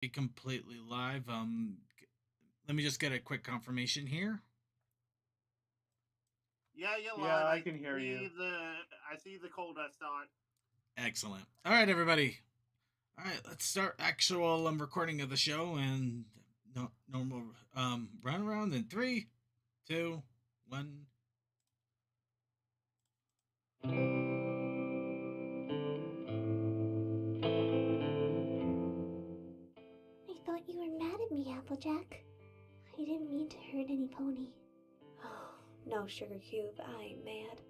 Be completely live. Let me just get a quick confirmation here. Yeah, you're live. Yeah, I can hear you. I see the coal dust on. Excellent. All right, everybody. All right, let's start actual recording of the show and normal run around in 3, 2, 1. I thought you were mad at me, Applejack. I didn't mean to hurt any pony. Oh, no, Sugar Cube, I ain't mad.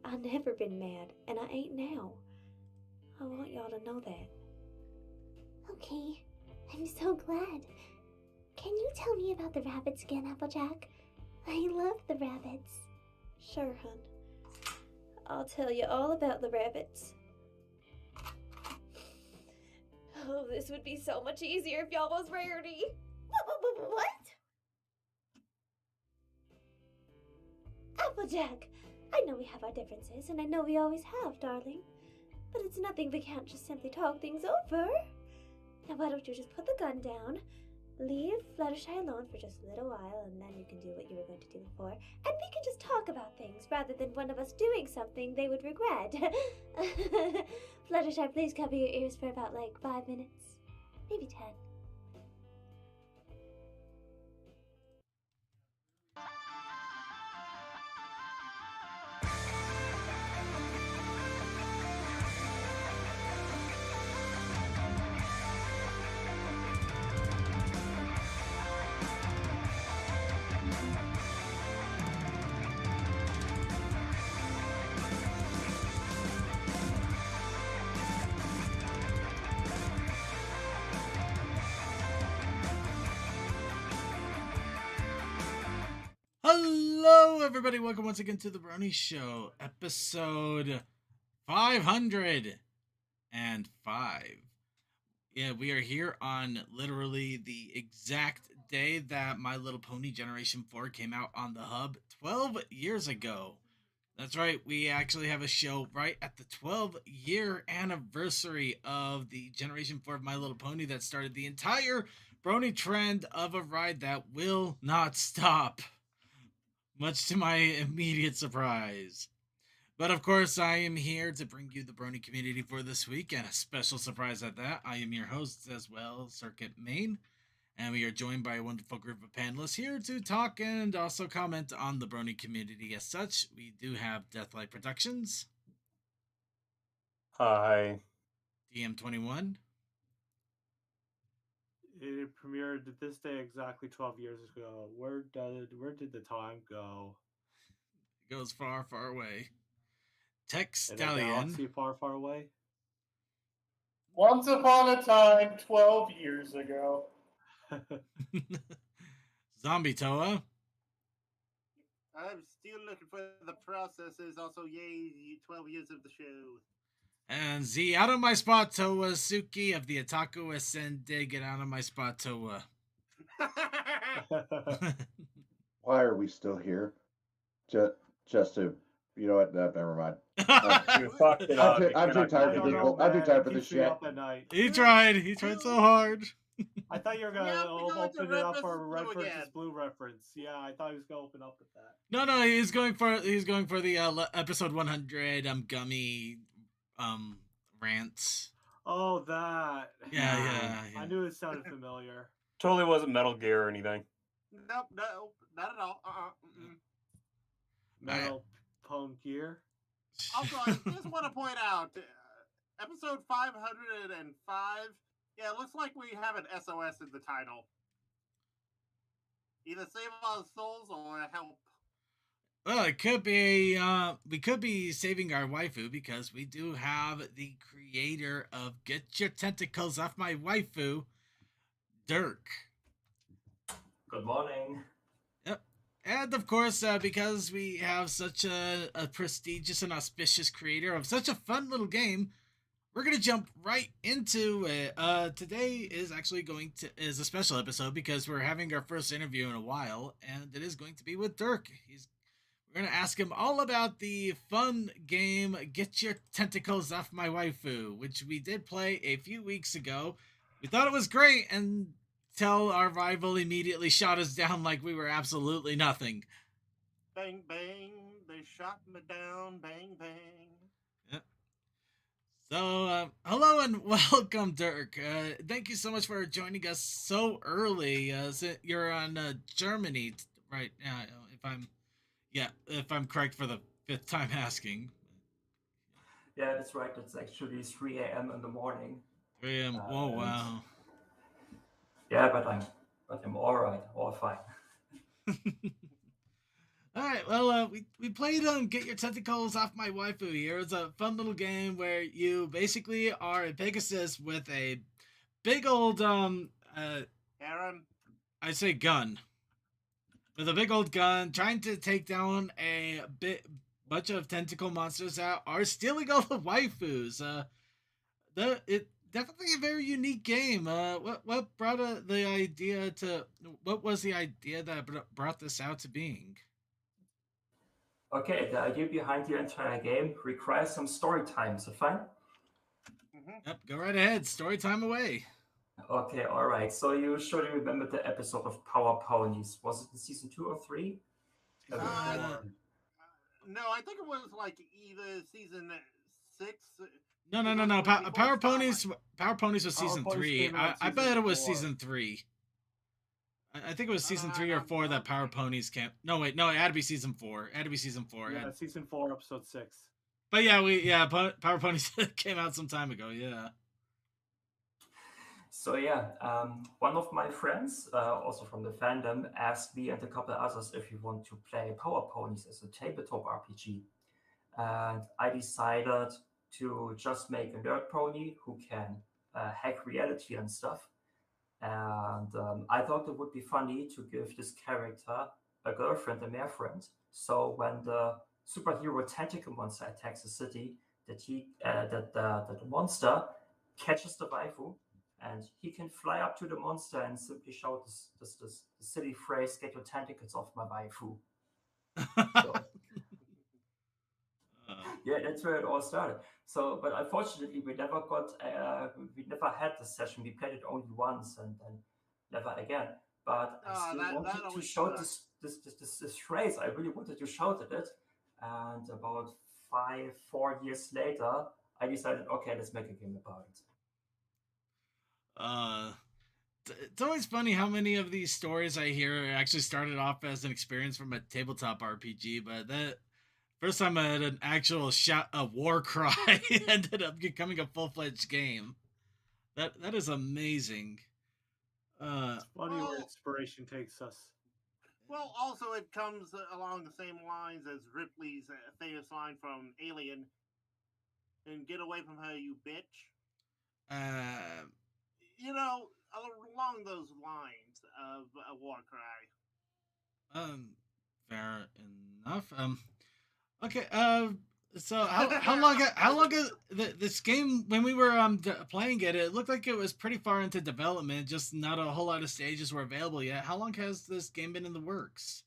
I never been mad, and I ain't now. I want y'all to know that. Okay, I'm so glad. Can you tell me about the rabbits again, Applejack? I love the rabbits. Sure, hun. I'll tell you all about the rabbits. Oh, this would be so much easier if y'all was Rarity. What? Applejack! I know we have our differences, and I know we always have, darling. But it's nothing we can't just simply talk things over. Now why don't you just put the gun down, leave Fluttershy alone for just a little while, and then you can do what you were going to do before, and we can just talk about things rather than one of us doing something they would regret. Fluttershy, please cover your ears for about 5 minutes. Maybe 10. Hello, everybody. Welcome once again to the Brony Show, episode 505. Yeah, we are here on literally the exact day that My Little Pony Generation 4 came out on the hub 12 years ago. That's right, we actually have a show right at the 12-year anniversary of the Generation 4 of My Little Pony that started the entire Brony trend of a ride that will not stop, much to my immediate surprise. But of course, I am here to bring you the Brony community for this week, and a special surprise at that. I am your host as well, Circuit Main, and we are joined by a wonderful group of panelists here to talk and also comment on the Brony community as such. We do have Deathlight Productions. Hi. DM21. It premiered this day exactly 12 years ago. Where did the time go? It goes far, far away. Tech In a Stallion. galaxy far, far away? Once upon a time, 12 years ago. Zombie Toa. I'm still looking for the processes. Also, yay, 12 years of the show. And Z, out of my spot, Toa. Suki of the Otaku Ascended, get out of my spot, Toa. Why are we still here? Just to, you know what? Never mind. You fucked it up. I'm too tired for this. I'm too tired for this shit. Up at night. He tried so hard. I thought you were gonna open it up for Red versus again. Blue reference. Yeah, I thought he was gonna open up with that. No, he's going for the episode 100 gummy rants. Oh, that. Yeah. I knew it sounded familiar. Totally wasn't Metal Gear or anything. Nope, not at all. Metal Pone Gear. Also, I just want to point out, episode 505, yeah, it looks like we have an SOS in the title. Either save our souls or help. Well, it could be, we could be saving our waifu because we do have the creator of Get Your Tentacles Off My Waifu, Dirk. Good morning. Yep. And of course, because we have such a prestigious and auspicious creator of such a fun little game, we're going to jump right into it. Today is actually is a special episode because we're having our first interview in a while, and it is going to be with Dirk. We're going to ask him all about the fun game, Get Your Tentacles Off My Waifu, which we did play a few weeks ago. We thought it was great until our rival immediately shot us down like we were absolutely nothing. Bang, bang, they shot me down, bang, bang. Yep. So, hello and welcome, Dirk. Thank you so much for joining us so early. You're on Germany right now, if I'm correct for the fifth time asking. Yeah, that's right. It's actually 3 a.m. in the morning. 3 a.m. Oh, And- wow. Yeah, but I'm all right, all fine. All right, well, we played Get Your Tentacles Off My Waifu here. It's a fun little game where you basically are a Pegasus with a big old, Aaron, I say gun. With a big old gun, trying to take down a bunch of tentacle monsters that are stealing all the waifus. It definitely a very unique game. What brought the idea to? What was the idea that brought this out to being? Okay, the idea behind the entire game requires some story time. So fine. Yep, go right ahead. Story time away. Okay, all right. So you surely remember the episode of Power Ponies. Was it in season 2 or 3? no, I think it was like either season 6. No. Before Power Starlight. Ponies. Power Ponies was Power season Ponies 3. came out I bet season it was 4. season 3. I think it was season 3 or I'm 4 that Power looking. Ponies came. No, wait, no, it had to be season 4. It had to be season 4. Yeah, season 4, episode 6. But yeah, Power Ponies came out some time ago. Yeah. So yeah, one of my friends, also from the fandom, asked me and a couple others if we want to play Power Ponies as a tabletop RPG. And I decided to just make a nerd pony who can hack reality and stuff. And I thought it would be funny to give this character a girlfriend, a mare friend. So when the superhero tentacle monster attacks the city, that the monster catches the waifu, and he can fly up to the monster and simply shout this silly phrase, "Get your tentacles off my waifu." So, yeah, that's where it all started. So, but unfortunately, we never had this session. We played it only once and then never again. But I still that wanted to always shout sucks. this phrase. I really wanted to shout at it. And about 4 years later, I decided, okay, let's make a game about it. It's always funny how many of these stories I hear actually started off as an experience from a tabletop RPG, but that first time I had an actual a war cry ended up becoming a full-fledged game. That is amazing. It's funny where Well- inspiration takes us. Well, also it comes along the same lines as Ripley's famous line from Alien. And get away from her, you bitch. You know, along those lines of a war cry. Fair enough. Okay. So how long is this game? When we were playing it, it looked like it was pretty far into development. Just not a whole lot of stages were available yet. How long has this game been in the works?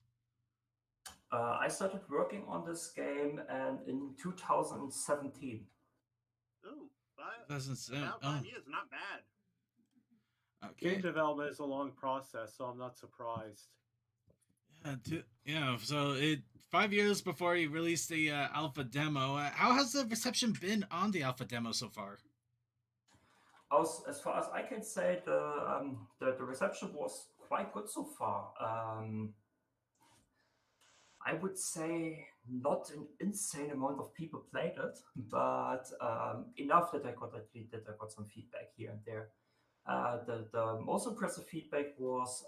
I started working on this game and in 2017. Ooh, About about 5 years, not bad. Okay. Game development is a long process, so I'm not surprised. So 5 years before you released the alpha demo. How has the reception been on the alpha demo so far? As far as I can say, the reception was quite good so far. I would say not an insane amount of people played it, but enough that I got some feedback here and there. The most impressive feedback was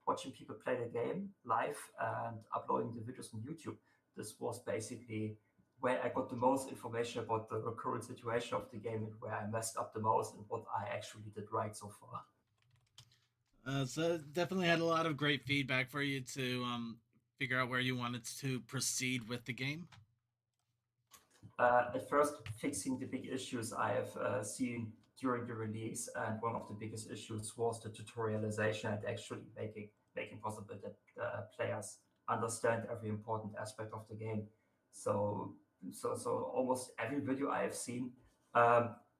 watching people play the game live and uploading the videos on YouTube. This was basically where I got the most information about the current situation of the game and where I messed up the most and what I actually did right so far. So definitely had a lot of great feedback for you to figure out where you wanted to proceed with the game. At first, fixing the big issues I have seen during the release, and one of the biggest issues was the tutorialization and actually making possible that players understand every important aspect of the game. So almost every video I have seen,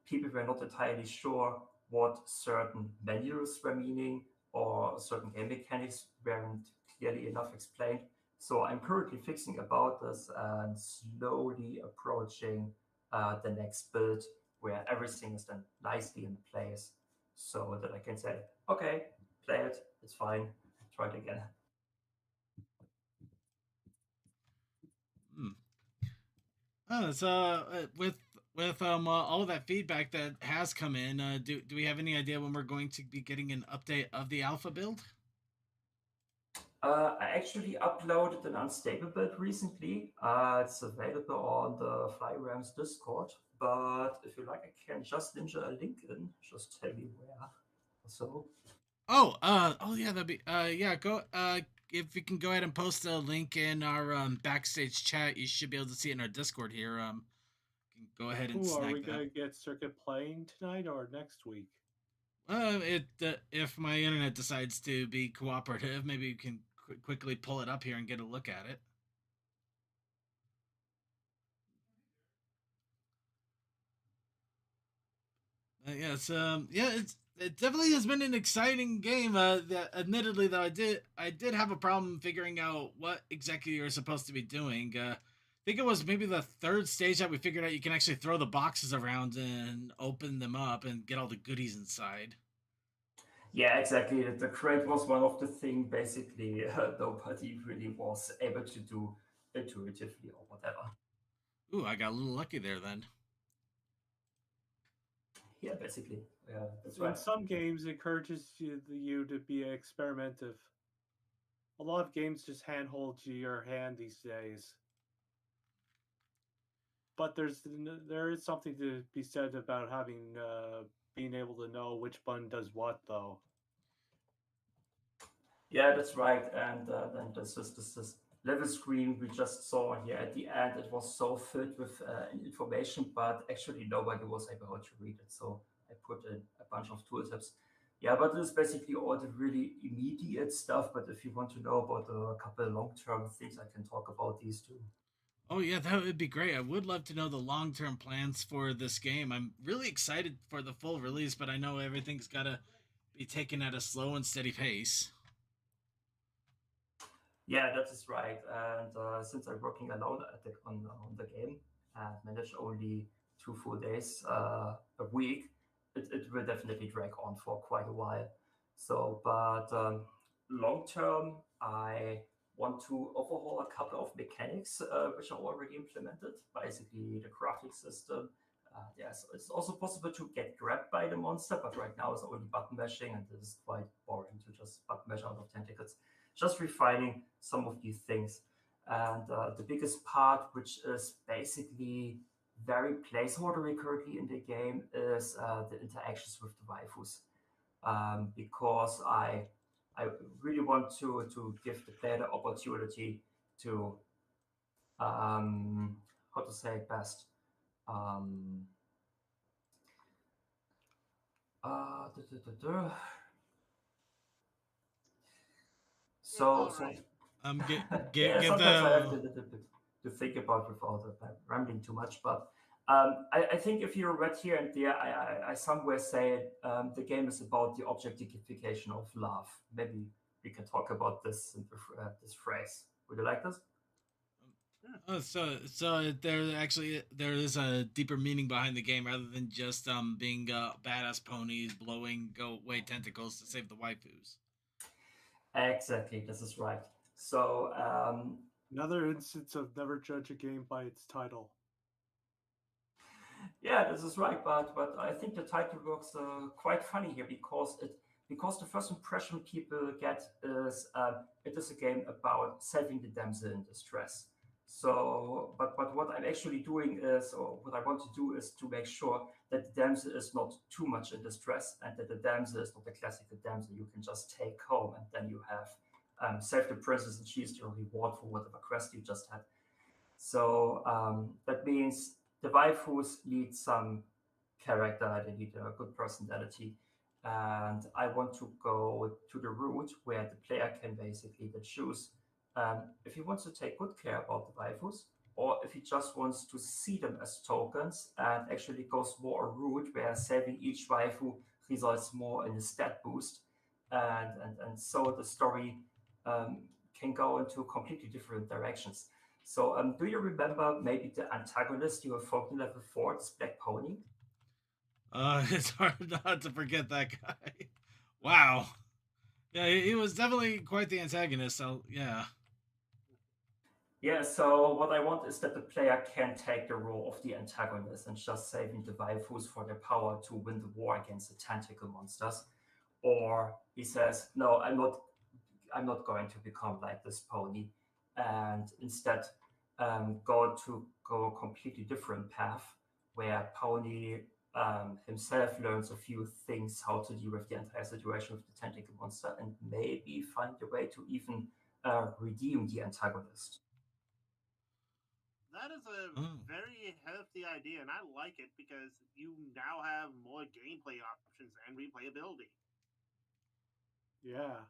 people were not entirely sure what certain menus were meaning or certain game mechanics weren't clearly enough explained. So I'm currently fixing about this and slowly approaching the next build where everything is then nicely in place so that I can say, okay, play it, it's fine, try it again. So with all of that feedback that has come in, do we have any idea when we're going to be getting an update of the alpha build? I actually uploaded an unstable build recently. It's available on the FlyRams Discord. But if you like, I can just ninja a link in. Just tell you where. So. Oh yeah, that'd be yeah. Go if you can go ahead and post a link in our backstage chat, you should be able to see it in our Discord here. You can go ahead and Ooh, are snag we that. gonna get Circuit playing tonight or next week? If my internet decides to be cooperative, maybe you can quickly pull it up here and get a look at it. It definitely has been an exciting game. Admittedly, though, I did have a problem figuring out what exactly you're supposed to be doing. I think it was maybe the third stage that we figured out you can actually throw the boxes around and open them up and get all the goodies inside. Yeah, exactly. The crate was one of the things basically nobody really was able to do intuitively or whatever. Ooh, I got a little lucky there then. Yeah, basically. Yeah, that's right. In some games, it encourages you to be experimentative. A lot of games just handhold your hand these days. But there is something to be said about having being able to know which button does what, though. Yeah, that's right. And then this level screen we just saw here at the end. It was so filled with information, but actually nobody was able to read it. So I put in a bunch of tooltips. Yeah, but this is basically all the really immediate stuff. But if you want to know about a couple of long-term things, I can talk about these too. Oh yeah, that would be great. I would love to know the long-term plans for this game. I'm really excited for the full release, but I know everything's got to be taken at a slow and steady pace. Yeah, that is right. And since I'm working alone on the game and manage only 2 full days a week, it will definitely drag on for quite a while. So, but long term, I want to overhaul a couple of mechanics which are already implemented. Basically, the crafting system. Yes, it's also possible to get grabbed by the monster, but right now it's only button mashing, and this is quite boring to just button mash out of tentacles. Just refining some of these things. And the biggest part, which is basically very placeholdery currently in the game, is the interactions with the waifus. Because I really want to give the player the opportunity to, how to say it best, So Give sometimes I have to think about without rambling too much. But I think if you read here and there, I somewhere say the game is about the objectification of love. Maybe we can talk about this in this phrase. Would you like this? So there is a deeper meaning behind the game rather than just being badass ponies blowing go away tentacles to save the waifus. Exactly, this is right. So another instance of never judge a game by its title. Yeah, this is right, but I think the title works quite funny here because the first impression people get is it is a game about saving the damsel in distress. So, but what I'm actually doing is, or what I want to do is to make sure that the damsel is not too much in distress, and that the damsel is not the classical damsel you can just take home, and then you have saved the princess and she's your reward for whatever quest you just had. So that means the waifus need some character, they need a good personality. And I want to go to the route where the player can basically choose if he wants to take good care about the waifus, or if he just wants to see them as tokens and actually goes more a route where saving each waifu results more in a stat boost, and so the story can go into completely different directions. So, do you remember maybe the antagonist you evoked in level 4, this Black Pony? It's hard not to forget that guy. Wow. Yeah, he was definitely quite the antagonist. So yeah. Yeah, so what I want is that the player can take the role of the antagonist and just saving the waifus for their power to win the war against the tentacle monsters. Or he says, no, I'm not going to become like this pony, and instead go a completely different path where Pony himself learns a few things how to deal with the entire situation with the tentacle monster and maybe find a way to even redeem the antagonist. That is a very healthy idea, and I like it because you now have more gameplay options and replayability. Yeah.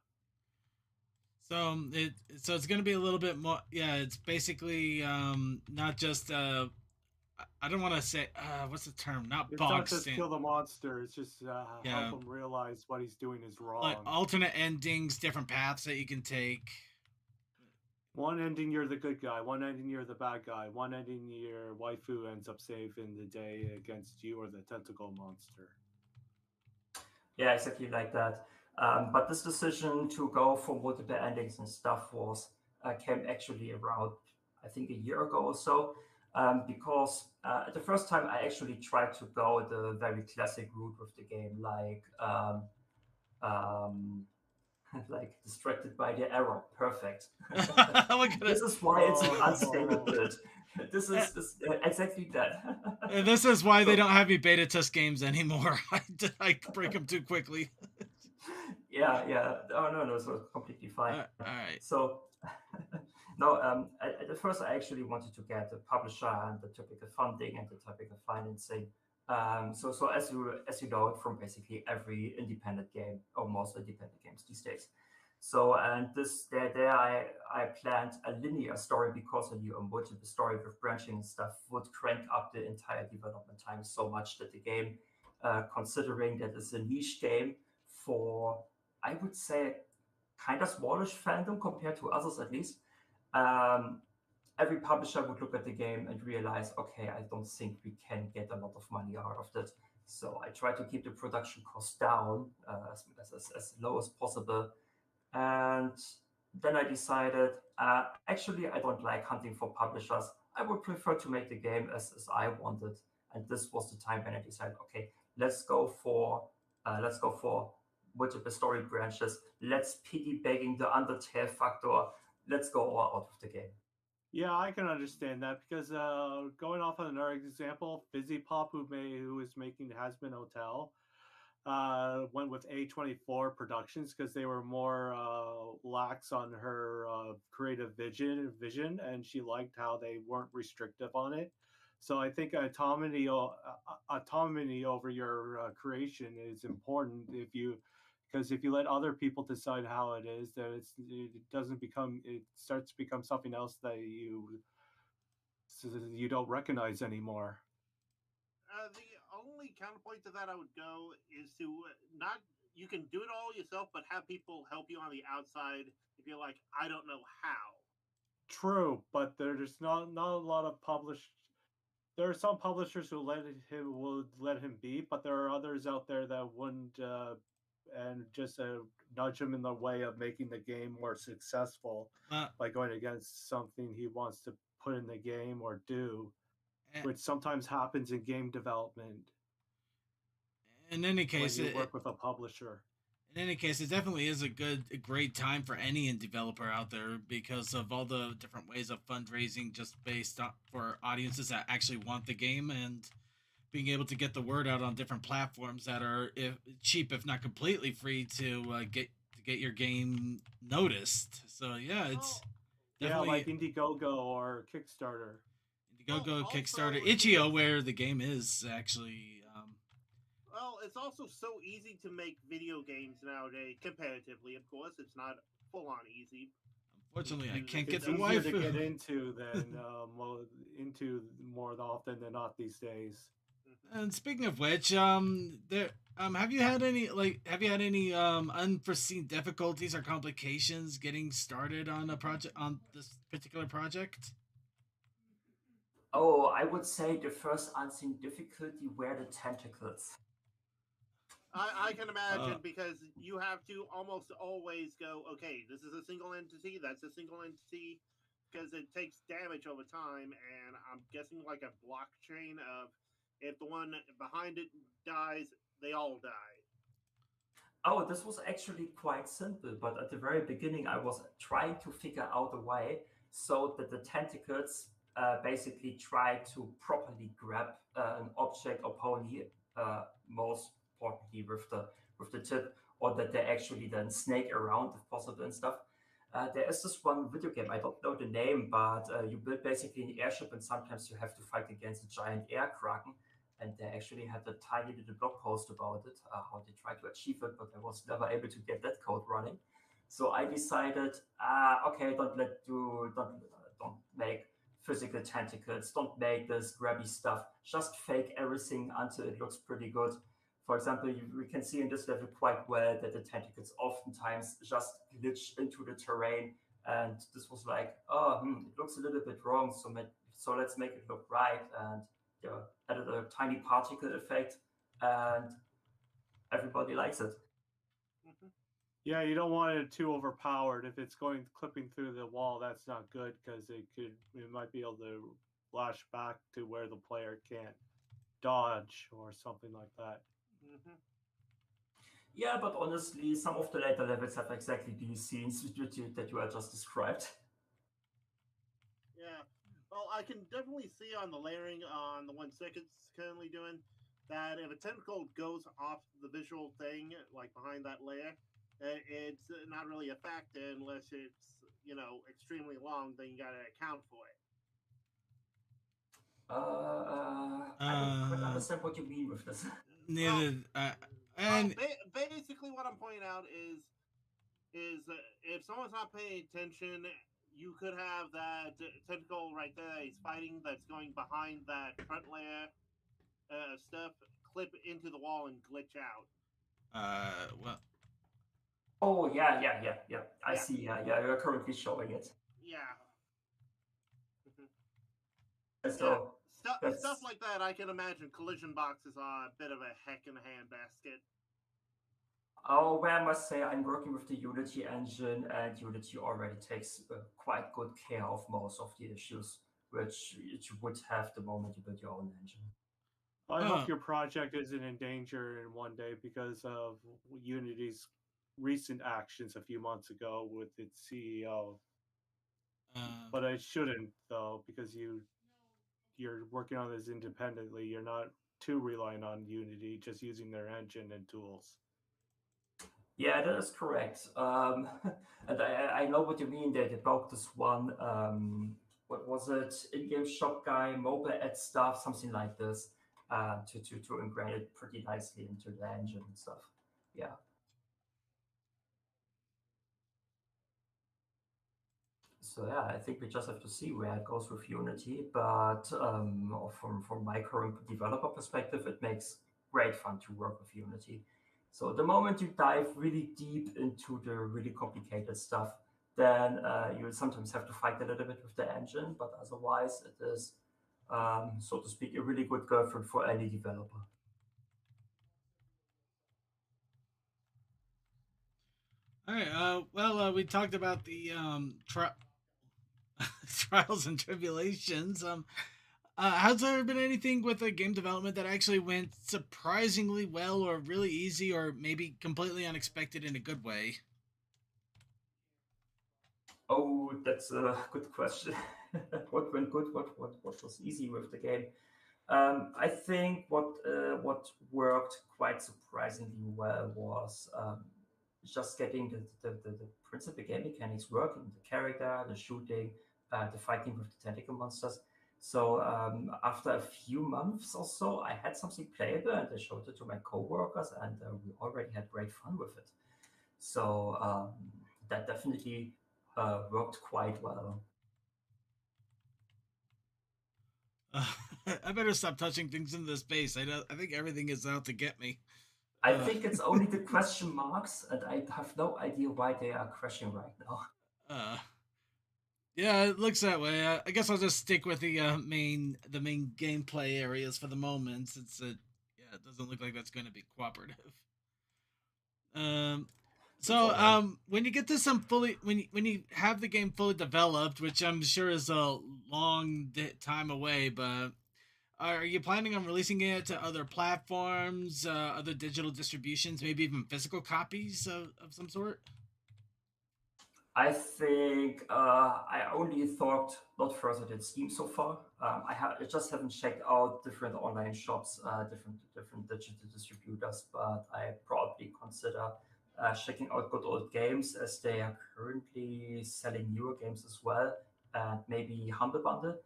So it's gonna be a little bit more. Yeah, it's basically not just I don't want to say what's the term? Not It's bog not just stand. kill the monster. It's just Yeah. help him realize what he's doing is wrong. Like alternate endings, different paths that you can take. One ending you're the good guy, one ending you're the bad guy, one ending your waifu ends up saving the day against you or the tentacle monster. Yeah, exactly like that. But this decision to go for multiple endings and stuff was came actually around, I think, a year ago or so. Because the first time I actually tried to go the very classic route with the game, um, like distracted by the error. Perfect. This is why it's an unstable build. This is exactly that. And this is why they don't have me beta test games anymore. I break them too quickly. Yeah. Oh no, so it's completely fine. All right. So, no, at first I actually wanted to get the publisher and the typical funding and the typical financing. So as you know from basically every independent game or most independent games these days. So and there I planned a linear story because a multiple story with branching and stuff would crank up the entire development time so much that the game, considering that it's a niche game for, I would say, kind of smallish fandom compared to others at least. Every publisher would look at the game and realize, okay, I don't think we can get a lot of money out of that. So I try to keep the production costs down as low as possible. And then I decided, actually, I don't like hunting for publishers. I would prefer to make the game as I wanted. And this was the time when I decided, okay, let's go for multiple story branches. Let's piggybacking the Undertale factor. Let's go all out of the game. Yeah, I can understand that because going off on another example, Fizzy Pop, who is making Hasbin Hotel, went with A24 Productions because they were more lax on her creative vision, and she liked how they weren't restrictive on it. So I think autonomy over your creation is important because if you let other people decide how it is, then it starts to become something else that you don't recognize anymore. The only counterpoint to that I would go is to not you can do it all yourself, but have people help you on the outside if you're like, I don't know how. True, but there's not a lot of published. There are some publishers who will let him be, but there are others out there that wouldn't, and just nudge him in the way of making the game more successful by going against something he wants to put in the game or do, which sometimes happens in game development. In any case, when you work with a publisher. In any case, it definitely is a great time for any indie developer out there because of all the different ways of fundraising just based on for audiences that actually want the game and being able to get the word out on different platforms that are cheap, if not completely free, to get your game noticed. So yeah, it's definitely like Indiegogo or Kickstarter. Indiegogo, Kickstarter, Itch.io, where the game is actually. Well, it's also so easy to make video games nowadays, competitively, of course. It's not full-on easy. Unfortunately, I can't get the waifu. waifu. To get into than into more often than not these days. Mhm. And speaking of which, have you had any unforeseen difficulties or complications getting started on a project on this particular project? Oh, I would say the first unseen difficulty were the tentacles. I can Uh, imagine because you have to almost always go, okay, this is a single entity, that's a single entity, because it takes damage over time, and I'm guessing like a blockchain of if the one behind it dies, they all die. Oh, this was actually quite simple, but at the very beginning, I was trying to figure out a way so that the tentacles basically try to properly grab an object or pony, most importantly with the tip, or that they actually then snake around if possible and stuff. There is this one video game, I don't know the name, but you build basically an airship, and sometimes you have to fight against a giant air kraken, and they actually had a tiny little blog post about it, how they tried to achieve it, but I was never able to get that code running. So I decided, okay, don't make physical tentacles, don't make this grabby stuff, just fake everything until it looks pretty good. For example, we can see in this level quite well that the tentacles oftentimes just glitch into the terrain, and this was like, oh, it looks a little bit wrong, so let's make it look right, and yeah, added a tiny particle effect, and everybody likes it. Mhm. Yeah, you don't want it too overpowered. If it's going clipping through the wall, that's not good because it might be able to flash back to where the player can't dodge or something like that. Mhm. Yeah, but honestly, some of the later levels have exactly these scenes that you had just described. Yeah. Well, I can definitely see on the layering on the 1 second currently doing that if a tentacle goes off the visual thing, like behind that layer, it's not really a factor unless it's, extremely long, then you gotta account for it. I don't quite uh, understand what you mean with this. Well, neither. well, And basically what I'm pointing out is if someone's not paying attention, you could have that tentacle right there he's fighting that's going behind that front layer stuff clip into the wall and glitch out. well, Oh yeah. I Yeah, see. Yeah, you're currently showing it. yeah, mhm, And yeah. so Stuff that's like that. I can imagine collision boxes are a bit of a heck in a handbasket. oh, well, I must say I'm working with the Unity engine, and Unity already takes quite good care of most of the issues which you would have the moment you build your own engine. I uh, hope your project isn't in danger in one day because of Unity's recent actions a few months ago with its CEO. uh, But it shouldn't though, because you're working on this independently. You're not too reliant on Unity, just using their engine and tools. Yeah, that is correct. And I know what you mean. They broke this one. What was it? In-game shop guy, mobile ad stuff, something like this, to ingrain it pretty nicely into the engine and stuff. Yeah. So yeah, I think we just have to see where it goes with Unity. But from my current developer perspective, it makes great fun to work with Unity. So the moment you dive really deep into the really complicated stuff, then you sometimes have to fight a little bit with the engine. But otherwise, it is, so to speak, a really good girlfriend for any developer. all right. We talked about the trials and tribulations. Has there been anything with a game development that actually went surprisingly well, or really easy, or maybe completely unexpected in a good way? Oh, that's a good question. What went good? What was easy with the game? I think what worked quite surprisingly well was just getting the principal game mechanics working, the character, the shooting, the fighting with the tentacle monsters. So after a few months or so, I had something playable, and I showed it to my coworkers, and we already had great fun with it. So that definitely worked quite well. I better stop touching things in this space. I think everything is out to get me. I think it's only the question marks, and I have no idea why they are crashing right now. Yeah, it looks that way. I guess I'll just stick with the main gameplay areas for the moment, since it doesn't look like that's going to be cooperative. So when you get this when you have the game fully developed, which I'm sure is a long time away, but are you planning on releasing it to other platforms, other digital distributions, maybe even physical copies of some sort? I think I only thought not further than Steam so far. I just haven't checked out different online shops, different digital distributors, but I probably consider checking out Good Old Games, as they are currently selling newer games as well, and maybe Humble Bundle,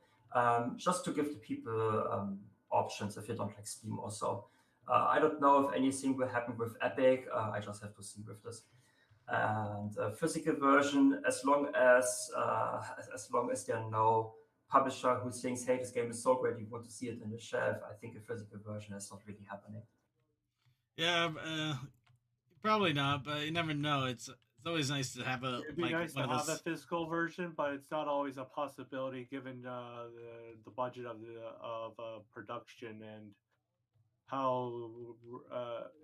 just to give the people options if you don't like Steam also. I don't know if anything will happen with Epic. I just have to see with this. And a physical version, as long as there are no publisher who thinks, hey, this game is so great, you want to see it in the shelf, I think a physical version is not really happening. Yeah, probably not, but you never know. It's always nice to have It'd be nice to have a physical version, but it's not always a possibility given the budget of production and how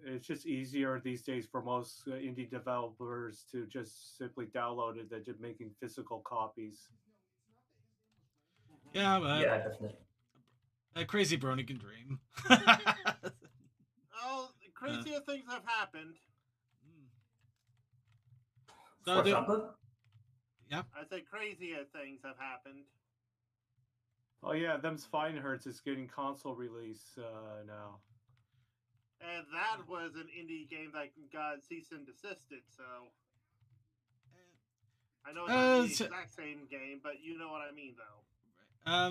it's just easier these days for most indie developers to just simply download it than just making physical copies. Yeah, but yeah, definitely. A crazy Brony can dream. Oh, crazier things have happened. For example? Yeah. I said crazier things have happened. Oh yeah, them's Fine Hertz is getting console release now. And that was an indie game that got cease and desisted, so I know it's not the exact same game, but you know what I mean, though.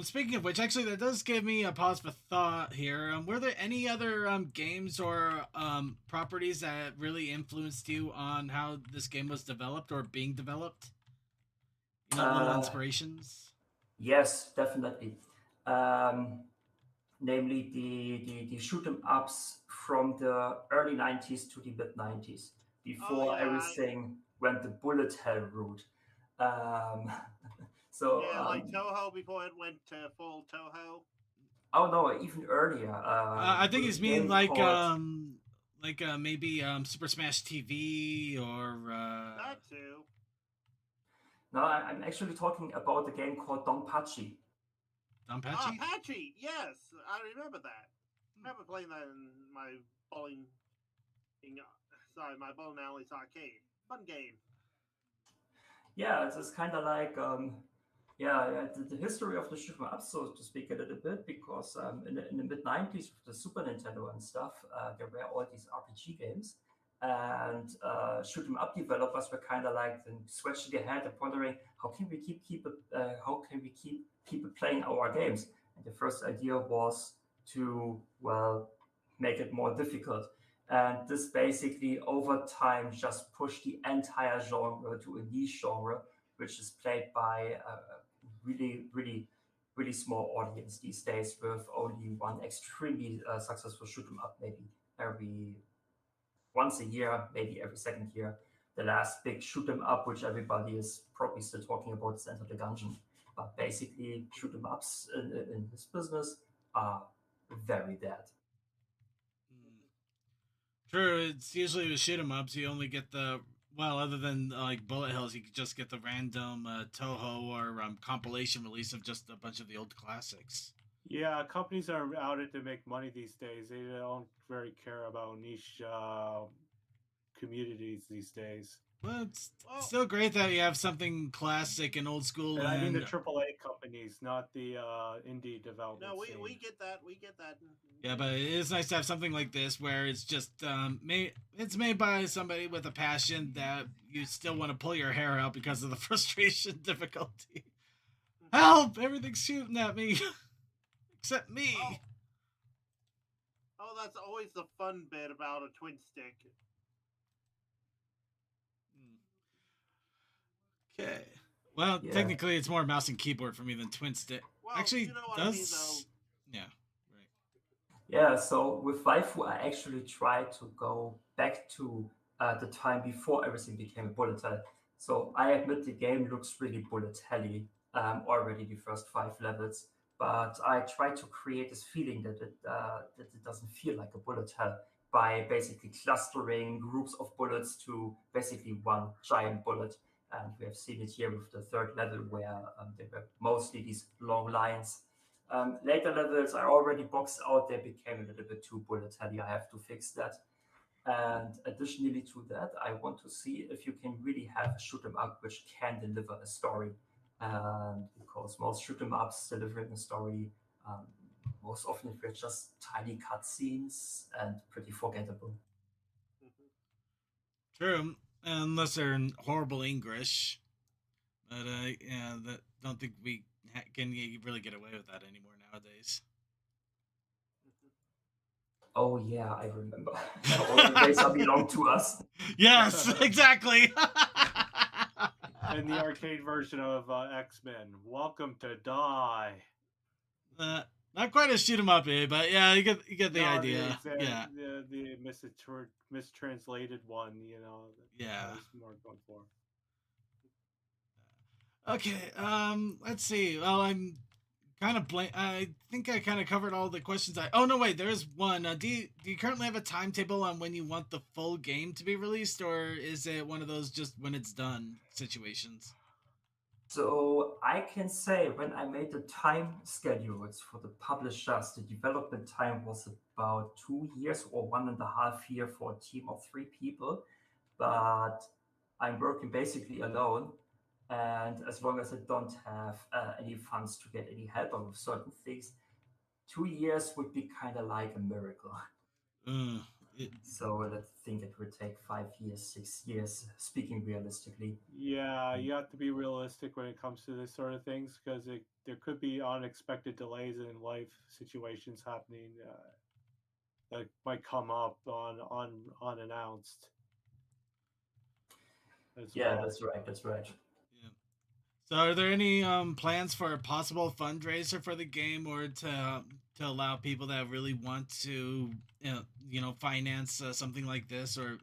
Speaking of which, actually, that does give me a pause for thought here. Were there any other games or properties that really influenced you on how this game was developed or being developed? You know, little inspirations? Yes, definitely. Namely the shoot 'em ups from the early 90s to the mid 90s, before everything went the bullet hell route. So yeah, like Toho before it went to full Toho. Oh no, even earlier. I think he's mean like maybe Super Smash TV or that too. No, I'm actually talking about the game called Donpachi. Donpachi? Ah, Patchy, yes, I remember that. I remember playing that in my bowling alley's arcade. Fun game. Yeah, it's kind of like the history of the shoot 'em up, so to speak, a little bit, because in the mid 90s with the Super Nintendo and stuff, there were all these RPG games, and shoot 'em up developers were kind of like scratching their head and wondering how can we keep people playing our games. And the first idea was to make it more difficult. And this basically, over time, just pushed the entire genre to a niche genre, which is played by a really, really, really small audience these days, with only one extremely successful shoot 'em up, maybe once a year, maybe every second year. The last big shoot 'em up, which everybody is probably still talking about, is Enter the Gungeon. But basically, shoot 'em ups in this business are very dead. True, it's usually with shoot 'em ups. You only get other than like bullet hells, you could just get the random Toho or compilation release of just a bunch of the old classics. Yeah, companies are out to make money these days. They don't very care about niche communities these days. Well, it's still great that you have something classic and old school. And I mean the AAA companies, not the indie development. No, we get that. We get that. Yeah, but it is nice to have something like this where it's just it's made by somebody with a passion that you still want to pull your hair out because of the frustration difficulty. Help! Everything's shooting at me, except me. Oh, that's always the fun bit about a twin stick. Okay. Well, technically, it's more mouse and keyboard for me than twin stick. Well, actually, you know what I mean, though. Yeah. Yeah, so with Waifu, I actually tried to go back to the time before everything became a bullet hell. So I admit the game looks really bullet helly already the first 5 levels, but I tried to create this feeling that it doesn't feel like a bullet hell by basically clustering groups of bullets to basically one giant bullet. And we have seen it here with the third level where there were mostly these long lines. Later levels I already boxed out, they became a little bit too bullet heavy. I have to fix that. And additionally to that, I want to see if you can really have a shoot 'em up which can deliver a story. And because most shoot 'em ups delivering a story, um, most often they're just tiny cutscenes and pretty forgettable. Mhm. True, unless they're in horrible English. But yeah, that don't think we can really get away with that anymore nowadays. Oh yeah, I remember. All the days are belong to us. Yes, exactly. In the arcade version of X-Men, welcome to die. uh, Not quite a shoot 'em up, but yeah, you get the No, idea. Yeah, the mistranslated one, I yeah. was more going for. Okay, let's see. Well, I'm kind of blank. I think I kind of covered all the questions. Oh no, wait, there is one. Do you currently have a timetable on when you want the full game to be released, or is it one of those just when it's done situations? So I can say when I made the time schedules for the publishers, the development time was about 2 years or 1.5 year for a team of 3 people. But I'm working basically alone. And as long as I don't have any funds to get any help on certain things, 2 years would be kind of like a miracle. Uh, it, So I think it would take 5 years, 6 years, speaking realistically. Yeah, you have to be realistic when it comes to this sort of things because there could be unexpected delays in life situations happening that might come up on unannounced as Yeah, well. that's right. That's right. yeah. So, are there any plans for a possible fundraiser for the game, or to allow people that really want to, finance something like this, or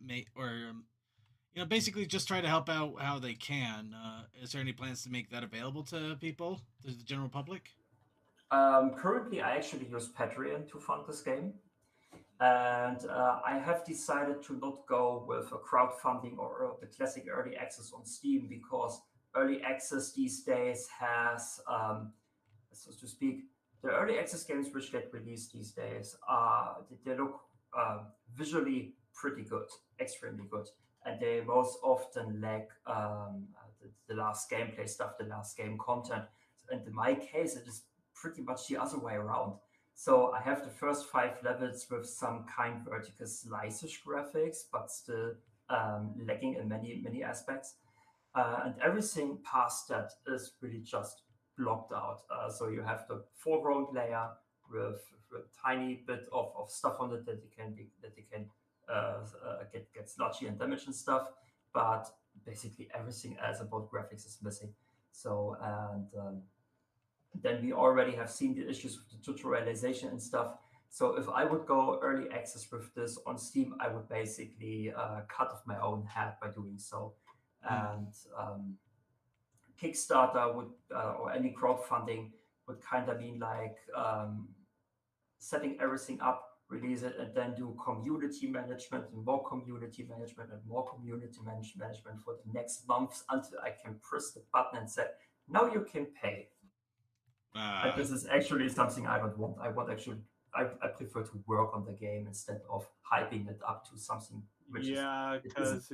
basically just try to help out how they can? Is there any plans to make that available to people, to the general public? Currently, I actually use Patreon to fund this game. And I have decided to not go with a crowdfunding or the classic early access on Steam because early access these days has, so to speak, the early access games which get released these days they look visually pretty good, extremely good, and they most often lack the last gameplay stuff, the last game content. And in my case, it is pretty much the other way around. So I have the first 5 levels with some kind vertical slice-ish graphics, but still lacking in many aspects. And everything past that is really just blocked out. So you have the foreground layer with a tiny bit of stuff on it that you can get sludgy and damage and stuff. But basically everything else about graphics is missing. So and then we already have seen the issues with the tutorialization and stuff. So if I would go early access with this on Steam, I would basically cut off my own head by doing so. Mm. And Kickstarter would or any crowdfunding would kind of mean like setting everything up, release it, and then do community management and more community management and more community management for the next months until I can press the button and say, now you can pay. And Uh, this is actually something I don't want. I want actually, I prefer to work on the game instead of hyping it up to something which is Yeah, it isn't. because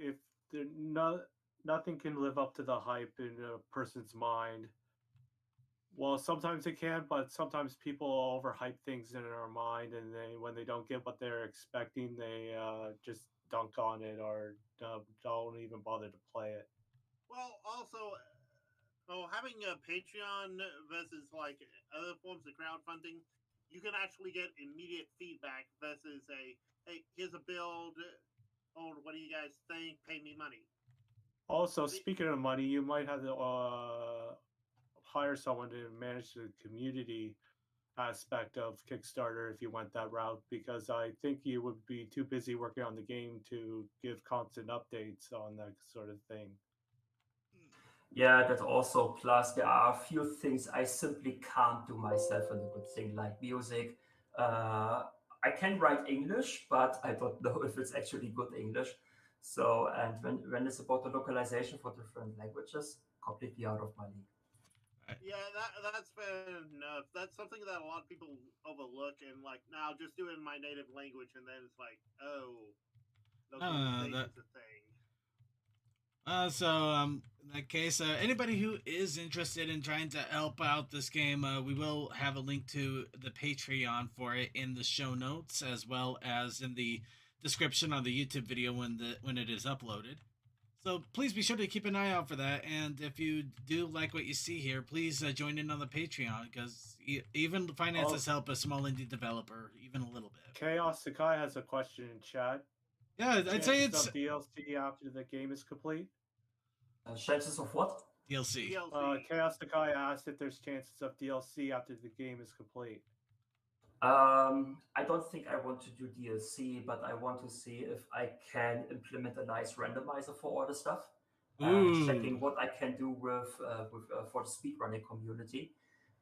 if there nothing can live up to the hype in a person's mind. Well, sometimes it can, but sometimes people overhype things in their mind, and when they don't get what they're expecting, they just dunk on it or don't even bother to play it. Well, also, having a Patreon versus like other forms of crowdfunding, you can actually get immediate feedback versus a hey, here's a build. Oh, what do you guys think? Pay me money. Also, See, speaking of money, you might have to hire someone to manage the community aspect of Kickstarter if you went that route, because I think you would be too busy working on the game to give constant updates on that sort of thing. Yeah, that also. Plus, there are a few things I simply can't do myself in a good thing, like music. I can write English, but I don't know if it's actually good English. So, and when it's about the localization for different languages, completely out of my league. Yeah, that's fair enough. That's something that a lot of people overlook and like now just do it in my native language, and then it's like, oh, localization's a thing. In that case, anybody who is interested in trying to help out this game, we will have a link to the Patreon for it in the show notes, as well as in the description on the YouTube video when it is uploaded. So please be sure to keep an eye out for that. And if you do like what you see here, please join in on the Patreon, because even finances help a small indie developer even a little bit. Chaos Sakai has a question in chat. Yeah, I'd say it's DLC after the game is complete. Chances of what? DLC. Chaos Sakai asked if there's chances of DLC after the game is complete. I don't think I want to do DLC, but I want to see if I can implement a nice randomizer for all the stuff. Checking what I can do with for the speedrunning community.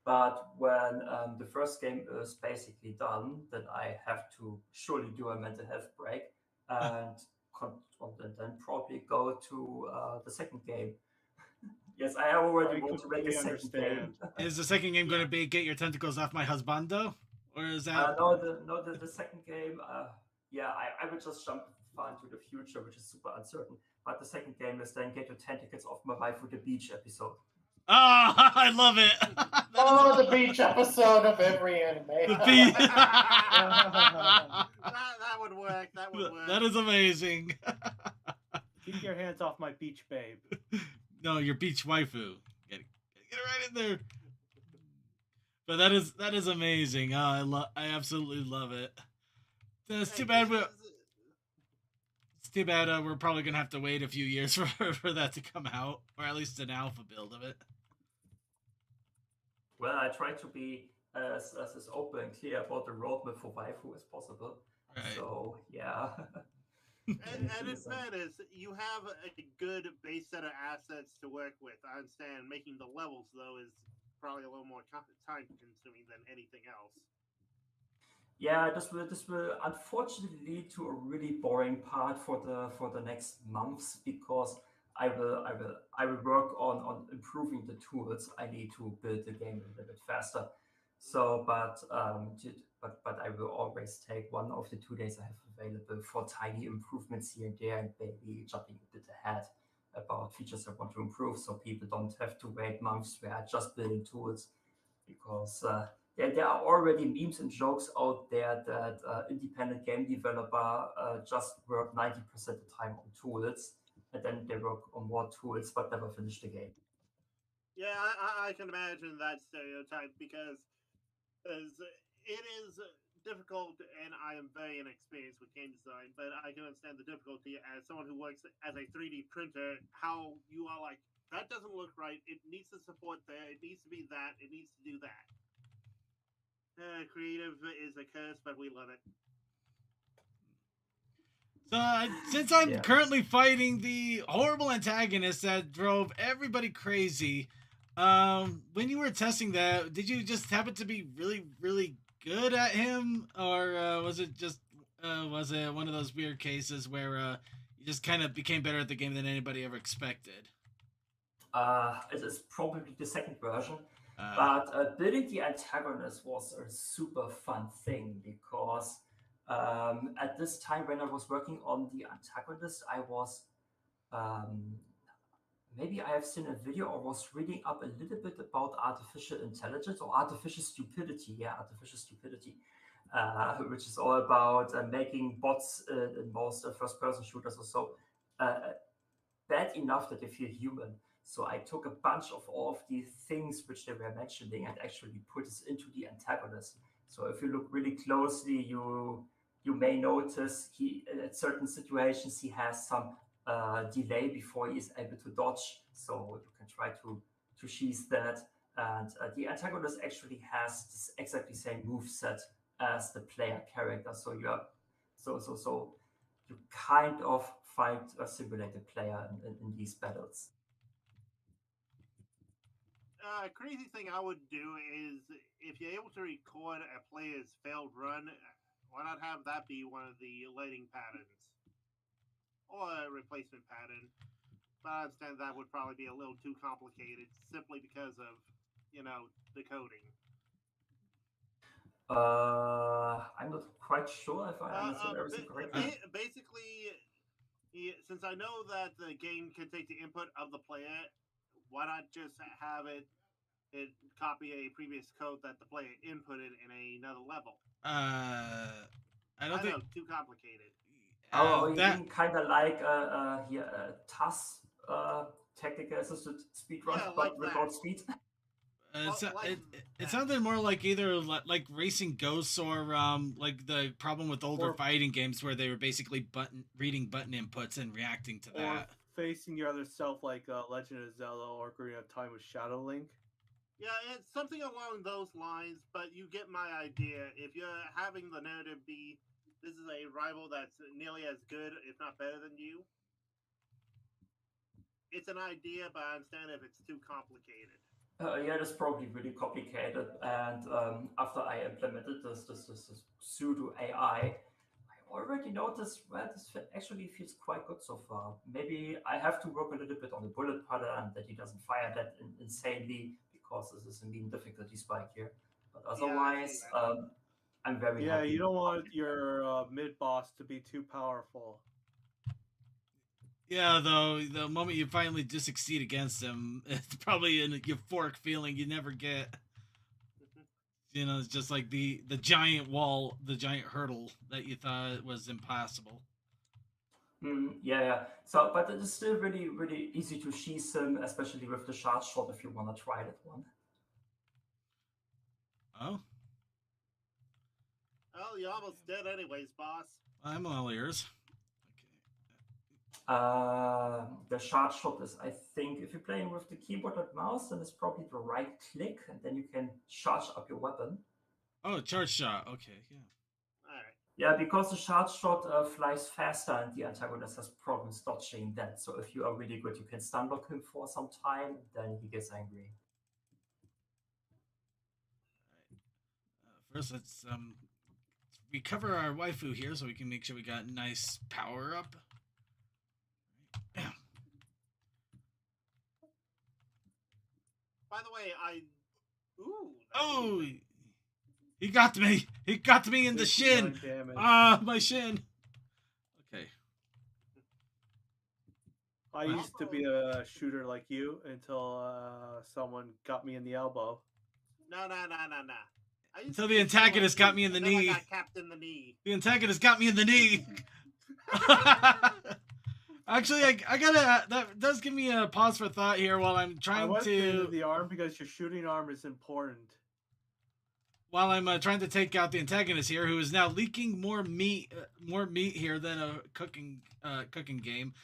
But when the first game is basically done, then I have to surely do a mental health break and then probably go to the second game. Yes, I already want to make a second game. Is the second game going to be Get Your Tentacles Off My Husbando? Or is that... the second game, I would just jump far into the future, which is super uncertain. But the second game is then Get Your Tentacles Off My Waifu the Beach episode. Oh, I love it. The beach episode of every anime. The beach. that would work. That would work. That is amazing. Keep your hands off my beach babe. No, your beach waifu. Get it right in there. But that is amazing. I absolutely love it. It's too bad. It's too bad. We're probably gonna have to wait a few years for that to come out, or at least an alpha build of it. Well, I try to be as open and clear about the roadmap for waifu as possible. Right. So yeah. and in fairness, you have a good base set of assets to work with. I understand making the levels though is probably a little more time consuming than anything else. Yeah, this will unfortunately lead to a really boring part for the next months, because I will work on improving the tools I need to build the game a little bit faster. So, but I will always take 1 of the 2 days I have available for tiny improvements here and there, and maybe jumping a bit ahead about features I want to improve, so people don't have to wait months where I just building tools, because there are already memes and jokes out there that independent game developer just work 90% of the time on tools, and then they work on more tools but never finish the game. Yeah, I can imagine that stereotype, because it is difficult, and I am very inexperienced with game design, but I can understand the difficulty as someone who works as a 3D printer, how you are like, that doesn't look right, it needs to support there, it needs to be that, it needs to do that. Creative is a curse, but we love it. So, since I'm currently fighting the horrible antagonist that drove everybody crazy, when you were testing that, did you just happen to be really, really good at him, or was it one of those weird cases where you just kind of became better at the game than anybody ever expected? It is probably the second version. But building the antagonist was a super fun thing, because at this time when I was working on the antagonist, I was maybe I have seen a video or was reading up a little bit about artificial intelligence or artificial stupidity. Yeah, artificial stupidity, which is all about making bots in most first-person shooters or so bad enough that they feel human. So I took a bunch of all of the things which they were mentioning and actually put this into the antagonist. So if you look really closely, you may notice he at certain situations he has some delay before he is able to dodge. So you can try to cheese that. and the antagonist actually has this exactly same move set as the player character. So you kind of fight a simulated player in these battles. Crazy thing I would do is if you're able to record a player's failed run, why not have that be one of the lighting patterns or a replacement pattern? But I understand that would probably be a little too complicated simply because of, the coding. I'm not quite sure if I understood everything correctly. Basically, since I know that the game can take the input of the player, why not just have it copy a previous code that the player inputted in another level? I don't think know, too complicated. You mean kind of like TAS technical assisted speed run, but without speed? It sounded more like either like Racing Ghosts or like the problem with older fighting games where they were basically reading button inputs and reacting to that. Or facing your other self like Legend of Zelda or Ocarina of Time with Shadow Link. Yeah, it's something along those lines, but you get my idea. If you're having the narrative be, this is a rival that's nearly as good, if not better than you, it's an idea, but I understand if it's too complicated. Yeah, that's probably really complicated. And after I implemented this pseudo AI, I already noticed this actually feels quite good so far. Maybe I have to work a little bit on the bullet pattern that he doesn't fire that insanely because this is a mean difficulty spike here. But otherwise, I'm very happy. Yeah, you don't want your mid boss to be too powerful. Yeah, though, the moment you finally just succeed against him, it's probably an euphoric feeling you never get. It's just like the giant wall, the giant hurdle that you thought was impossible. Yeah. So, but it is still really, really easy to sheath him, especially with the charge shot if you want to try that one. Oh? Well, you're almost dead anyways, boss. I'm all ears. The charge shot is, I think, if you're playing with the keyboard and mouse, then it's probably the right click, and then you can charge up your weapon. Oh, charge shot. Okay, yeah. All right. Yeah, because the charge shot flies faster, and the antagonist has problems dodging that. So if you are really good, you can stun block him for some time, then he gets angry. First, let's recover our waifu here so we can make sure we got nice power up. By the way, he got me! He got me in the shin! My shin! Okay. I used to be a shooter like you until someone got me in the elbow. No. Until the antagonist got me in the knee. I got capped in the knee. The antagonist got me in the knee! Actually, I gotta. That does give me a pause for thought here while I'm trying to. The arm because your shooting arm is important. While I'm trying to take out the antagonist here, who is now leaking more meat here than a cooking game.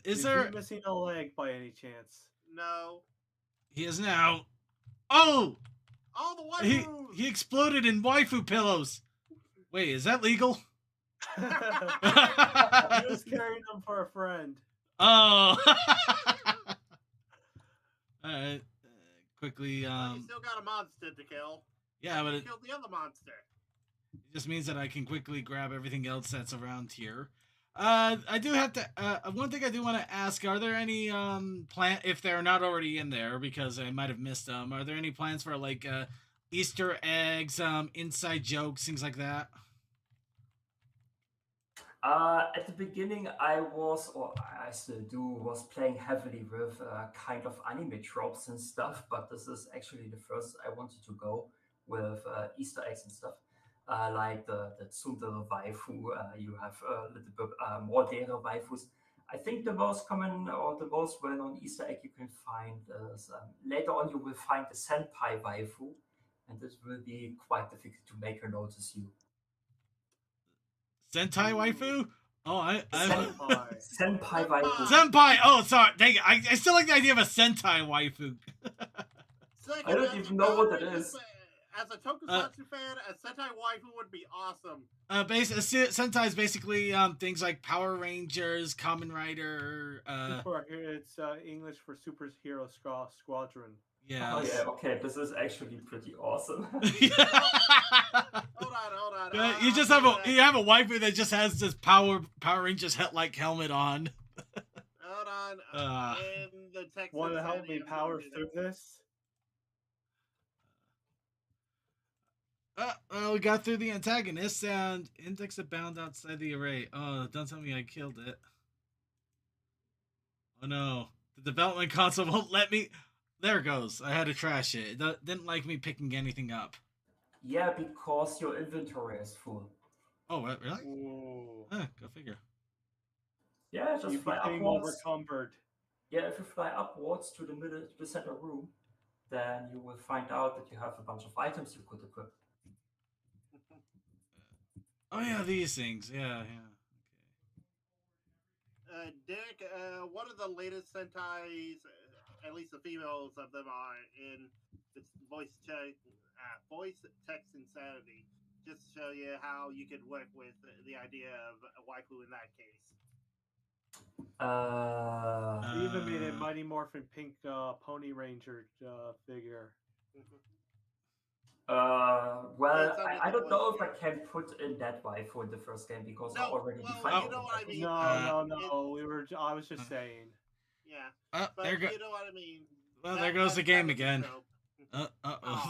Is there missing a leg by any chance? No. He is now. Oh! Oh, the waifu! He exploded in waifu pillows. Wait, is that legal? I was carrying them for a friend. Oh. Alright. Quickly, you still got a monster to kill. Yeah, but it killed the other monster. just means that I can quickly grab everything else that's around here. I do have to. One thing I do want to ask: are there any if they're not already in there, because I might have missed them? Are there any plans for like Easter eggs, inside jokes, things like that? At the beginning, I still do, was playing heavily with kind of anime tropes and stuff, but this is actually the first I wanted to go with Easter eggs and stuff. Like the tsundere waifu, you have a little bit more dere waifus. I think the most common or the most well-known Easter egg you can find is later on you will find the senpai waifu, and this will be quite difficult to make her notice you. Sentai waifu? Oh, senpai waifu. Senpai! Oh, sorry. Dang it. I still like the idea of a Sentai waifu. Second, I don't even know what it just, is. as a Tokusatsu fan, a Sentai waifu would be awesome. Sentai is basically things like Power Rangers, Kamen Rider. It's English for Superhero Squadron. Yeah. Oh yeah, okay, this is actually pretty awesome. Hold on. Yeah, you just have a waifu that just has this Power Rangers like helmet on. Hold on. In the text. Want to help me power through this? We got through the antagonist and index of bound outside the array. Oh, don't tell me I killed it. Oh no, the development console won't let me. There it goes. I had to trash it. It didn't like me picking anything up. Yeah, because your inventory is full. Oh, really? Ooh. Go figure. Yeah, just You fly became upwards. overcumbered. Yeah, if you fly upwards to the middle, to the center room, then you will find out that you have a bunch of items you could equip. Oh yeah, these things. Yeah. Dirk, one of the latest Sentais, at least the females of them are in this voice text insanity. Just to show you how you could work with the idea of a waifu in that case. They even made a Mighty Morphin Pink Pony Ranger figure. Well, I don't know if I can put in that waifu in the first game because I already defined you know what I mean. No. I was just saying. Yeah. But there you know what I mean. Well, there goes the game again.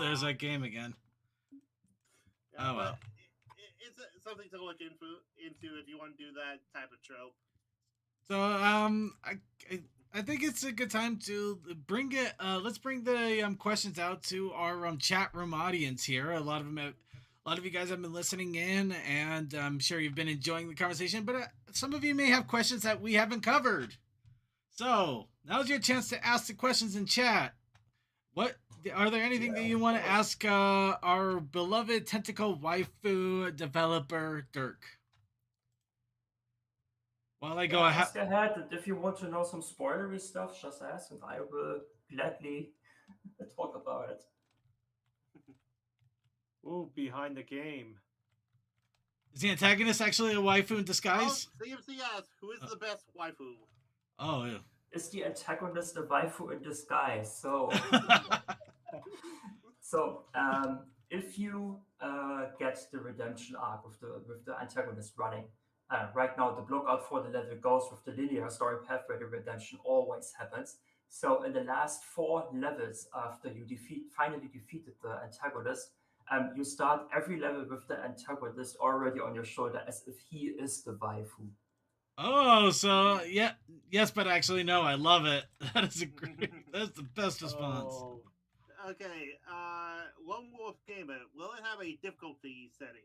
There's that game again. Yeah, oh well. It's something to look into if you want to do that type of trope. So I think it's a good time to bring it. Let's bring the questions out to our chat room audience here. A lot of you guys have been listening in, and I'm sure you've been enjoying the conversation. But some of you may have questions that we haven't covered. So now's your chance to ask the questions in chat. What are there anything that you want to ask our beloved Tentacle Waifu developer Dirk? While I go ask ahead, and if you want to know some spoilery stuff, just ask, and I will gladly talk about it. Ooh, behind the game. Is the antagonist actually a waifu in disguise? CMC asks, who is the best waifu? Oh, yeah. Is the antagonist a waifu in disguise? So, if you get the redemption arc with the antagonist running, right now the blockout for the level goes with the linear story path where the redemption always happens. So in the last 4 levels after you finally defeated the antagonist, you start every level with the antagonist already on your shoulder as if he is the waifu. Oh, so yeah, yes, but actually no, I love it. That is that's the best response. Oh. Okay, Lone Wolf Gamer, will it have a difficulty setting?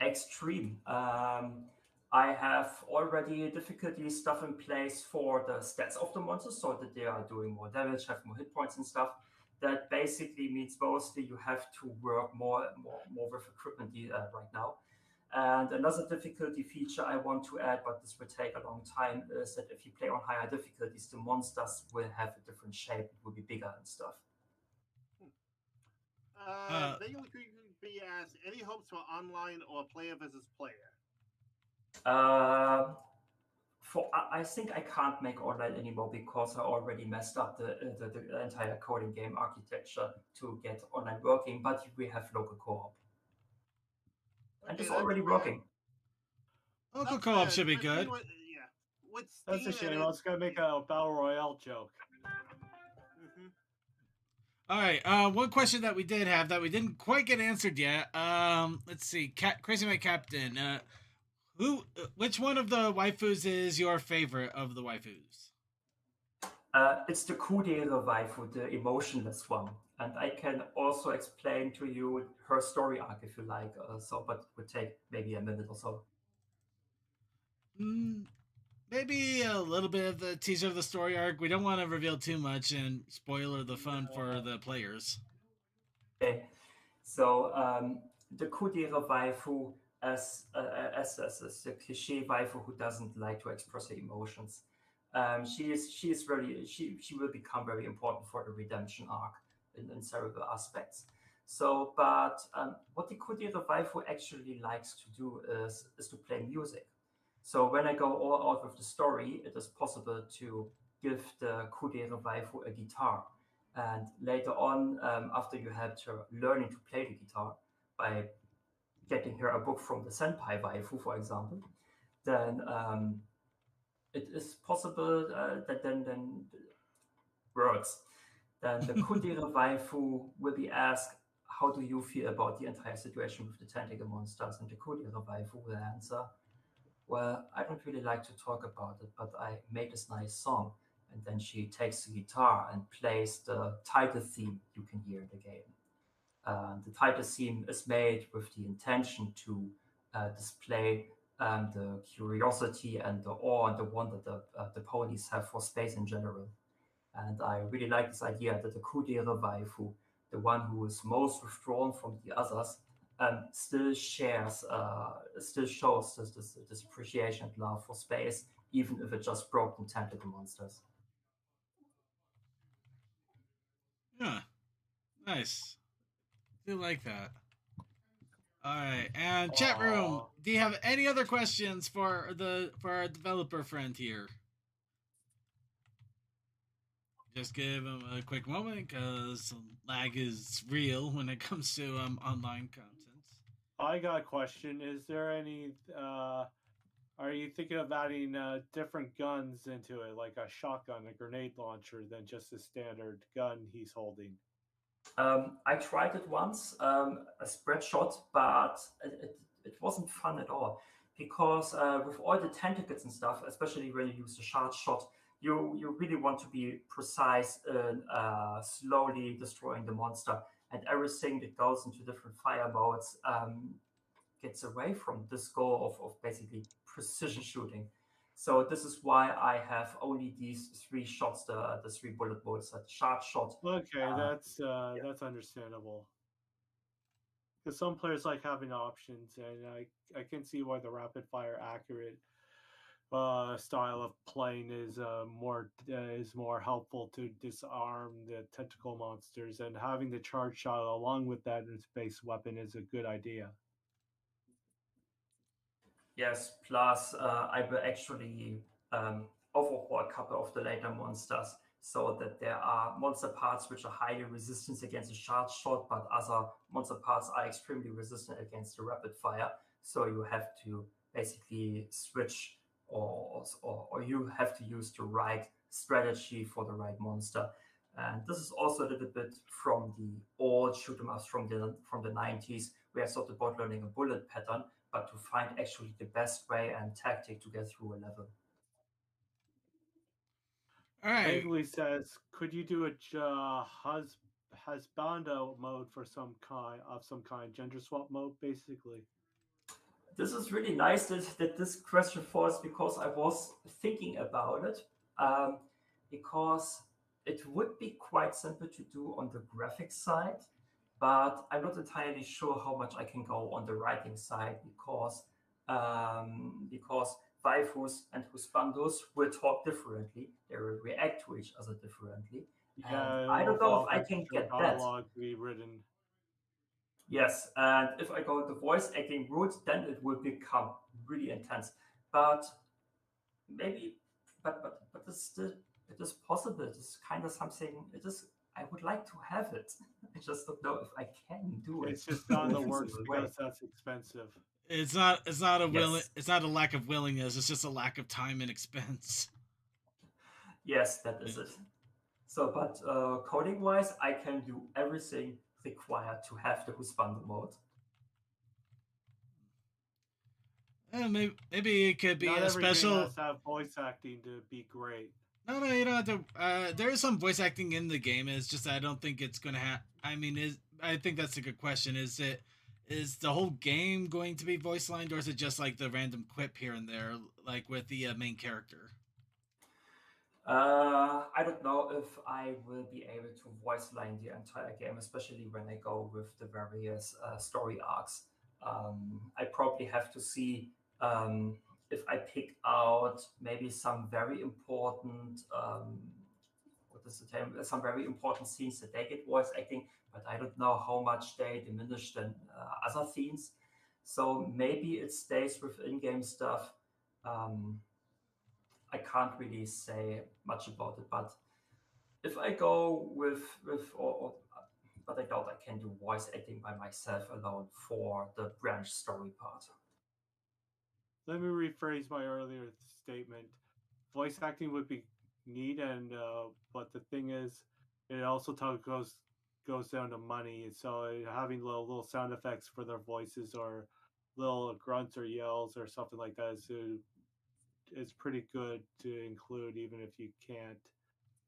Extreme. I have already difficulty stuff in place for the stats of the monsters so that they are doing more damage, have more hit points and stuff. That basically means mostly you have to work more with equipment right now. And another difficulty feature I want to add, but this will take a long time, is that if you play on higher difficulties, the monsters will have a different shape. It will be bigger and stuff. Be asked, any hopes for online or player versus player? I think I can't make online anymore because I already messed up the entire coding game architecture to get online working. But we have local co-op, and it's already working. Local co-op should be good. That's a shame. I was gonna make a battle royale joke. All right. One question that we did have that we didn't quite get answered yet. Let's see. Crazy My Captain. Which one of the waifus is your favorite of the waifus? It's the Kudere waifu, the emotionless one, and I can also explain to you her story arc if you like. But it would take maybe a minute or so. Maybe a little bit of the teaser of the story arc. We don't want to reveal too much and spoiler the fun for the players. Okay, so the Kudere waifu as the cliche waifu who doesn't like to express her emotions. She will become very important for the redemption arc. in several aspects. So, but what the Kudere Waifu actually likes to do is to play music. So when I go all out with the story, it is possible to give the Kudere Waifu a guitar. And later on, after you helped her learning to play the guitar by getting her a book from the Senpai Waifu, for example, then it is possible that then words. Then the Kudere Waifu will be asked, how do you feel about the entire situation with the tentacle monsters? And the Kudere Waifu will answer, well, I don't really like to talk about it, but I made this nice song. And then she takes the guitar and plays the title theme you can hear in the game. The title theme is made with the intention to display the curiosity and the awe and the wonder that the ponies have for space in general. And I really like this idea that the Kudere Waifu, the one who is most withdrawn from the others, still shows this appreciation and love for space, even if it just broken tentacle monsters. Yeah, nice. I do like that. All right, and chat room. Do you have any other questions for our developer friend here? Just give him a quick moment because lag is real when it comes to online content. I got a question. Is there any? Are you thinking of adding different guns into it, like a shotgun, a grenade launcher, than just a standard gun he's holding? I tried it once, a spread shot, but it wasn't fun at all because with all the tentacles and stuff, especially when you use the charge shot, you really want to be precise in slowly destroying the monster, and everything that goes into different fire modes gets away from this goal of basically precision shooting. So this is why I have only these 3 shots, the 3 bullet modes, a charge shot. Okay, that's understandable. Because some players like having options, and I can see why the rapid fire accurate style of playing is more helpful to disarm the tentacle monsters, and having the charge shot along with that as base weapon is a good idea. Yes, plus I will actually overhaul a couple of the later monsters so that there are monster parts which are highly resistant against the charge shot, but other monster parts are extremely resistant against the rapid fire. So you have to basically switch or you have to use the right strategy for the right monster. And this is also a little bit from the old shoot 'em ups from the 90s, where I thought about learning a bullet pattern, but to find actually the best way and tactic to get through a level. All right. Vaguely says, could you do a husbando mode for some kind, gender swap mode, basically? This is really nice that this question falls because I was thinking about it. Because it would be quite simple to do on the graphics side, but I'm not entirely sure how much I can go on the writing side because waifus and husbandos will talk differently. They will react to each other differently. Yeah, and I don't know if I can get that. Be written. Yes, and if I go the voice acting route, then it will become really intense. But maybe, but it's still, it is possible. It's kind of something. It is. I would like to have it. I just don't know if I can do it. It's just not in the works because that's expensive. It's not it's not a lack of willingness. It's just a lack of time and expense. Yes, that is it. So, but coding wise, I can do everything required to have the husbando mode. Maybe it could be Not a special. Has to have voice acting to be great. No, you don't have to. There is some voice acting in the game. It's just I don't think it's gonna have. I mean, I think that's a good question. Is the whole game going to be voice lined, or is it just like the random quip here and there, like with the main character? I don't know if I will be able to voice line the entire game, especially when I go with the various story arcs. I probably have to see if I pick out maybe some very important this time. There's some very important scenes that they get voice acting, but I don't know how much they diminish than other themes. So maybe it stays with in-game stuff. I can't really say much about it, but if I go with but I doubt I can do voice acting by myself alone for the branch story part. Let me rephrase my earlier statement. Voice acting would be neat, and but the thing is, it also goes down to money. So having little sound effects for their voices or little grunts or yells or something like that is pretty good to include, even if you can't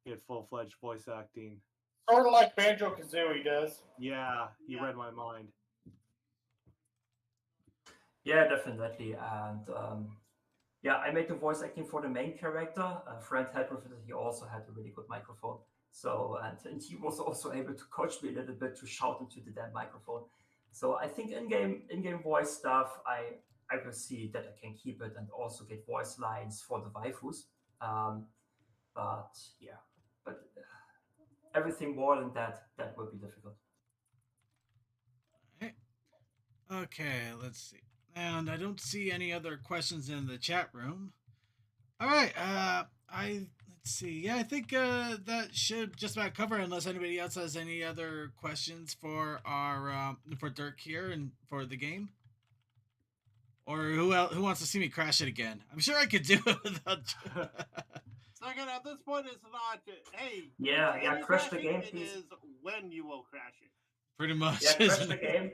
get full-fledged voice acting. Sort of like Banjo-Kazooie does. Yeah, you read my mind. Yeah, definitely. And yeah, I made the voice acting for the main character. A friend helped with it. He also had a really good microphone. So, and he was also able to coach me a little bit to shout into the damn microphone. So I think in-game voice stuff, I will see that I can keep it and also get voice lines for the waifus. But yeah, but everything more than that will be difficult. Okay, let's see. And I don't see any other questions in the chat room. All right, let's see. Yeah, I think that should just about cover it, unless anybody else has any other questions for our for Dirk here and for the game. Or who wants to see me crash it again? I'm sure I could do it without. Second, at this point, it's not. Hey, yeah, crash the game, it please. is when you will crash it. Pretty much. Yeah, crash the game.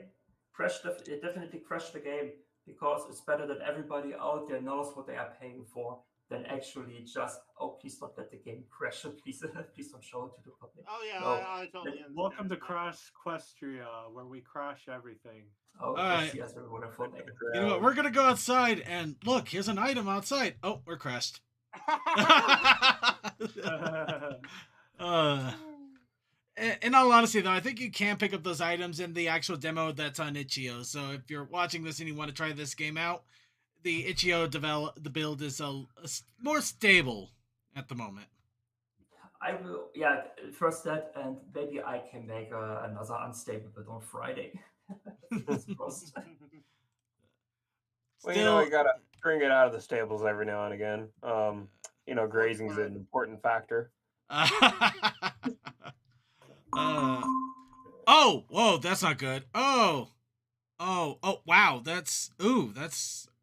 Definitely crash the game, because it's better that everybody out there knows what they are paying for than actually just, please don't let the game crash, please don't show it to the public. Oh yeah, No. I totally understand. Welcome to Equestria, where we crash everything. Oh, right. yes, a wonderful name. You know what? We're gonna go outside and look. Here's an item outside. Oh, we're crashed. In all honesty, though, I think you can pick up those items in the actual demo that's on Itch.io. So if you're watching this and you want to try this game out, the Itch.io the build is a more stable at the moment. I will, first that, and maybe I can make another unstable build on Friday. Well, you gotta bring it out of the stables every now and again. Grazing is an important factor. Oh, whoa, that's not good. Oh, wow,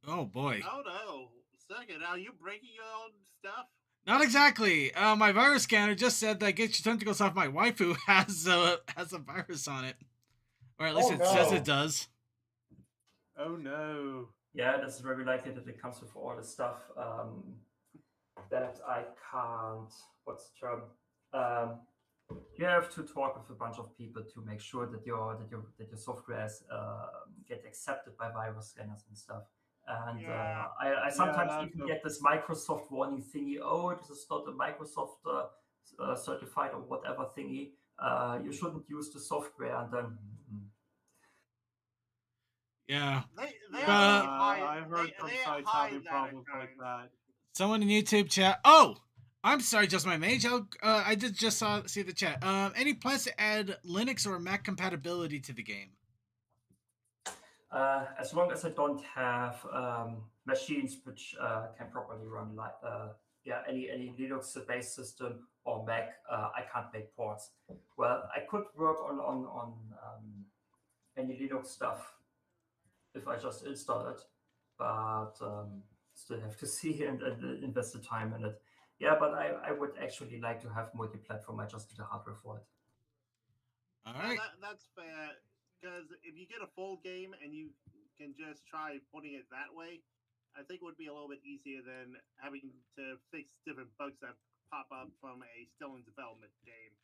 oh boy. Oh no, second, are you breaking your own stuff? Not exactly. My virus scanner just said that Get Your Tentacles Off My Waifu has a virus on it. Or at least says it does. Oh no. Yeah, that's very likely that it comes with all the stuff that I can't. What's the term? You have to talk with a bunch of people to make sure that your software get accepted by virus scanners and stuff. And I sometimes even get this Microsoft warning thingy. Oh, this is not a Microsoft certified or whatever thingy. You shouldn't use the software. And then I've heard some sites having problems like that. Someone in YouTube chat. Oh, I'm sorry, just my mage. I did just see the chat. Any plans to add Linux or Mac compatibility to the game? As long as I don't have machines which can properly run any Linux-based system or Mac, I can't make ports. Well, I could work on any Linux stuff if I just install it, but still have to see and invest the time in it. Yeah, but I would actually like to have multi-platform. I just need the hardware for it. All right. That's fair, because if you get a full game and you can just try putting it that way, I think it would be a little bit easier than having to fix different bugs that pop up from a still in development game.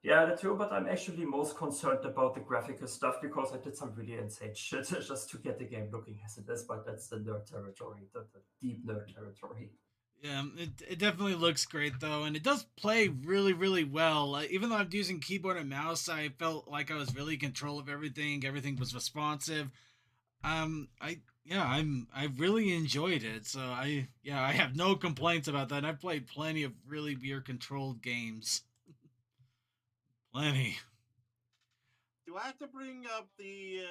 Yeah, that's true, but I'm actually most concerned about the graphical stuff because I did some really insane shit just to get the game looking as it is, but that's the nerd territory, the deep nerd territory. Yeah, it definitely looks great, though, and it does play really, really well. Even though I'm using keyboard and mouse, I felt like I was really in control of everything. Everything was responsive. I I really enjoyed it. So I have no complaints about that. I've played plenty of really weird controlled games. Plenty. Do I have to bring up the?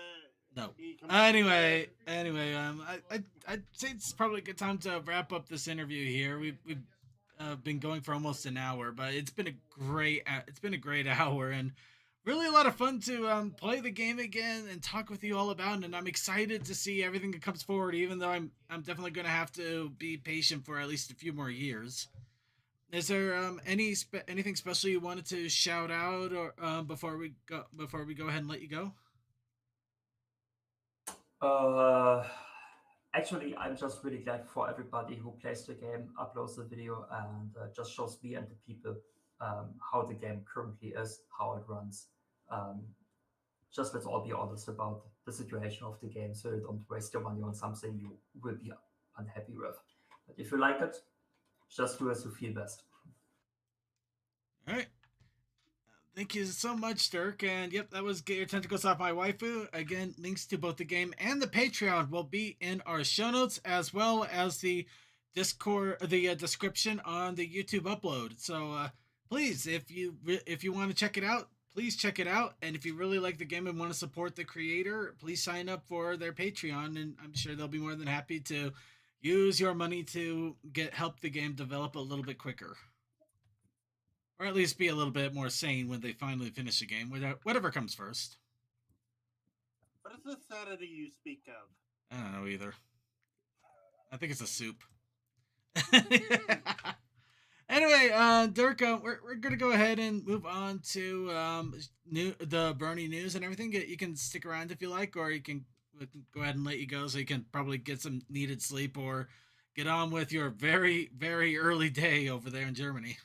No. the Anyway, I'd say it's probably a good time to wrap up this interview here. We've been going for almost an hour, but it's been a great hour and really a lot of fun to play the game again and talk with you all about it. And I'm excited to see everything that comes forward, even though I'm definitely going to have to be patient for at least a few more years. Is there anything special you wanted to shout out or before we go ahead and let you go? Actually, I'm just really glad for everybody who plays the game, uploads the video, and just shows me and the people how the game currently is, how it runs. Just let's all be honest about the situation of the game, so you don't waste your money on something you will be unhappy with. But if you like it, just do as you feel best. All right. Thank you so much, Dirk. And yep, that was Get Your Tentacles Off My Waifu. Again, links to both the game and the Patreon will be in our show notes, as well as the Discord, the description on the YouTube upload. So please, if you want to check it out, please check it out. And if you really like the game and want to support the creator, please sign up for their Patreon, and I'm sure they'll be more than happy to use your money to help the game develop a little bit quicker. Or at least be a little bit more sane when they finally finish the game, whatever comes first. What is the sanity you speak of? I don't know either. I think it's a soup. Anyway, Dirk, we're gonna go ahead and move on to the Brony news and everything. You can stick around if you like, or we can go ahead and let you go so you can probably get some needed sleep or get on with your very, very early day over there in Germany.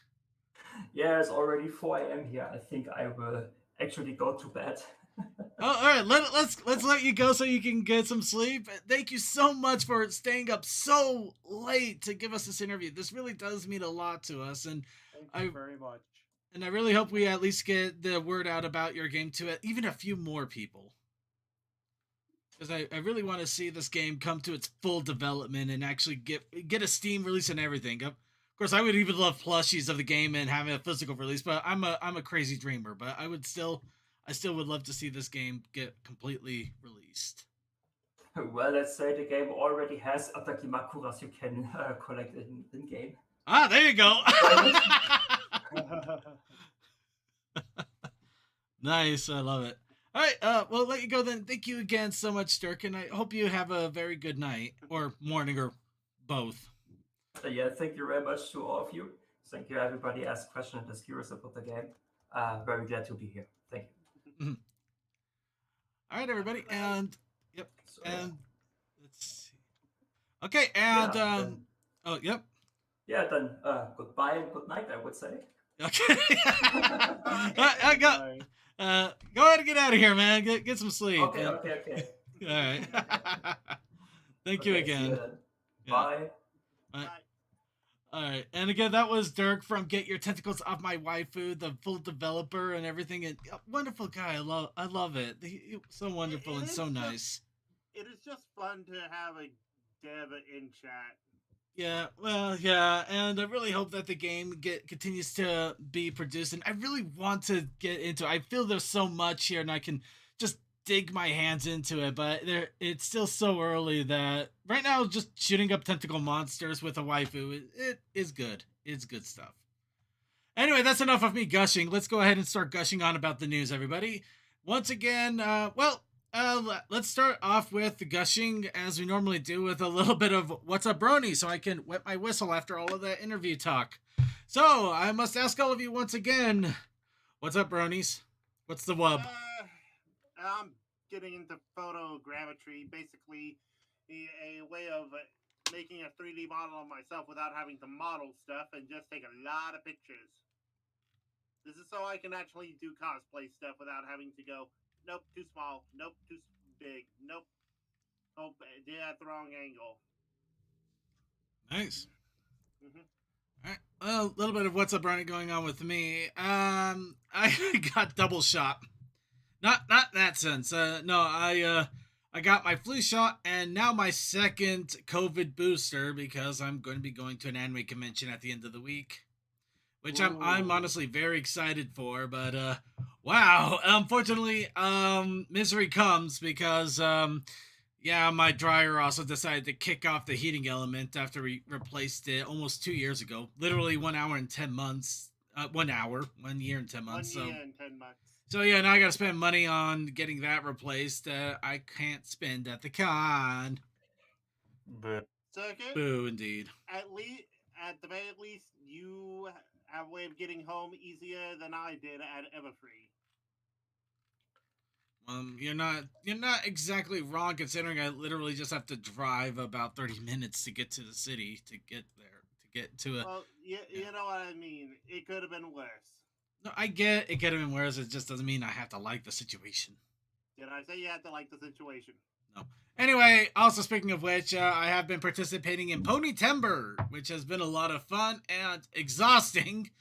Yeah, it's already 4 a.m. here. I think I will actually go to bed. All right. Let's let you go so you can get some sleep. Thank you so much for staying up so late to give us this interview. This really does mean a lot to us, and thank you very much. And I really hope we at least get the word out about your game to even a few more people. Because I really want to see this game come to its full development and actually get a Steam release and everything. Of course, I would even love plushies of the game and having a physical release, but I'm a crazy dreamer. But I still would love to see this game get completely released. Well, let's say the game already has Atakimakuras you can collect in game. Ah, there you go. Nice, I love it. All right, we'll let you go then. Thank you again so much, Dirk, and I hope you have a very good night or morning or both. Yeah, thank you very much to all of you. Thank you, everybody asked questions and is curious about the game. Very glad to be here. Thank you. Mm-hmm. All right, everybody, and yep, so, and let's see. Okay, and oh, yep. Yeah, then goodbye and good night, I would say. Okay. I got. Go ahead and get out of here, man. Get some sleep. Okay. All right. Thank you again. Yeah. Bye. Bye. All right, and again, that was Dirk from Get Your Tentacles Off My Waifu, the full developer and everything. And wonderful guy. I love it. He's so wonderful and so nice. It is just fun to have a dev in chat. Yeah, well, yeah, and I really hope that the game continues to be produced, and I really want to get into it. I feel there's so much here, and I can just dig my hands into it, but it's still so early that right now just shooting up tentacle monsters with a waifu, it is good. It's good stuff. Anyway, that's enough of me gushing. Let's go ahead and start gushing on about the news, everybody. Once again, let's start off with the gushing as we normally do with a little bit of What's Up Brony so I can wet my whistle after all of that interview talk. So I must ask all of you once again, what's up, Bronies? What's the wub? I'm getting into photogrammetry, basically a way of making a 3D model of myself without having to model stuff and just take a lot of pictures. This is so I can actually do cosplay stuff without having to go, nope, too small. Nope, too big. Nope. Oh, did at the wrong angle. Nice. Mm-hmm. All right. Well, a little bit of What's Up Brony going on with me. I got double shot. Not in that sense. No, I I got my flu shot and now my second COVID booster because I'm going to be going to an anime convention at the end of the week, which I'm honestly very excited for. But wow, unfortunately, misery comes because yeah, my dryer also decided to kick off the heating element after we replaced it almost 2 years ago. Literally 1 hour and 10 months. 1 hour, 1 year and 10 months. 1 year and 10 months. So yeah, now I gotta spend money on getting that replaced. I can't spend at the con. But Circuit, Boo, indeed. at the very least, you have a way of getting home easier than I did at Everfree. You're not exactly wrong considering I literally just have to drive about 30 minutes to get to the city to get there to get to a. Well, you know what I mean. It could have been worse. No, I get it could have been worse. It just doesn't mean I have to like the situation. Did I say you had to like the situation? No. Anyway, also speaking of which, I have been participating in Pony Timber, which has been a lot of fun and exhausting.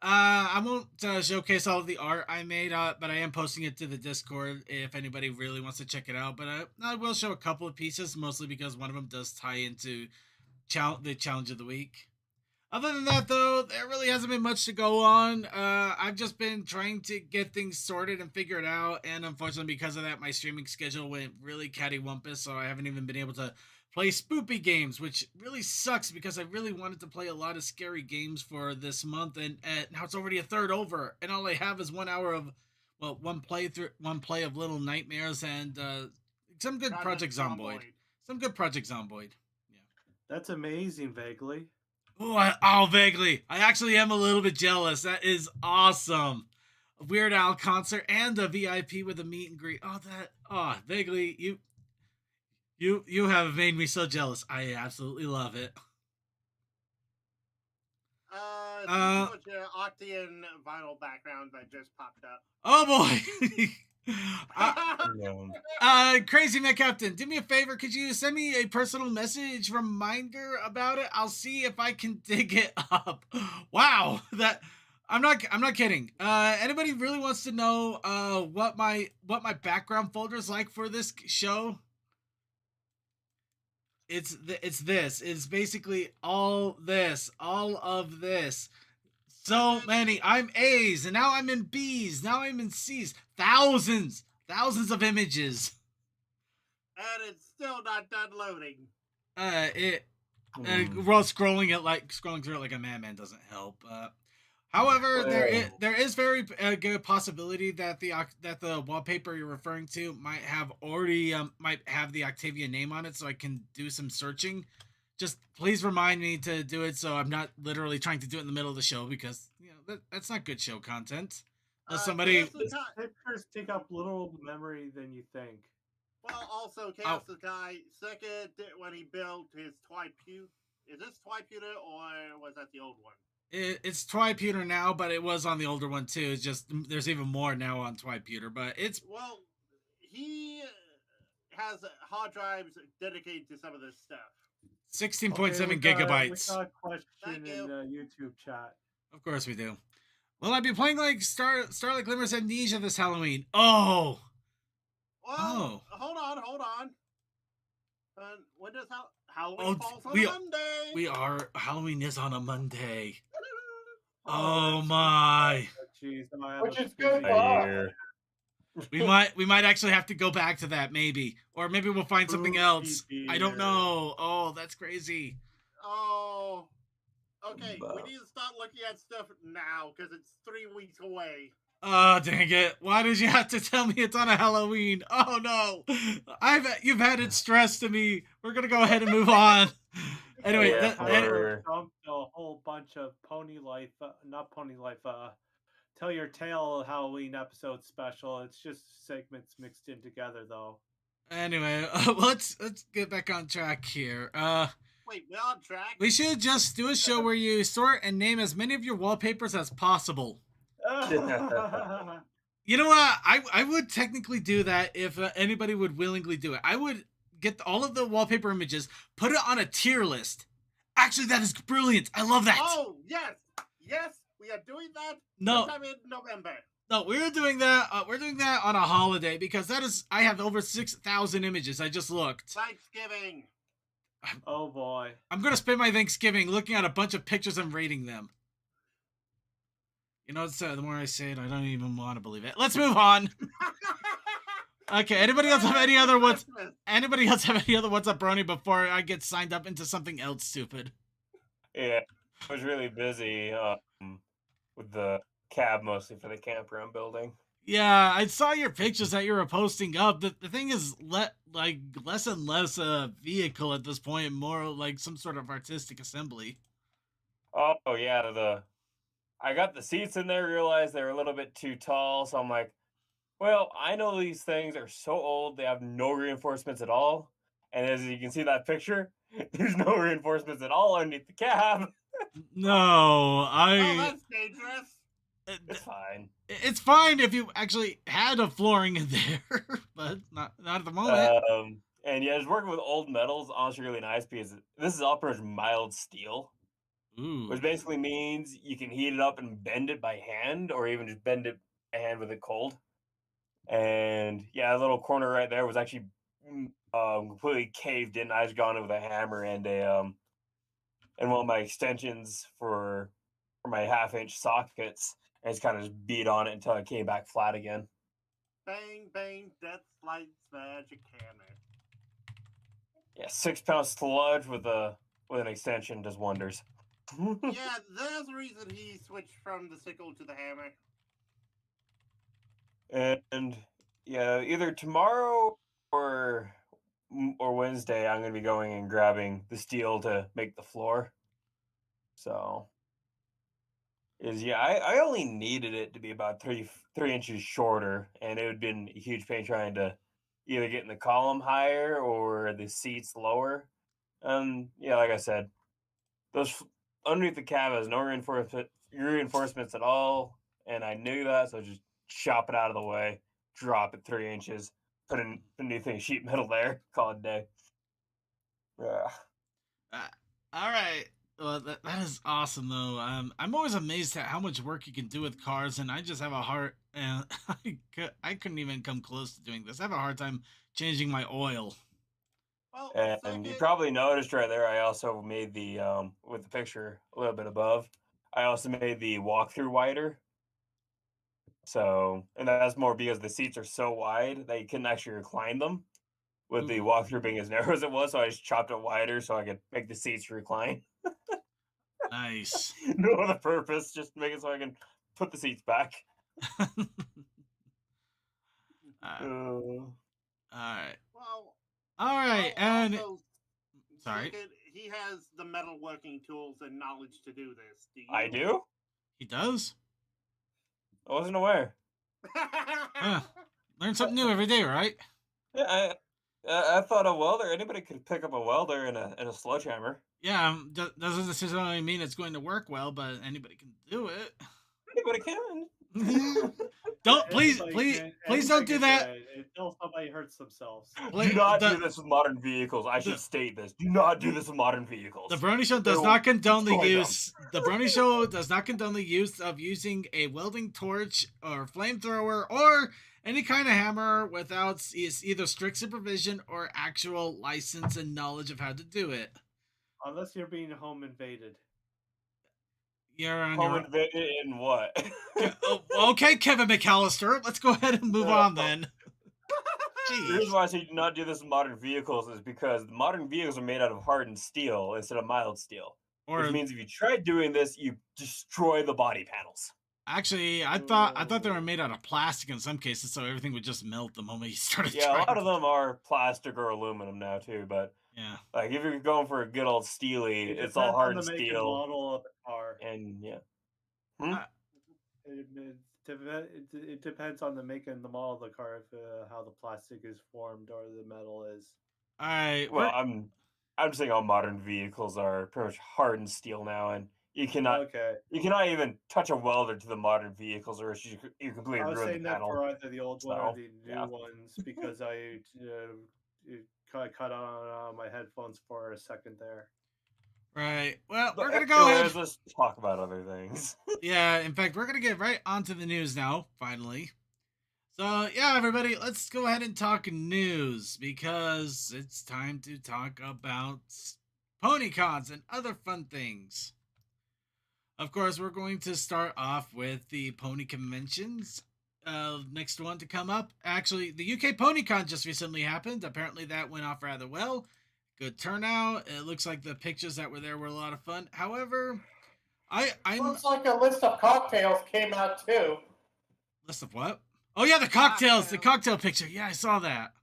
I won't showcase all of the art I made, but I am posting it to the Discord if anybody really wants to check it out. But I will show a couple of pieces, mostly because one of them does tie into the challenge of the week. Other than that, though, there really hasn't been much to go on. I've just been trying to get things sorted and figure it out, and unfortunately, because of that, my streaming schedule went really cattywampus, so I haven't even been able to play spoopy games, which really sucks because I really wanted to play a lot of scary games for this month, and now it's already a third over, and all I have is 1 hour of, well, one play of Little Nightmares and some good Project Zomboid. Some good Project Zomboid. Yeah. That's amazing, Vaguely. Oh, vaguely. I actually am a little bit jealous. That is awesome. A Weird Al concert and a VIP with a meet and greet. Vaguely, you have made me so jealous. I absolutely love it. What's your Octian vinyl background that just popped up? Oh boy. Crazy Man Captain, do me a favor. Could you send me a personal message reminder about it? I'll see if I can dig it up. Wow, that I'm not kidding. Anybody really wants to know what my background folder is like for this show? It's this. It's basically all of this. So many. I'm A's, and now I'm in B's. Now I'm in C's. Thousands of images. And it's still not done loading. Scrolling through it like a madman doesn't help. However, there is very good possibility that the wallpaper you're referring to might have the Octavia name on it, so I can do some searching. Just please remind me to do it so I'm not literally trying to do it in the middle of the show because that's not good show content. Somebody pictures take up little memory than you think. Well, also Chaos Sky second when he built his Twipew. Is this Twiputer or was that the old one? It's Twiputer now, but it was on the older one too. It's just there's even more now on Twiputer, but it's he has hard drives dedicated to some of this stuff. 16.7 gigabytes. We got a question in the YouTube chat. Of course we do. Will I be playing like Starlight Glimmer's Amnesia this Halloween? Oh. Well, hold on. When does Halloween falls on a Monday? Halloween is on a Monday. Oh my. Jeez, which is good for us. We might actually have to go back to that maybe, or maybe we'll find something else. I don't know. Oh, that's crazy. Oh, okay. We need to start looking at stuff now because it's 3 weeks away. Oh, dang it! Why did you have to tell me it's on a Halloween? Oh no, you've added stress to me. We're gonna go ahead and move on. Anyway, dumped a whole bunch of Tell Your Tale Halloween episode special. It's just segments mixed in together, though. Anyway, let's get back on track here. Wait, we're on track? We should just do a show where you sort and name as many of your wallpapers as possible. You know what? I would technically do that if anybody would willingly do it. I would get all of the wallpaper images, put it on a tier list. Actually, that is brilliant. I love that. Oh, yes. Yes, we are doing that no. sometime in November. No, we're doing that. We're doing that on a holiday because that is. I have over 6,000 images. I just looked. Thanksgiving. Oh boy. I'm gonna spend my Thanksgiving looking at a bunch of pictures and rating them. You know, the more I say it, I don't even want to believe it. Let's move on. Okay. Anybody else have any other what's? Anybody else have any other what's up, Brony? Before I get signed up into something else stupid. Yeah, I was really busy with the cab mostly for the campground building. Yeah, I saw your pictures that you were posting up. The thing is, like less and less a vehicle at this point, more like some sort of artistic assembly. Oh yeah, I got the seats in there, realized they were a little bit too tall, so I'm like, well, I know these things are so old, they have no reinforcements at all. And as you can see that picture, there's no reinforcements at all underneath the cab. No, Oh, that's dangerous. It's fine. It's fine if you actually had a flooring in there, but not at the moment. And yeah, just working with old metals, honestly, really nice because this is all pretty much mild steel. Ooh. Which basically means you can heat it up and bend it by hand, or even just bend it by hand with it cold. And yeah, that little corner right there was actually completely caved in. I just gone in with a hammer and and one of my extensions for my 1/2-inch sockets, and just kind of just beat on it until it came back flat again. Bang bang, death lights magic hammer. Yeah, 6-pound sludge with an extension does wonders. Yeah, there's a reason he switched from the sickle to the hammer. And yeah, either tomorrow or Wednesday, I'm going to be going and grabbing the steel to make the floor. So, I only needed it to be about 3 inches shorter, and it would have been a huge pain trying to either get in the column higher or the seats lower. Yeah, like I said, those underneath the cab has no reinforcements at all, and I knew that, so just chop it out of the way, drop it 3 inches, put a new thing sheet metal there, call it a day. Yeah. All right. Well, that is awesome, though. I'm always amazed at how much work you can do with cars, and I just have a hard. I couldn't even come close to doing this. I have a hard time changing my oil. Well, and you probably noticed right there, I also made the with the picture a little bit above. I also made the walkthrough wider. So, and that's more because the seats are so wide that you couldn't actually recline them. With the walkthrough being as narrow as it was, so I just chopped it wider so I could make the seats recline. Nice. No other purpose, just make it so I can put the seats back. All right. Well, all right, and also, sorry, second, he has the metalworking tools and knowledge to do this. Do you? I do. He does. I wasn't aware. Learn something new every day, right? Yeah, I thought a welder. Anybody could pick up a welder and a sledgehammer. Yeah, doesn't necessarily mean it's going to work well, but anybody can do it. Anybody can. Don't please don't do that Until somebody hurts themselves. Do not do this with modern vehicles. I should state this. Do not do this with modern vehicles. The Brony Show does not condone the use. The Brony Show does not condone the use of using a welding torch or flamethrower or any kind of hammer without either strict supervision or actual license and knowledge of how to do it. Unless you're being home invaded. You're on home invaded in what? Okay, Kevin McAllister. Let's go ahead and move on then. The reason why I say do not do this with modern vehicles is because modern vehicles are made out of hardened steel instead of mild steel. Which means if you try doing this, you destroy the body panels. Actually, I thought they were made out of plastic in some cases, so everything would just melt the moment you started. Yeah, a lot of them are plastic or aluminum now too, but yeah, like if you're going for a good old steely, it's all hardened steel. Model of the car, and yeah. It depends on the make and the model of the car, if how the plastic is formed or the metal is. All right. Well, I'm saying all modern vehicles are pretty much hardened steel now, and you cannot even touch a welder to the modern vehicles, or else you completely ruin the panel. I was saying that for either the old one or the new ones because I cut on my headphones for a second there. Right. Well, we're But gonna go anyways, ahead. let's talk about other things. Yeah, in fact, we're gonna get right onto the news now, finally. So, yeah, everybody, let's go ahead and talk news because it's time to talk about PonyCons and other fun things. Of course, we're going to start off with the pony conventions. Next one to come up. Actually, the UK PonyCon just recently happened. Apparently, that went off rather well. Good turnout. It looks like the pictures that were there were a lot of fun. However, I'm Looks like a list of cocktails came out too. list of what? Oh yeah, the cocktails, the cocktail picture. Yeah, I saw that.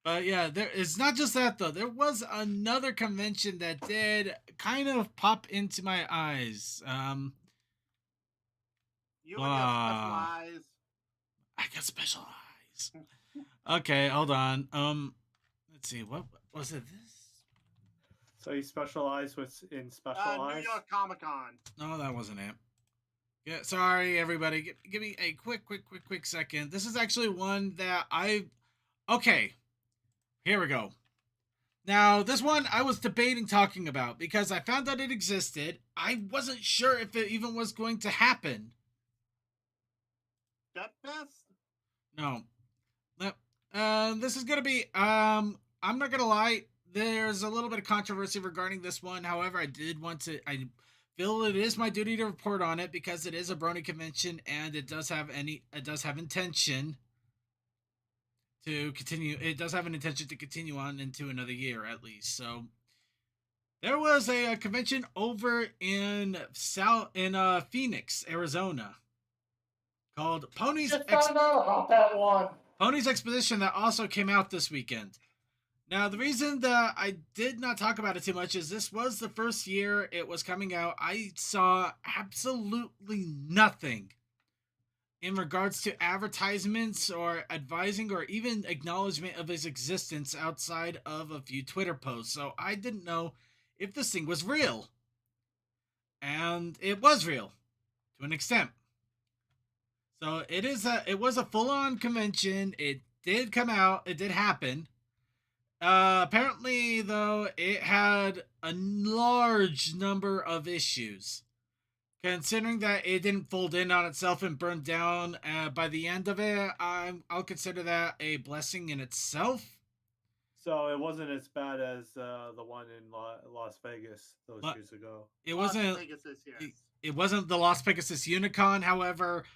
But yeah, it's not just that though. There was another convention that did kind of pop into my eyes. You and your special eyes. I got special eyes. Okay, hold on. Let's see. What was it? This? So you specialize in special eyes? New York Comic Con. No, that wasn't it. Yeah, sorry everybody. Give me a quick second. This is actually one that okay. Here we go. Now, this one I was debating talking about because I found out it existed. I wasn't sure if it even was going to happen. Death Fest? No. This is gonna be I'm not gonna lie, there's a little bit of controversy regarding this one. However, I feel it is my duty to report on it because it is a Brony convention and it does have intention to continue. It does have an intention to continue on into another year at least. So there was a convention over in Phoenix, Arizona, called Ponies Just found out about that one. Ponies Exposition that also came out this weekend. Now, the reason that I did not talk about it too much is this was the first year it was coming out. I saw absolutely nothing in regards to advertisements or advising or even acknowledgement of his existence outside of a few Twitter posts. So I didn't know if this thing was real. And it was real to an extent. So it was a full-on convention. It did come out. It did happen. Apparently, though, it had a large number of issues. Considering that it didn't fold in on itself and burn down by the end of it, I'll consider that a blessing in itself. So it wasn't as bad as the one in Las Vegas those years ago. It wasn't. It wasn't the Las Pegasus Unicon. However,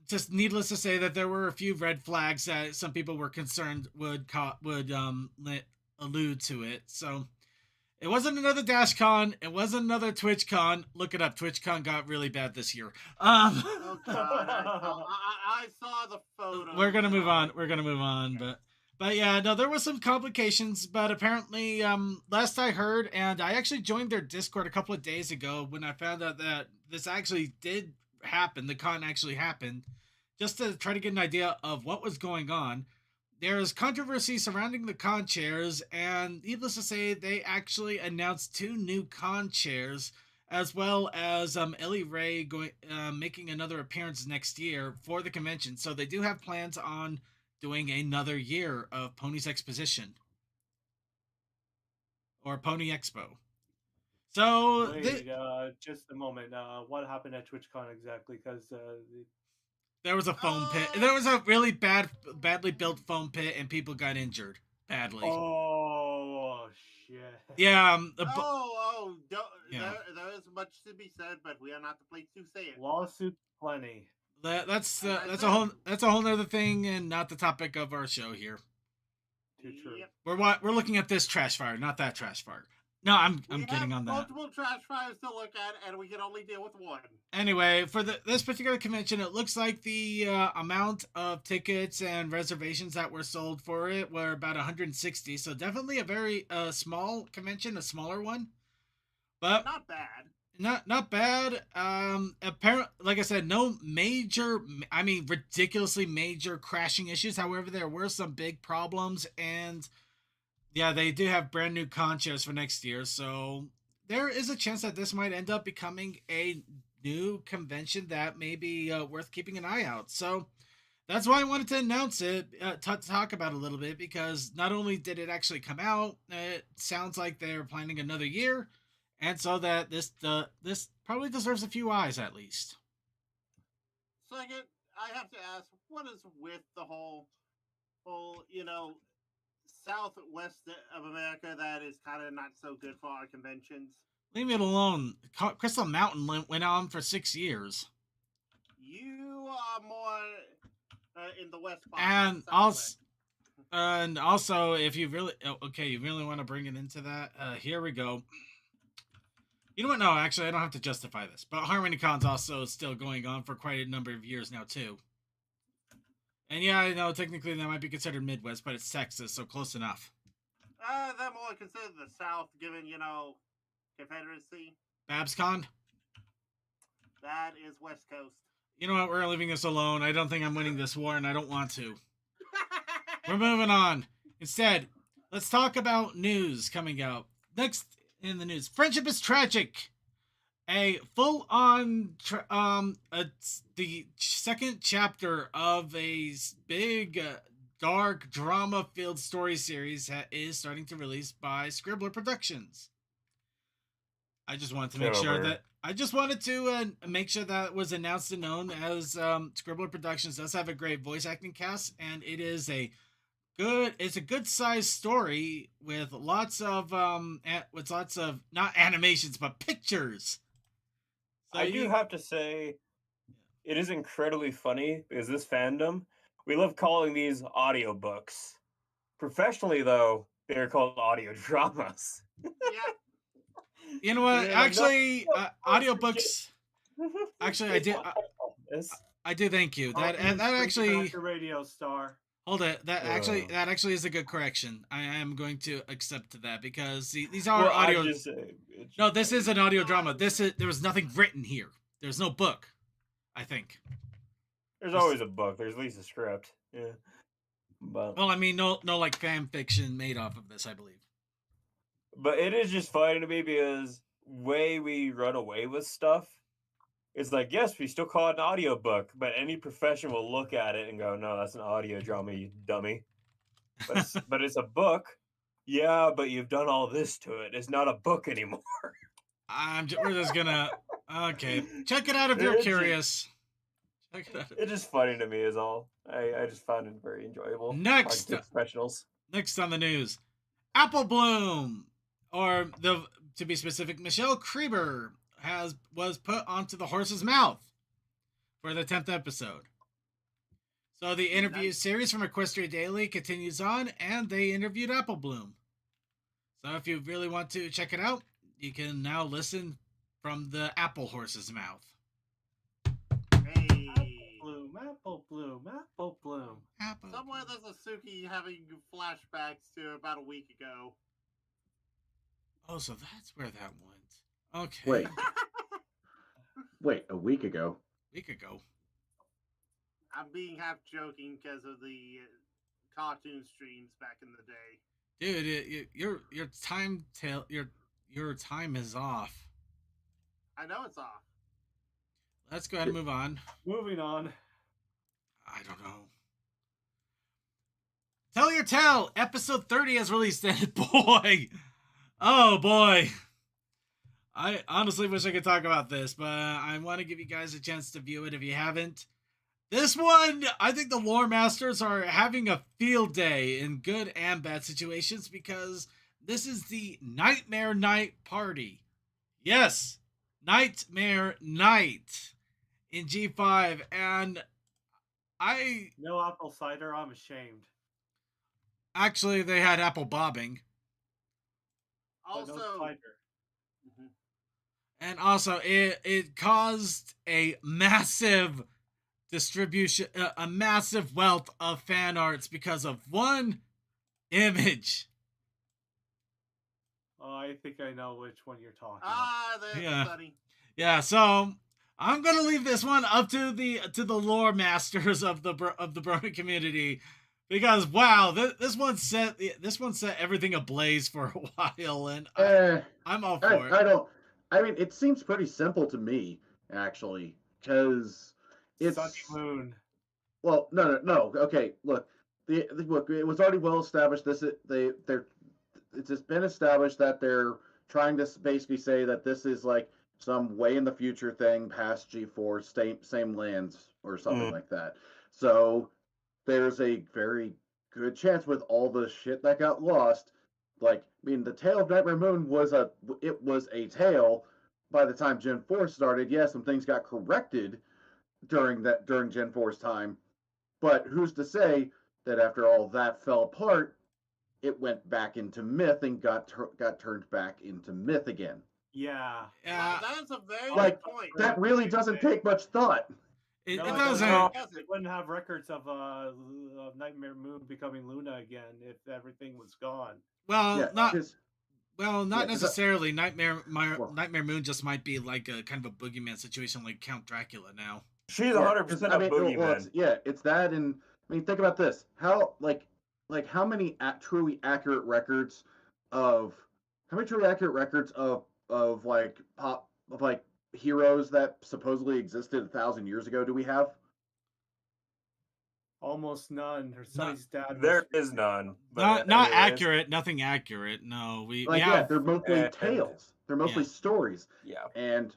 just needless to say that there were a few red flags that some people were concerned would allude to it. So it wasn't another DashCon. It wasn't another TwitchCon. Look it up. TwitchCon got really bad this year. Oh God! I saw the photo. We're gonna move on. But yeah, no, there was some complications. But apparently, last I heard, and I actually joined their Discord a couple of days ago when I found out that this actually did happen. The con actually happened. Just to try to get an idea of what was going on. There's controversy surrounding the con chairs, and needless to say, they actually announced 2 new con chairs, as well as Ellie Ray making another appearance next year for the convention. So they do have plans on doing another year of Ponies Exposition or Pony Expo. So wait, just a moment. What happened at TwitchCon exactly? Because there was a foam pit. There was a really badly built foam pit, and people got injured badly. Oh shit! Yeah. There is much to be said, but we are not the place to say it. Lawsuits plenty. That's a whole other thing, and not the topic of our show here. Too true. Yep. We're looking at this trash fire, not that trash fire. No, I'm kidding on that. Multiple trash fires to look at, and we can only deal with one. Anyway, for this particular convention, it looks like the amount of tickets and reservations that were sold for it were about 160. So definitely a very small convention, a smaller one, but not bad. Not bad. Apparently, like I said, no major. I mean, ridiculously major crashing issues. However, there were some big problems and. Yeah, they do have brand new con chairs for next year, so there is a chance that this might end up becoming a new convention that may be worth keeping an eye out. So That's why I wanted to announce it, to talk about it a little bit, because not only did it actually come out, it sounds like they're planning another year, and so that this probably deserves a few eyes at least. Second, I have to ask, what is with the whole southwest of America that is kind of not so good for our conventions? Leave it alone. Crystal Mountain went on for 6 years. You are more in the west part, And not southwest. also, if you really you really want to bring it into that, here we go. You know what? No, actually, I don't have to justify this. But HarmonyCon's also still going on for quite a number of years now too. And yeah, I know technically that might be considered Midwest, but it's Texas, so close enough. They're more considered the South, given Confederacy. BabsCon. That is West Coast. You know what? We're leaving this alone. I don't think I'm winning this war, and I don't want to. We're moving on. Instead, let's talk about news coming out. Next in the news, Friendship is Tragic. A full-on, the second chapter of a big, dark, drama-filled story series is starting to release by Scribbler Productions. I just wanted to make sure that was announced and known as Scribbler Productions does have a great voice acting cast, and it is a good sized story with lots of not animations but pictures. So I do have to say, it is incredibly funny because this fandom, we love calling these audiobooks. Professionally, though, they're called audio dramas. Yeah. You know what? Yeah, Actually, audiobooks. Actually, I do. Thank you. That actually. Radio star. Hold it. That actually is a good correction. I am going to accept that because these are audio. No, this is an audio drama. There was nothing written here. There's no book. I think. There's always a book. There's at least a script. Yeah. But well, I mean, no, like fan fiction made off of this, I believe. But it is just funny to me because way we run away with stuff, it's like, yes, we still call it an audiobook, but any profession will look at it and go, no, that's an audio drama, you dummy. But it's a book. Yeah, but you've done all this to it. It's not a book anymore. We're just gonna... Okay. Check it out if you're curious. Check it out. It's just funny to me is all. I just found it very enjoyable. Next. Professionals. Next on the news. Apple Bloom, or to be specific, Michelle Krieber was put onto the horse's mouth for the 10th episode. So the interview series from Equestria Daily continues on, and they interviewed Apple Bloom. So if you really want to check it out, you can now listen from the apple horse's mouth. Hey. Apple Bloom. Somewhere there's a Suki having flashbacks to about a week ago. Oh, so that's where that went. Okay. Wait, a week ago? I'm being half joking because of the cartoon streams back in the day. Dude, your time is off. I know it's off. Let's go ahead and move on. Moving on. I don't know. Tell Your Tale, episode 30 has released, and boy, oh boy. I honestly wish I could talk about this, but I want to give you guys a chance to view it if you haven't. This one, I think the lore masters are having a field day in good and bad situations because this is the Nightmare Night Party. Yes, Nightmare Night in G5, and no apple cider, I'm ashamed. Actually, they had apple bobbing. Also, no cider. And also, it caused a massive distribution, a massive wealth of fan arts because of one image. Oh, I think I know which one you're talking that's funny. Yeah, so I'm gonna leave this one up to the lore masters of the Brony community, because wow, this one set everything ablaze for a while, and I'm all for it. I mean, it seems pretty simple to me, actually, because it's Sunny Moon. Well, no. Okay, look, look. It was already well established. It's just been established that they're trying to basically say that this is like some way in the future thing past G4, same lands or something like that. So there's a very good chance with all the shit that got lost. Like, I mean, the Tale of Nightmare Moon was a tale by the time Gen 4 started. Yes, some things got corrected during Gen 4's time, but who's to say that after all that fell apart, it went back into myth and got turned back into myth again? Yeah. Yeah, That's a very Like, good point. that really doesn't take much thought. it No, doesn't. They wouldn't have records of Nightmare Moon becoming Luna again if everything was gone. Well, Yeah, not 'cause- well, not yeah, 'cause necessarily. Nightmare Well- Nightmare Moon just might be like a kind of a boogeyman situation, like Count Dracula now. She's yeah, 100% a boogeyman. it's that, and I mean, think about this: how how many truly accurate records of like heroes that supposedly existed 1,000 years ago do we have? Almost none. Her son's dad. There was is none. But Not anyways, accurate. Nothing accurate. No, we Like, have. they're mostly and- tales. They're mostly Yeah. stories, Yeah. and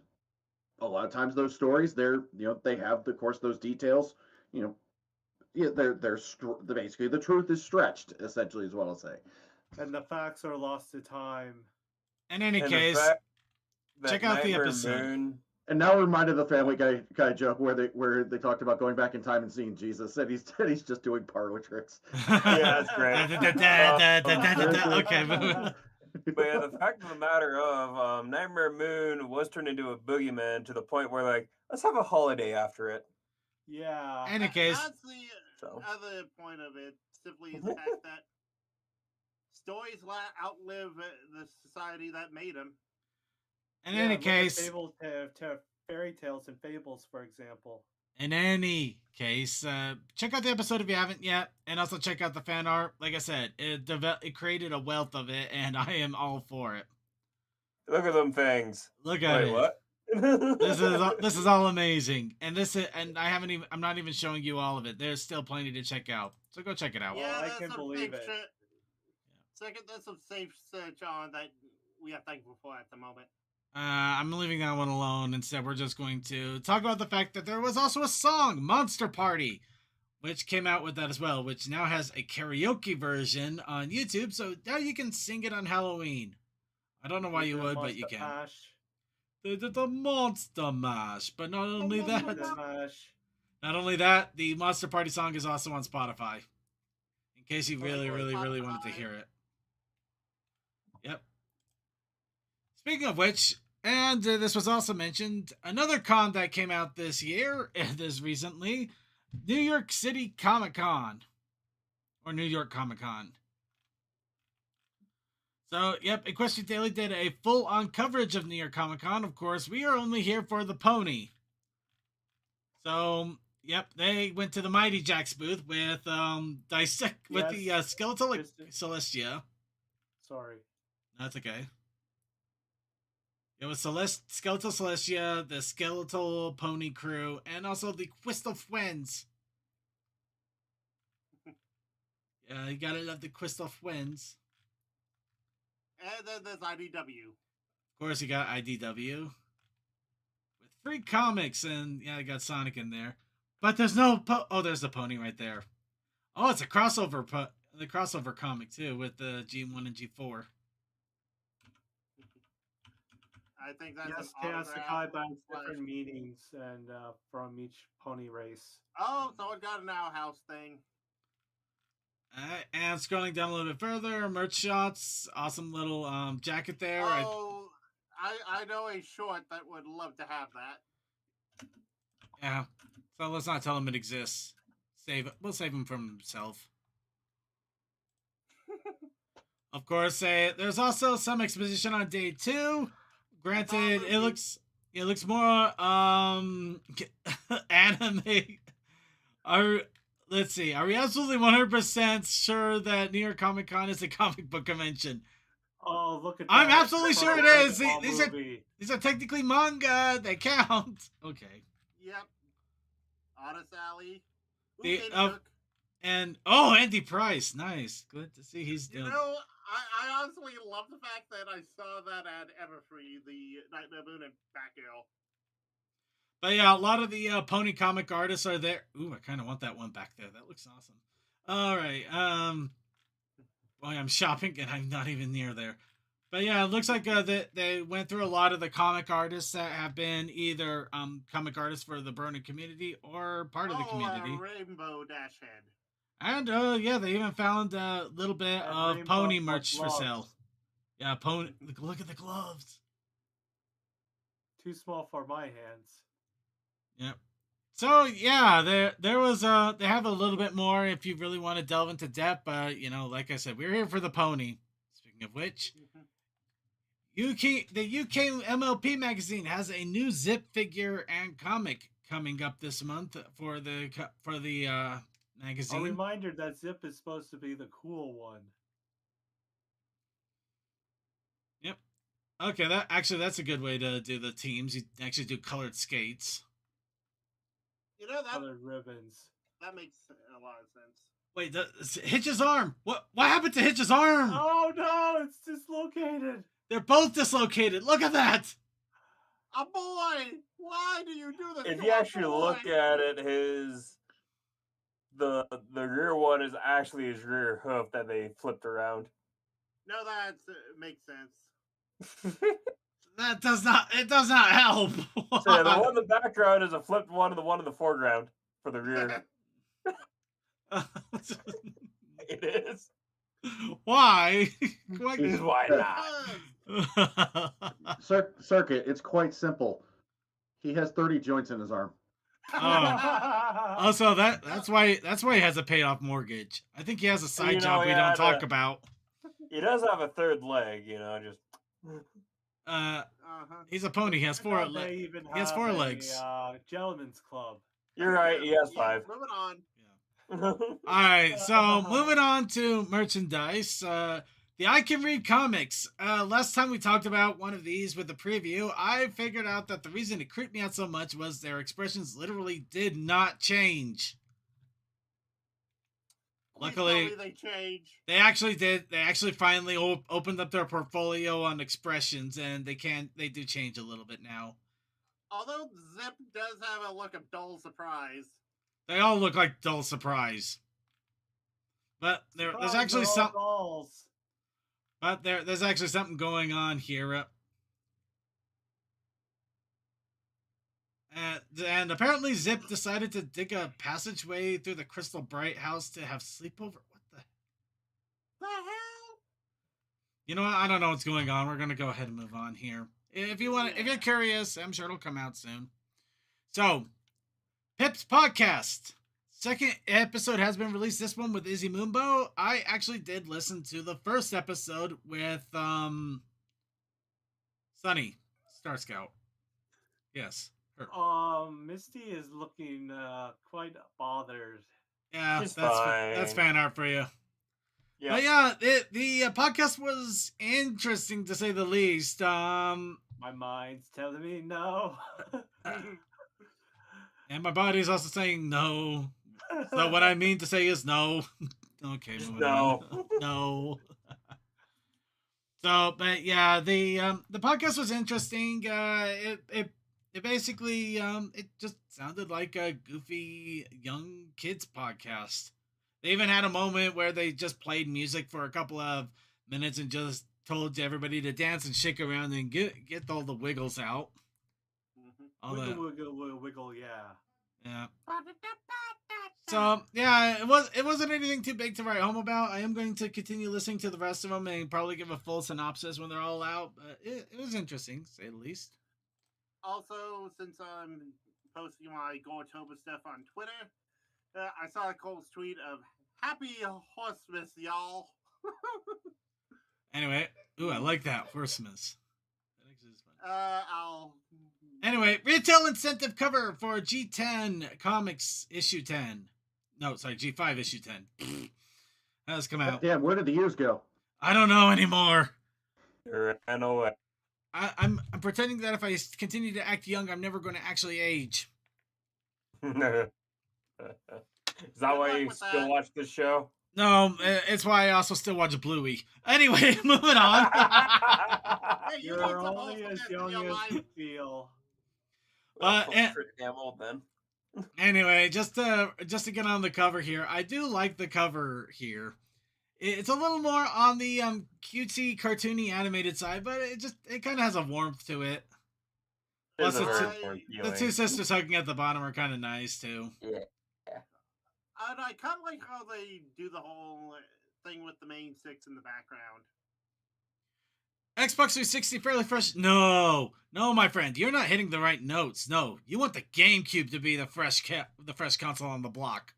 a lot of times those stories, they have, of course, those details. Yeah, basically the truth is stretched, essentially, is what I'll say. And the facts are lost to time. In any And the case, fact that check out the Nightmare episode. Moon- And now we're reminded of the Family Guy joke where they talked about going back in time and seeing Jesus, and he's just doing parlor tricks. Yeah, that's great. Okay. But yeah, the fact of the matter of Nightmare Moon was turned into a boogeyman to the point where, like, let's have a holiday after it. Yeah. In any case, That's the So other point of it. Simply is the fact that stories outlive the society that made them. in Yeah, any look at case, fairy tales and fables, for example. in any case, check out the episode if you haven't yet, and also check out the fan art. Like I said, it created a wealth of it, and I am all for it. look at them things. Look at Wait, it. what? This is all amazing, and I'm not even showing you all of it. There's still plenty to check out, so go check it out. Yeah, I that's can some believe it. safe Second, there's some safe search on that we are thankful for at the moment. I'm leaving that one alone. Instead, we're just going to talk about the fact that there was also a song, Monster Party, which came out with that as well, which now has a karaoke version on YouTube, so now you can sing it on Halloween. I don't know why you would, but you can. The Monster Mash, but not only that, the Monster Party song is also on Spotify, in case you really wanted to hear it. Yep. Speaking of which, and this was also mentioned, another con that came out this year, this recently, New York City Comic Con, or New York Comic Con. So, yep, Equestria Daily did a full-on coverage of New York Comic Con. Of course, we are only here for the pony. So, yep, they went to the Mighty Jack's booth with the skeletal Celestia. Sorry. That's okay. It was Skeletal Celestia, the Skeletal Pony crew, and also the Crystal Friends. Yeah, you gotta love the Crystal Friends. And then there's IDW. Of course, you got IDW. With 3 comics, and yeah, you got Sonic in there. But there's no oh, there's the pony right there. Oh, it's a crossover the crossover comic, too, with the G1 and G4. I think that's Yes, an Chaos autograph Sakai bounce slash- different meanings and from each pony race. Oh, so it got an outhouse thing. And scrolling down a little bit further, merch shots, awesome little jacket there. Oh, I know a short that would love to have that. Yeah, so let's not tell him it exists. We'll save him from himself. Of course, there's also some exposition on day 2. Granted, it looks more anime. Let's see. Are we absolutely 100% sure that New York Comic Con is a comic book convention? Oh, look at that. I'm absolutely sure it is. Dragon Ball These movie. are technically manga. They count. Okay. Yep. Honest Alley. The Okay, Dirk. and Andy Price, nice. Good to see he's You doing. know, I honestly love the fact that I saw that at Everfree, the Nightmare Moon and Batgirl. But yeah, a lot of the pony comic artists are there. Ooh, I kind of want that one back there. That looks awesome. All right. Boy, I'm shopping and I'm not even near there. But yeah, it looks like they went through a lot of the comic artists that have been either comic artists for the Brony community or part of the community. Rainbow Dash Head. And yeah, they even found a little bit And of Rainbow pony of merch for gloves. sale. Yeah, pony. Look at the gloves. Too small for my hands. Yep. So yeah, there was they have a little bit more if you really want to delve into depth, but you know, like I said, we're here for the pony. Speaking of which, the UK MLP magazine has a new Zip figure and comic coming up this month for the magazine. A reminder that Zip is supposed to be the cool one. Yep. Okay, that's a good way to do the teams. You actually do colored skates. You know, Colored ribbons. that makes a lot of sense. Wait, Hitch's arm. What happened to Hitch's arm? Oh no, it's dislocated. They're both dislocated. Look at that. A boy! Why do you do this? If to you a actually boy? look at it, the rear one is actually his rear hoof that they flipped around. No, that makes sense. That does not. It does not help. So yeah, the one in the background is a flipped one, and the one in the foreground for the rear. It is. Why? Why not? Circuit, it's quite simple. He has 30 joints in his arm. Also, that's why he has a paid off mortgage. I think he has a side job we don't talk about. He does have a third leg, just. He's a pony. He has four. He has four legs. Gentleman's club. You're right. He has 5. Moving on. All right, so moving on to merchandise. The I Can Read comics. Last time we talked about one of these with the preview, I figured out that the reason it creeped me out so much was their expressions literally did not change. Luckily, they changed. They actually did. They actually finally opened up their portfolio on expressions, and they do change a little bit now. Although Zip does have a look of dull surprise. They all look like dull surprise. But there's actually some. But there's actually something going on here. And apparently Zip decided to dig a passageway through the Crystal Bright house to have sleepover. What the hell? You know what? I don't know what's going on. We're gonna go ahead and move on here. If you're curious, I'm sure it'll come out soon. So, Pip's podcast. Second episode has been released. This one with Izzy Moonbo. I actually did listen to the first episode with Sunny, Star Scout. Yes. Her. Misty is looking quite bothered. Yeah, She's that's fan art for you. Yeah. But yeah, the podcast was interesting to say the least. My mind's telling me no. And my body's also saying no. So what I mean to say is no. Okay, no. No. So, but yeah, the podcast was interesting. It basically it just sounded like a goofy young kids podcast. They even had a moment where they just played music for a couple of minutes and just told everybody to dance and shake around and get all the wiggles out. Wiggle, yeah. Yeah. So yeah, it wasn't anything too big to write home about. I am going to continue listening to the rest of them and probably give a full synopsis when they're all out. But it was interesting, to say the least. Also, since I'm posting my Gortoba stuff on Twitter, I saw Cole's tweet of "Happy Horsemas, y'all." Anyway, ooh, I like that Horsemas. That actually is fun. I'll. Anyway, retail incentive cover for G10 Comics issue 10. No, sorry, G5 issue 10. Has come out. Damn, where did the years go? I don't know anymore. I know it. I'm pretending that if I continue to act young, I'm never going to actually age. Is that Good why luck you with still that. watch the show? No, it's why I also still watch Bluey. Anyway, moving on. Hey, you need You're some only as wholesomness in young your as life. you feel. Well, and- pretty damn old then. Anyway, just to get on the cover here, I do like the cover here. It's a little more on the cutesy, cartoony, animated side, but it kind of has a warmth to it. It is Plus, a very it's- warm The feeling. two sisters hugging at the bottom are kind of nice too. Yeah. And I kind of like how they do the whole thing with the main six in the background. Xbox 360 fairly fresh. No, my friend, you're not hitting the right notes. No, you want the GameCube to be the fresh console on the block.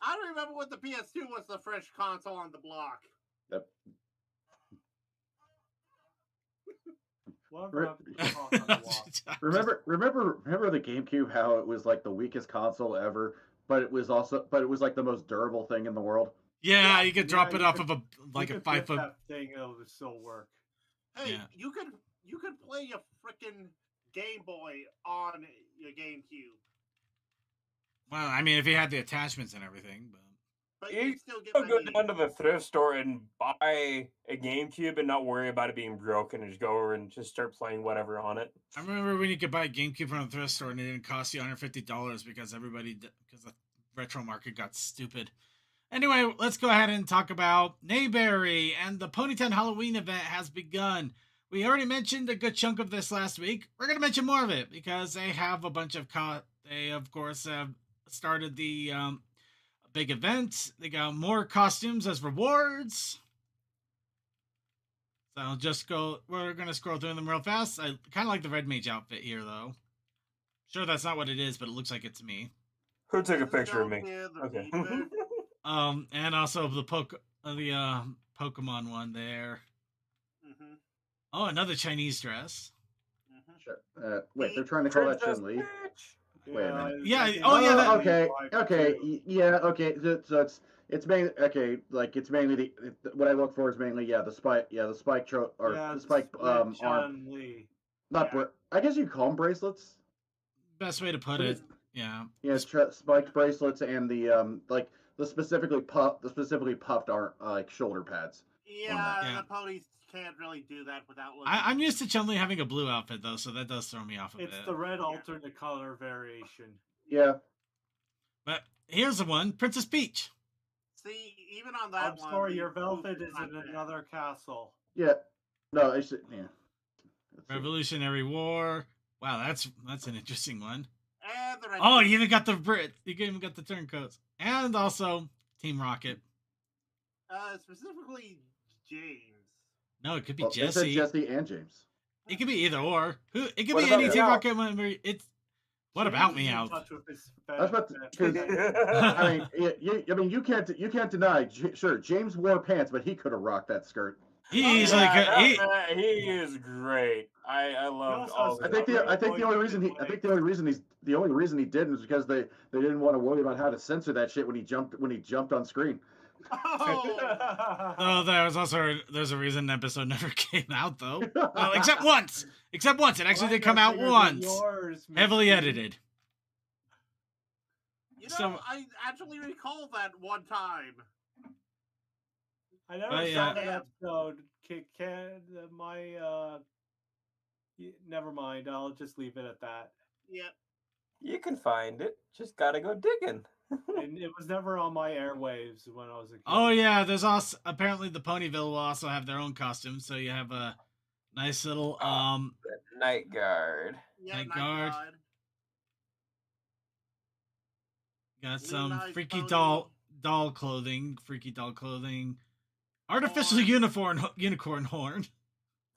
I don't remember what the PS2 was the fresh console on the block. Yep. Whatever Re- happened to Talk on the Walk? Remember the GameCube? How it was like the weakest console ever, but it was like the most durable thing in the world. Yeah, you could drop Yeah, it you off could- of a You could 5 flip foot. that thing, it would still work. Hey, Yeah. you could play a freaking Game Boy on your GameCube, Well, I mean, if you had the attachments and everything, but but you You still get I'll my go need. down to the thrift store and buy a GameCube and not worry about it being broken and just go over and just start playing whatever on it. I remember when you could buy a GameCube from a thrift store and it didn't cost you $150 because the retro market got stupid. Anyway, let's go ahead and talk about Nayberry, and the Ponytown Halloween event has begun. We already mentioned a good chunk of this last week. We're going to mention more of it because they have a bunch of they of course have started the big event. They got more costumes as rewards. So we're going to scroll through them real fast. I kind of like the Red Mage outfit here though. Sure, that's not what it is, but it looks like it's me. Who took a The picture of Stone me? Here, the Okay. Reaper. And also the Pokemon one there. Mhm, Oh, another Chinese dress. mhm. Wait, they're trying to call that Princess Chun Li. Peach. Wait a minute. Yeah, I think oh, yeah, that's that- Okay, why okay, too. yeah, okay. So it's mainly okay. Like it's mainly what I look for is mainly the spike, the spike or Yeah, the spike arm. Chun-Li. Not Yeah. I guess you call them bracelets. Best way to put What it. is- Yeah. Yeah, spiked bracelets and the the specifically puffed arm like shoulder pads. Yeah, Yeah. the ponies can't really do that without looking. I'm used to Chun-Li having a blue outfit though, so that does throw me off a It's bit. the red alternate color variation. Yeah. But here's the one, Princess Peach. See, even on that I'm one. sorry, the your velvet boots is not in bad. another castle. Yeah. No, it's yeah. Let's see. Revolutionary War. Wow, that's an interesting one. And the red Oh, boots. you even got the Brit. You even got the turncoats. And also Team Rocket. Specifically James. No, it could be Well, they said Jesse. Jesse and James. It could be either or. It could What be about any me? Team Yeah. Rocket member. It's what James about is me in out? touch with his I was about to- I mean, you can't deny. Sure, James wore pants, but he could have rocked that skirt. He easily could. He is great. I loved also all has of it. I think the only reason he didn't is because they didn't want to worry about how to censor that shit when he jumped on screen. Oh, Oh, there's a reason the episode never came out though. Well, except once. It actually did come out once. Heavily edited. you know, So- I actually recall that one time. I never But, saw yeah. that episode. Never mind. I'll just leave it at that. Yep. You can find it. Just gotta go digging. And it was never on my airwaves when I was a kid. Oh yeah, there's also apparently the Ponyville will also have their own costumes, so you have a nice little Night Guard. Yeah, Night Night Guard. Guard. got some Nice freaky Pony. doll clothing, artificial Horn. unicorn horn,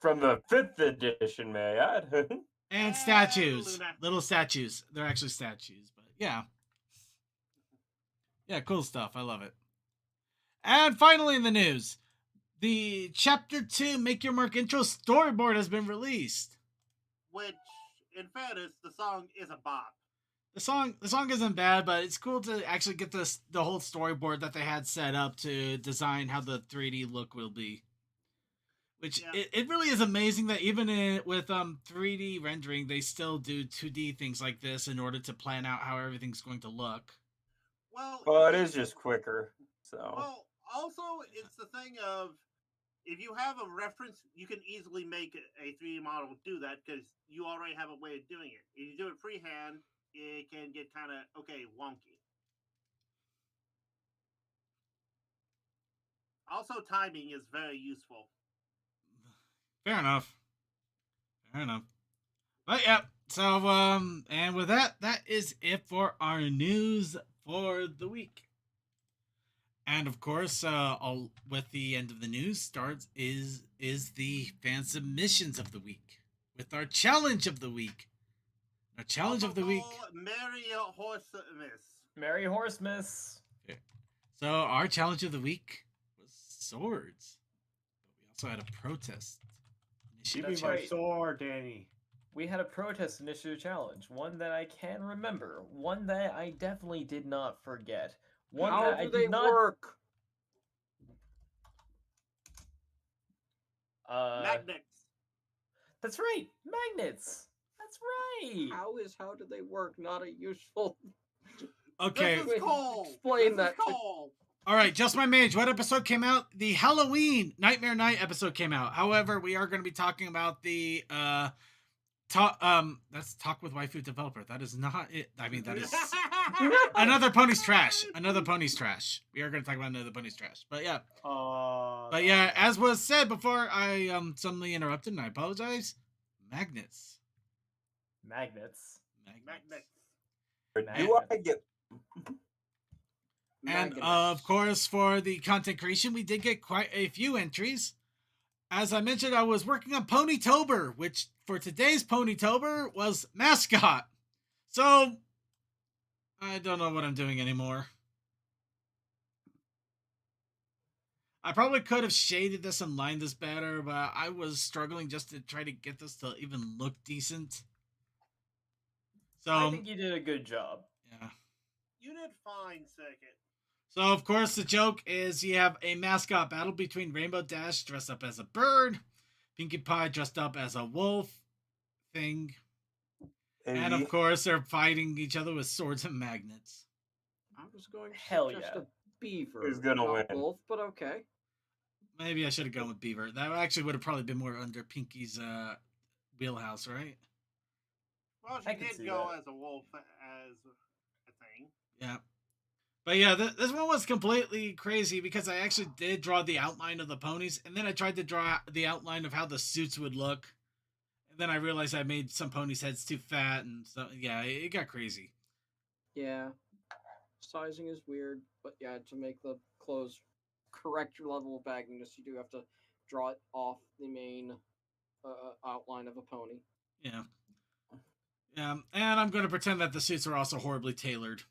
From the 5th edition, may I add? and And statues, Luna. little statues. They're actually statues, but yeah. Yeah, cool stuff. I love it. And finally in the news, the Chapter 2 Make Your Mark intro storyboard has been released. Which, in fairness, the song is a bop. The song isn't bad, but it's cool to actually get the whole storyboard that they had set up to design how the 3D look will be. Which Yeah. it really is amazing that even with 3D rendering, they still do 2D things like this in order to plan out how everything's going to look. Well, Well, it is just quicker. So Well, also, it's the thing of if you have a reference, you can easily make a 3D model do that because you already have a way of doing it. If you do it freehand, it can get kind of, wonky. Also, timing is very useful. Fair enough. Fair enough. But yeah, so and with that is it for our news for the week. And of course, all with the end of the news starts is the fan submissions of the week with our challenge of the week. Our challenge of the week. Merry Horsemas. Merry Horsemas. So our challenge of the week was swords. But we also had a protest. Give me my sword, Danny. We had a protest initiative challenge, one that I can remember, one that I definitely did not forget. One How that do I they did not work? Magnets. That's right, magnets. That's right. How do they work? Not a useful. Okay. This is cold. Explain This that. is cold. All right, just my mage. What episode came out? The Halloween Nightmare Night episode came out. However, we are going to be talking about the that's Talk with Waifu Developer. That is not it. I mean, that is Another Pony's Trash. Another Pony's Trash. We are going to talk about Another Pony's Trash. But yeah. But yeah, as was said before, I suddenly interrupted and I apologize. Magnets. Magnets. do I get? And of course, for the content creation, we did get quite a few entries. As I mentioned, I was working on Ponytober, which for today's Ponytober was mascot. So, I don't know what I'm doing anymore. I probably could have shaded this and lined this better, but I was struggling just to try to get this to even look decent. So, I think you did a good job. Yeah. You did fine, second. So, of course, the joke is you have a mascot battle between Rainbow Dash dressed up as a bird, Pinkie Pie dressed up as a wolf thing, and of course, they're fighting each other with swords and magnets. I was going to Hell suggest yeah. a beaver. Who's gonna not win? Both, but okay. Maybe I should have gone with Beaver. That actually would have probably been more under Pinkie's wheelhouse, right? Well, I she can did see go that. as a wolf as a thing. Yeah. But yeah, this one was completely crazy because I actually did draw the outline of the ponies, and then I tried to draw the outline of how the suits would look. And then I realized I made some ponies' heads too fat, and so yeah, it got crazy. Yeah. Sizing is weird, but yeah, to make the clothes correct your level of bagginess, you do have to draw it off the main outline of a pony. Yeah. Yeah, and I'm going to pretend that the suits are also horribly tailored.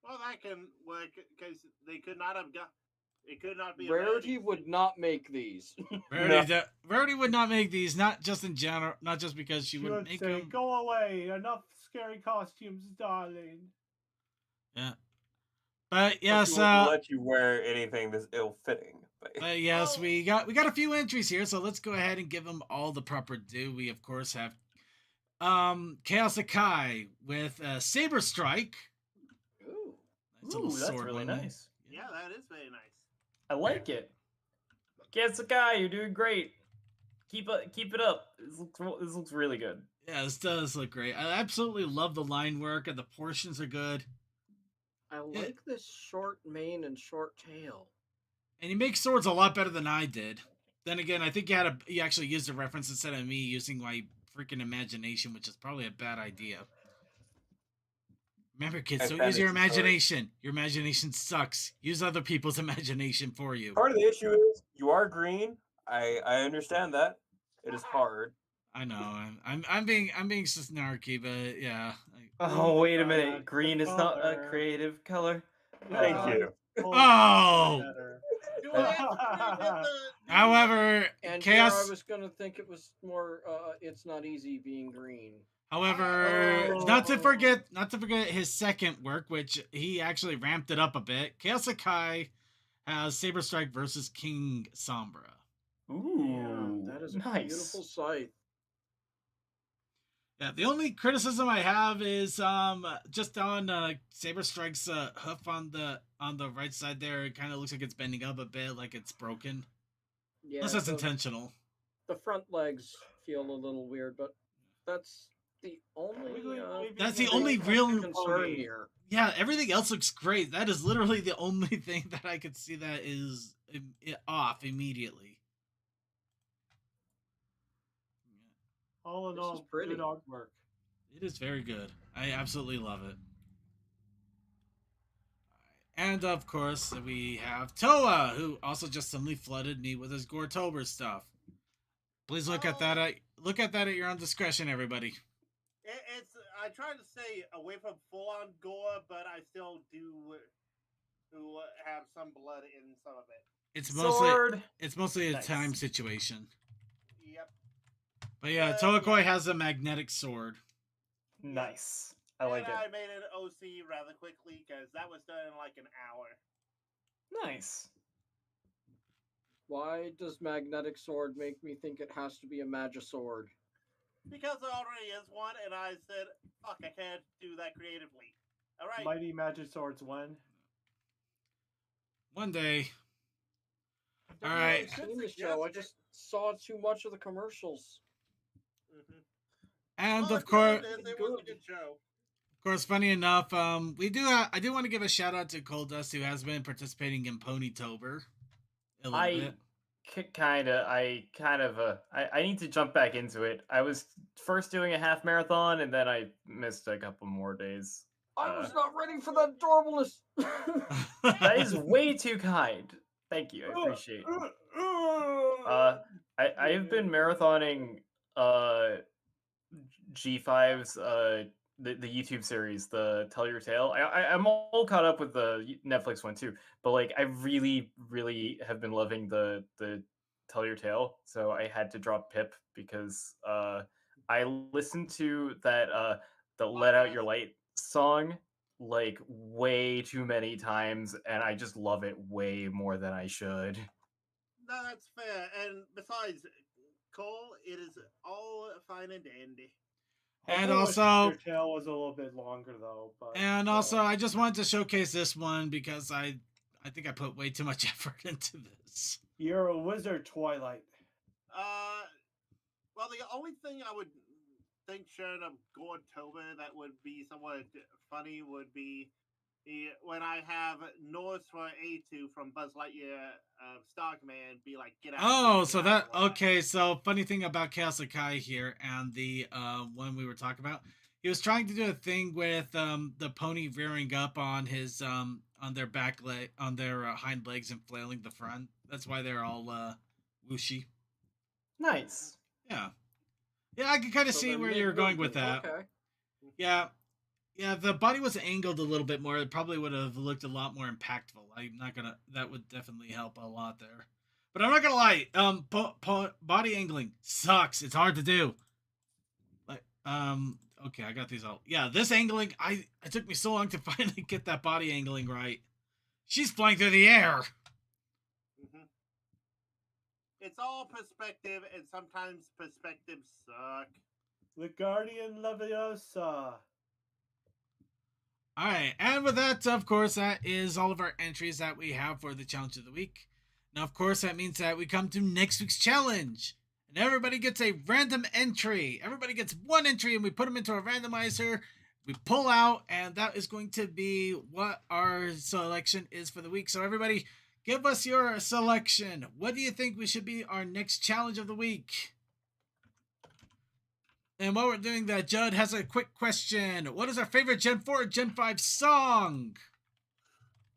Well, that can work because they could not have got. It could not be. Rarity would not make these. Rarity would not make these, not just in general, not just because she wouldn't make say, them. "Go away! Enough scary costumes, darling." Yeah. But yes, She won't let you wear anything that's ill-fitting. But yes, we got a few entries here, so let's go ahead and give them all the proper due. We of course have Chaos Akai with Saber Strike. Ooh, Nice little that's sword really one there. nice. Yeah, that is very nice. I like it. Getsukai, you're doing great. Keep it up. This looks really good. Yeah, this does look great. I absolutely love the line work, and the portions are good. I like this short mane and short tail. And he makes swords a lot better than I did. Then again, I think you actually used a reference instead of me using my freaking imagination, which is probably a bad idea. Remember, kids, don't use your imagination. Your imagination sucks. Use other people's imagination for you. Part of the issue is you are green. I understand that. It is hard. I know. I'm being snarky, but yeah. Oh, wait a minute. Green is not a creative color. Thank you. Oh! However, And Chaos. I was gonna think it was more. It's not easy being green. However, not to forget his second work, which he actually ramped it up a bit. Chaos Akai has Saber Strike versus King Sombra. Ooh, That is a nice. beautiful sight. Yeah, the only criticism I have is just on Saber Strike's hoof on the right side there. It kind of looks like it's bending up a bit, like it's broken. Yeah, Unless that's intentional. the front legs feel a little weird, but that's the only That's the only real concern here. Yeah, everything else looks great. That is literally the only thing that I could see that is off immediately. All in This all, is pretty. good artwork. It is very good. I absolutely love it. And of course, we have Toa, who also just suddenly flooded me with his Goretober stuff. Please look at that. Look at that at your own discretion, everybody. It's I try to stay away from full-on gore, but I still do have some blood in some of it. It's mostly a Nice. time situation. Yep. But yeah, Toakoi has a magnetic sword. Nice. I like and it. I made an OC rather quickly because that was done in like an hour. Nice. Why does magnetic sword make me think it has to be a Magisword? Because there already is one, and I said, fuck, I can't do that creatively. Alright. Mighty Magic Swords 1. One day. I've All never right. seen the show. I just saw too much of the commercials. Mm-hmm. And Well, of course, it was a good show. of course, funny enough, we do. I do want to give a shout out to Coldust, who has been participating in Ponytober a little bit. I need to jump back into it. I was first doing a half marathon, and then I missed a couple more days. I was not ready for that adorableness. That is way too kind. Thank you. I appreciate it. I've been marathoning G5's the YouTube series, the Tell Your Tale. I'm all caught up with the Netflix one too, but like I really have been loving the Tell Your Tale, so I had to drop Pip because I listened to that the Let Out Your Light song like way too many times, and I just love it way more than I should. No, that's fair. And besides, Cole, it is all fine and dandy. And I wish also, your tail was a little bit longer though. But and also, I just wanted to showcase this one because I think I put way too much effort into this. You're a wizard, Twilight. Well, the only thing I would think sharing a Goretober that would be somewhat funny would be when I have Norse for A2 from Buzz Lightyear Stockman be like, get out. Oh, so that, okay, so funny thing about Chaos Akai here and the one we were talking about, he was trying to do a thing with the pony rearing up on his on their back leg, on their hind legs and flailing the front. That's why they're all whooshy. Nice. Yeah. Yeah, I can kind of So see they're where you're going with mid-movement, that. Okay. Yeah. Yeah, the body was angled a little bit more. It probably would have looked a lot more impactful. I'm not gonna. That would definitely help a lot there. But I'm not gonna lie. Body angling sucks. It's hard to do. Like, okay, I got these all. Yeah, this angling. It took me so long to finally get that body angling right. She's flying through the air. Mm-hmm. It's all perspective, and sometimes perspectives suck. The Guardian Leviosa. All right, and with that, of course, that is all of our entries that we have for the challenge of the week. Now, of course, that means that we come to next week's challenge, and everybody gets a random entry. Everybody gets one entry, and we put them into a randomizer. We pull out, and that is going to be what our selection is for the week. So, everybody, give us your selection. What do you think we should be our next challenge of the week? And while we're doing that, Judd has a quick question. What is our favorite Gen 4 or Gen 5 song?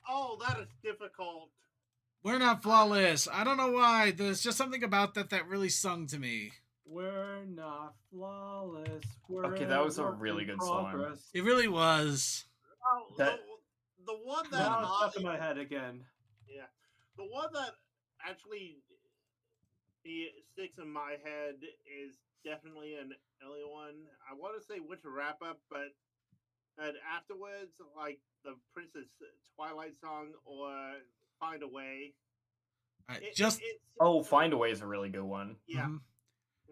Oh, that is difficult. We're Not Flawless. I don't know why. There's just something about that really sung to me. We're not flawless. We're Okay, that was a really good song. It really was. Oh, the one that Now it's stuck in my head again. Yeah, the one that actually sticks in my head is definitely an early one. I want to say Winter Wrap Up, but afterwards, like the Princess Twilight song or Find a Way. Right, It's Find a Way is a really good one. Yeah. Mm-hmm.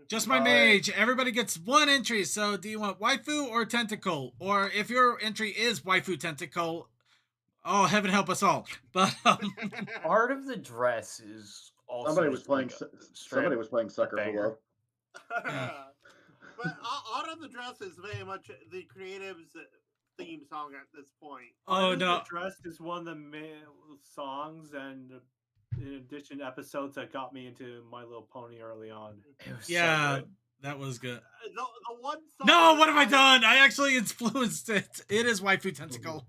Just my mage. Everybody gets one entry. So do you want waifu or tentacle? Or if your entry is waifu tentacle, oh, heaven help us all. But Art of the dress is also Somebody was just playing. like a Somebody was playing Sucker for banger. Love. But Out of the Dress is very much the creative's theme song at this point. oh no, The Dress is one of the main songs, and in addition, episodes that got me into My Little Pony early on. It was yeah, so good. that was good. The one song No, what that have I done? I actually influenced it. It is waifu tentacle.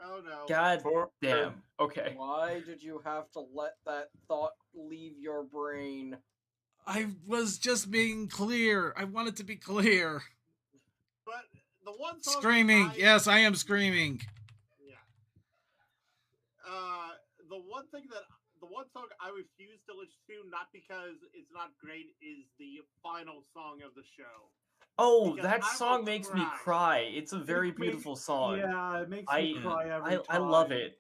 Oh no. God damn. Okay. Why did you have to let that thought leave your brain? I was just being clear. I wanted to be clear. But the one song Screaming. Yes, I am screaming. Yeah. The one song I refuse to listen to, not because it's not great, is the final song of the show. Oh, Because that I song will makes me cry. cry. It's a very It makes- beautiful song. Yeah, it makes me cry every time. I love it.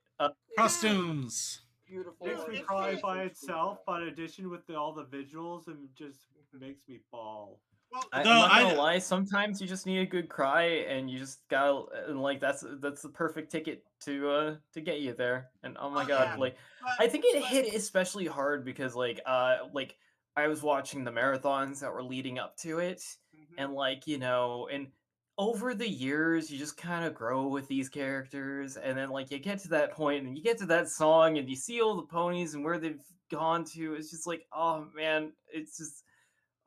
Costumes. Beautiful. It makes me cry by itself, but in addition with all the visuals, it just makes me bawl. Well, I'm No, not gonna I- lie. Sometimes you just need a good cry, and you just gotta and like that's the perfect ticket to get you there. And oh my god, yeah. like but- I think it but- hit especially hard because like I was watching the marathons that were leading up to it, Mhm. and like and over the years you just kind of grow with these characters, and then like you get to that point and you get to that song and you see all the ponies and where they've gone to. It's just like, oh man, it's just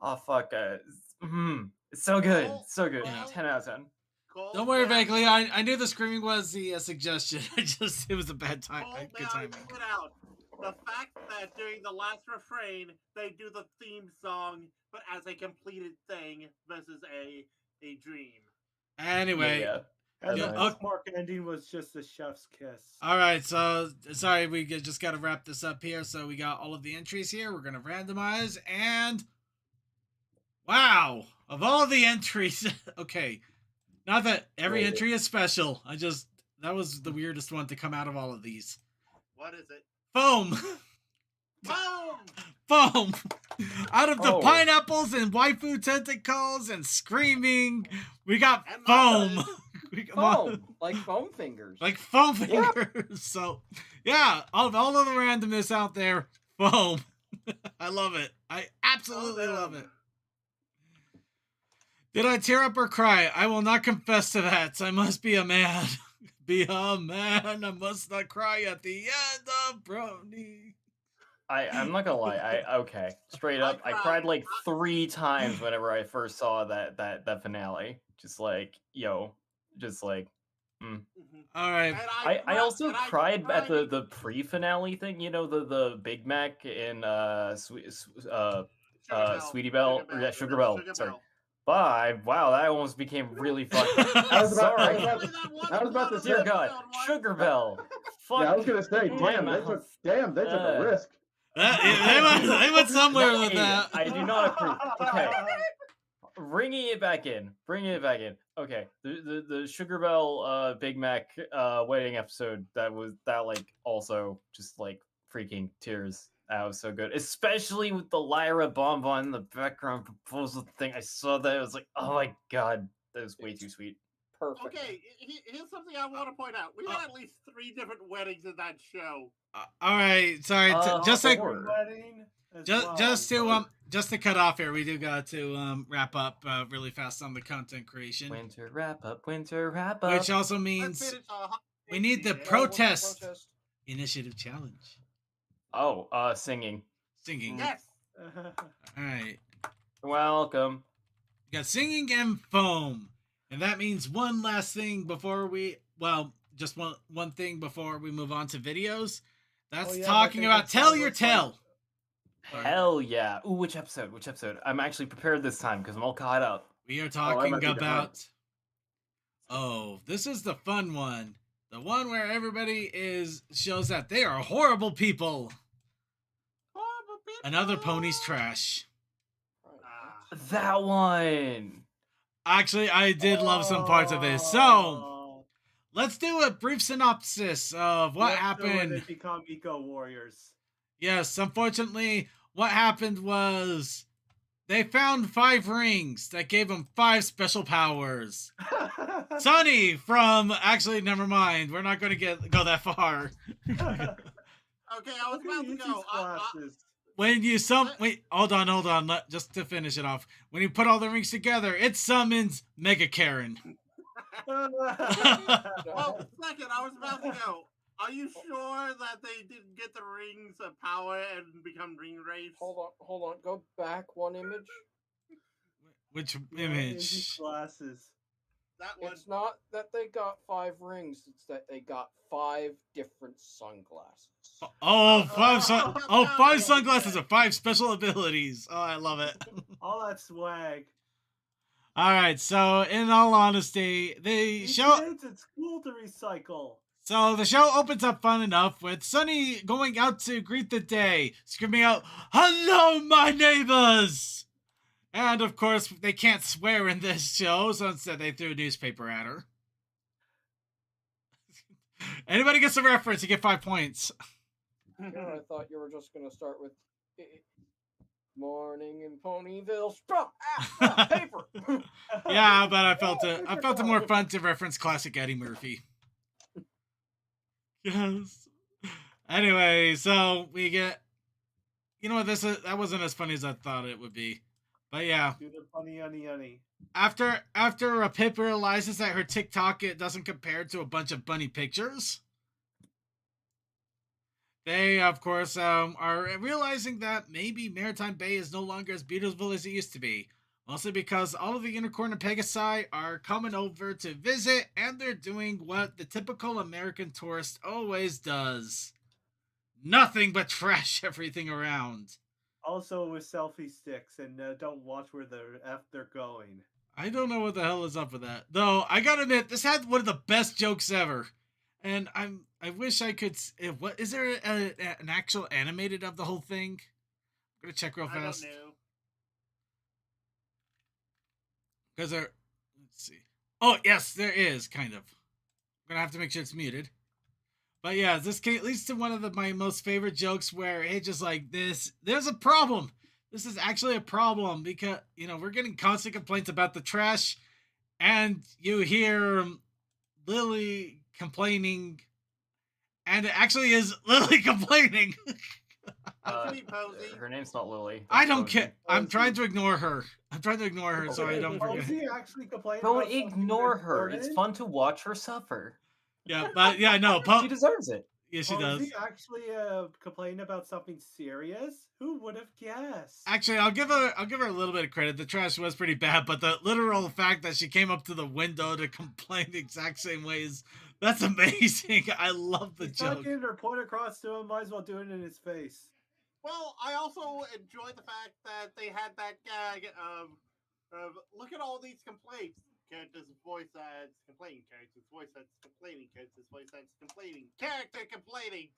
oh fuck, it's so good, Cole- so good. Yeah. 10 out of 10. Cole, Don't worry, may I- vaguely. I knew the screaming was the suggestion. It was a bad time. Cole, may Good I timing. point out the fact that during the last refrain they do the theme song, but as a completed thing versus a dream. Anyway, Yeah. And Yeah, the okay. bookmark ending was just a chef's kiss. all right. So sorry, we just got to wrap this up here. So we got all of the entries here. We're gonna randomize, and wow, of all the entries, okay, not that every Wait. entry is special. That was the weirdest one to come out of all of these. What is it? Foam. Boom! Foam. Out of the Oh. pineapples and waifu tentacles and screaming, we got And foam. mamas. We got Foam, like foam fingers. like foam Yeah. fingers. So yeah, all of the randomness out there, foam. I love it. I absolutely love it. Did I tear up or cry? I will not confess to that. I must be a man. Be a man. I must not cry at the end of Brony. I'm not gonna lie. Straight up, I cried like 3 times whenever I first saw that finale. Just like, just like. Mhm. All right. And I also and I cried at cried- the pre-finale thing. The Big Mac in Sugar Sweetie Belle, Sugar yeah, Sugar Belle. Sugar Sorry. Belle. Wow, that almost became really fucked up. I was about- Sorry. I was I was about to Dear say- God, Sugar Belle. Fuck. Yeah, I was gonna say, my damn, they mouth. took a risk. They went somewhere with Hey, that. I do not approve. Okay. Bringing it back in. Okay, the Sugar Belle Big Mac wedding episode that like also just like freaking tears. That was so good, especially with the Lyra bonbon in the background proposal thing. I saw that, I was like, oh my god, that was way too sweet. Perfect. Okay, here's something I want to point out. We had at least 3 different weddings in that show. All right, sorry. Just like Four. Wedding as just just to cut off here, we do got to wrap up really fast on the content creation, Winter wrap up. which also Let's means finish, we need the yeah. What's the protest initiative challenge. Oh, singing. Singing. Yes. All right. Welcome. We got singing and foam. And that means one last thing before just one thing before we move on to videos. That's Oh, yeah, talking my about favorite Tell song Your was, like- Tell. Hell yeah. Ooh, which episode? I'm actually prepared this time because I'm all caught up. We are I talking might be about. Oh, this is the fun one. The one where everybody shows that they are horrible people. Horrible people. Another pony's trash. Ah. That one. Actually, I did love some parts of this. So Oh. let's do a brief synopsis of what Let's go when happened. They become eco warriors. Yes, unfortunately, what happened was they found 5 rings that gave him 5 special powers. Sonny from actually, never mind. We're not going to go that far. Okay, I was about to go. When you wait, hold on. Just to finish it off. When you put all the rings together, it summons Mega Karen. Well, second, I was about to go. Are you sure that they didn't get the rings of power and become ring wraiths? Hold on. Go back one image. Which image? Glasses. That one. It's not that they got 5 rings. It's that they got 5 different sunglasses. Five sunglasses of 5 special abilities. Oh, I love it. All that swag. All right, so in all honesty, the show. Kids at school to recycle. So the show opens up fun enough with Sunny going out to greet the day, screaming out, "Hello, my neighbors!" And of course, they can't swear in this show, so instead they threw a newspaper at her. Anybody gets a reference, you get 5 points. I thought you were just going to start with morning in Ponyville. Paper. Yeah, but I felt it more fun to reference classic Eddie Murphy. Yes. Anyway, so we get, you know what, that wasn't as funny as I thought it would be. But yeah. Do the funny honey. After Pip realizes that her TikTok it doesn't compare to a bunch of bunny pictures, they of course are realizing that maybe Maritime Bay is no longer as beautiful as it used to be. Mostly because all of the Unicorn and Pegasi are coming over to visit, and they're doing what the typical American tourist always does. Nothing but trash everything around. Also with selfie sticks, and don't watch where they're going. I don't know what the hell is up with that. Though, I gotta admit, this had one of the best jokes ever. And I wish I could... What is there an actual animated of the whole thing? I'm gonna check real fast. I don't know. Because let's see. Oh, yes, there is, kind of. I'm going to have to make sure it's muted. But yeah, this leads to one of my most favorite jokes where it's just like this. There's a problem. This is actually a problem because, we're getting constant complaints about the trash. And you hear Lily complaining. And it actually is Lily complaining. Her name's not Lily. I don't care. I'm trying to ignore her. So I don't forget. Posey actually complained Don't about ignore something her. recorded? It's fun to watch her suffer. Yeah, but yeah, no. She deserves it. Yeah, she does. Posey actually complained about something serious? Who would have guessed? Actually, I'll give her a little bit of credit. The trash was pretty bad, but the literal fact that she came up to the window to complain the exact same ways, that's amazing. I love the joke. Tuck in or point across to him, might as well do it in his face. Well, I also enjoy the fact that they had that gag of look at all these complaints. Character's voice adds complaining. Character's voice adds complaining. Character's voice adds complaining. Character complaining.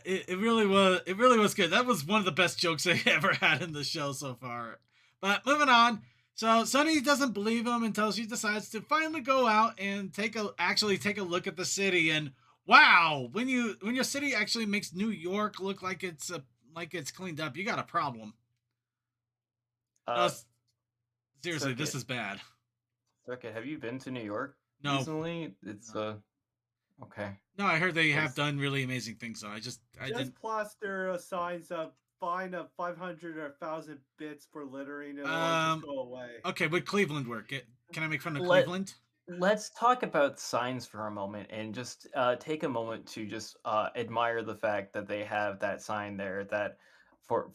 It really was good. That was one of the best jokes I ever had in the show so far. But moving on. So Sunny doesn't believe him until she decides to finally go out and take a look at the city. And wow, when your city actually makes New York look like it's cleaned up, you got a problem. Seriously, this is bad. Okay, have you been to New York No. recently? It's okay. No, I heard they have done really amazing things. So I didn't plaster signs of fine of 500 or 1,000 bits for littering, and it'll just go away. Okay, would Cleveland work? Can I make fun of Cleveland? Let's talk about signs for a moment and just take a moment to just admire the fact that they have that sign there that for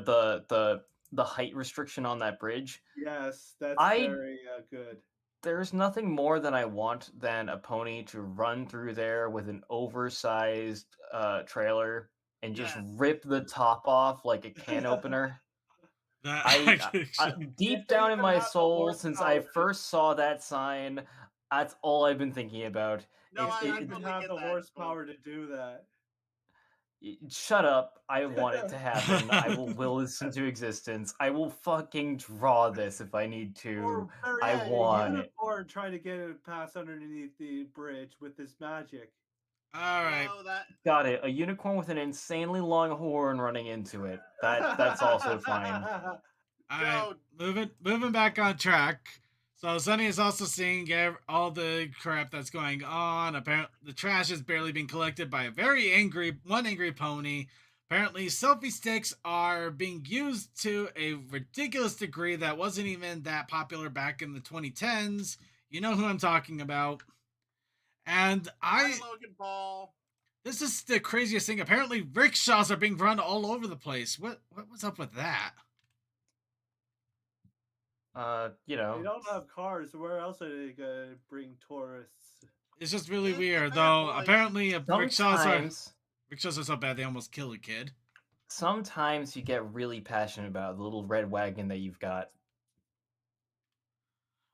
the height restriction on that bridge. Yes, that's very good. There's nothing more than I want than a pony to run through there with an oversized trailer and just rip the top off like a can opener. Deep down in my soul, since I first saw that sign, that's all I've been thinking about. No, I don't have the horsepower to do that. Shut up. I want it to happen. I will this into existence. I will fucking draw this if I need to. I want it. Or try to get it past underneath the bridge with this magic. All right. Got it. A unicorn with an insanely long horn running into it. That's also fine. All right, moving back on track. So Sunny is also seeing all the crap that's going on. Apparently, the trash is barely being collected by one angry pony. Apparently, selfie sticks are being used to a ridiculous degree that wasn't even that popular back in the 2010s. You know who I'm talking about. And Logan Paul. This is the craziest thing. Apparently, rickshaws are being run all over the place. What was up with that? They don't have cars. So where else are they gonna bring tourists? It's just really weird, though. Apparently, rickshaws are so bad they almost kill a kid. Sometimes you get really passionate about the little red wagon that you've got.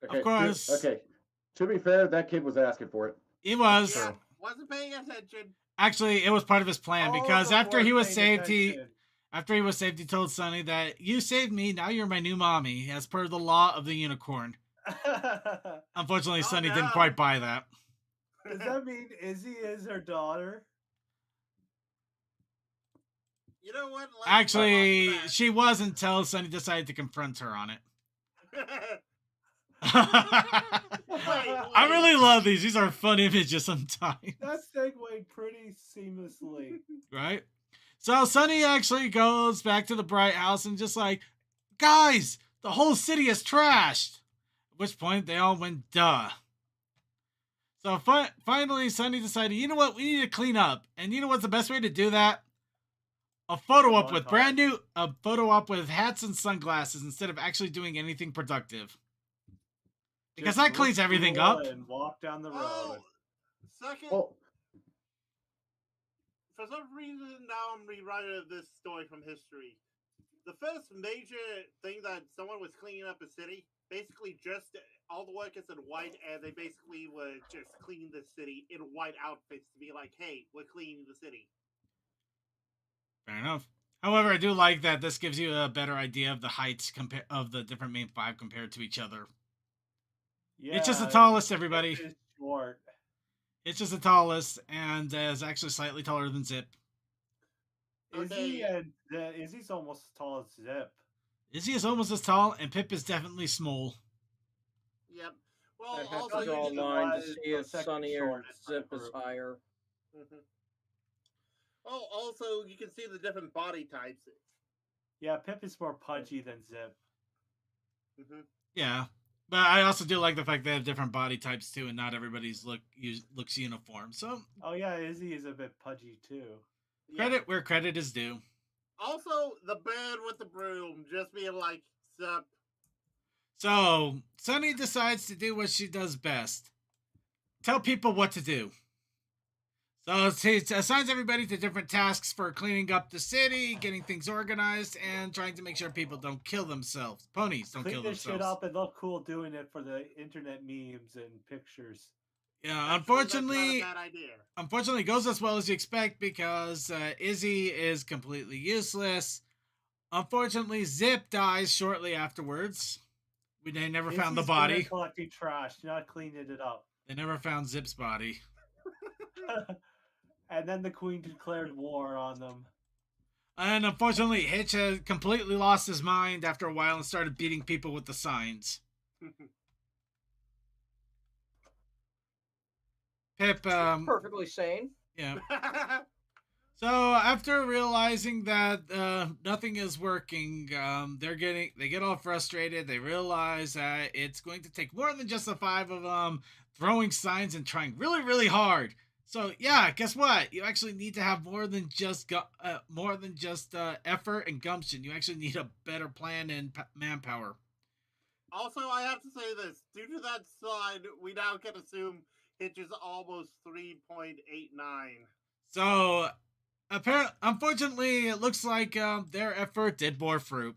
Okay, of course. Okay. To be fair, that kid was asking for it. He was. Yeah, wasn't paying attention. Actually, it was part of his plan because after he was saved, he told Sunny that you saved me. Now you're my new mommy, as per the law of the unicorn. Unfortunately, Sunny didn't quite buy that. Does that mean Izzy is her daughter? You know what? Actually, she was until Sunny decided to confront her on it. I really love these. These are fun images sometimes. That segued pretty seamlessly. Right? So Sunny actually goes back to the Bright House and just like, guys, the whole city is trashed. At which point they all went, duh. So finally Sunny decided, you know what? We need to clean up. And you know what's the best way to do that? A photo op with hats and sunglasses instead of actually doing anything productive. Because that cleans everything up. And walk down the road. Second. Oh. For some reason, now I'm rewriting this story from history. The first major thing that someone was cleaning up a city, basically just all the workers in white, and they basically were just cleaning the city in white outfits to be like, hey, we're cleaning the city. Fair enough. However, I do like that this gives you a better idea of the heights of the different main five compared to each other. Yeah, it's just the tallest, everybody. It's short. It's just the tallest, and is actually slightly taller than Zip. Izzy's almost as tall as Zip. Izzy is almost as tall, and Pip is definitely small. Yep. Well, I have also to draw a line to see if Sunny or Zip is higher. Mm-hmm. Oh, also, you can see the different body types. Yeah, Pip is more pudgy than Zip. Mm-hmm. Yeah. But I also do like the fact they have different body types too, and not everybody's looks uniform. So, oh yeah, Izzy is a bit pudgy too. Credit where credit is due. Also, the bird with the broom just being like, sup. So Sunny decides to do what she does best: tell people what to do. So she assigns everybody to different tasks for cleaning up the city, getting things organized, and trying to make sure people don't kill themselves. Ponies don't kill themselves. Clean this shit up and look cool doing it for the internet memes and pictures. Yeah, unfortunately, it goes as well as you expect because Izzy is completely useless. Unfortunately, Zip dies shortly afterwards. They never found the body. Collecting trash, not cleaning it up. They never found Zip's body. And then the queen declared war on them. And unfortunately, Hitch had completely lost his mind after a while and started beating people with the signs. Pip, perfectly sane. Yeah. So after realizing that nothing is working, they get all frustrated. They realize that it's going to take more than just the five of them throwing signs and trying really, really hard. So yeah, guess what? You actually need to have more than just effort and gumption. You actually need a better plan and manpower. Also, I have to say this: due to that sign, we now can assume Hitch is almost 3.89. So, unfortunately, it looks like their effort did bear fruit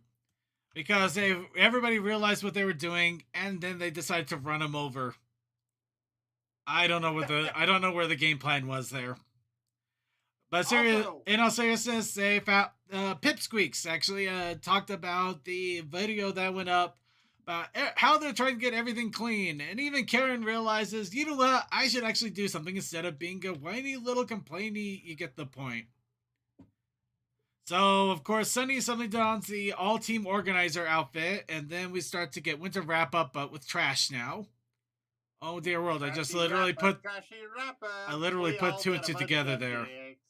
because everybody realized what they were doing, and then they decided to run him over. I don't know where the game plan was there. But in all seriousness, they found Pipsqueaks actually talked about the video that went up about how they're trying to get everything clean, and even Karen realizes, you know what, I should actually do something instead of being a whiny little complainy. You get the point. So, of course, Sunny suddenly dons the all-team organizer outfit, and then we start to get winter wrap-up, but with trash now. Oh, dear world, I just literally put... I literally put 2 and 2 together there.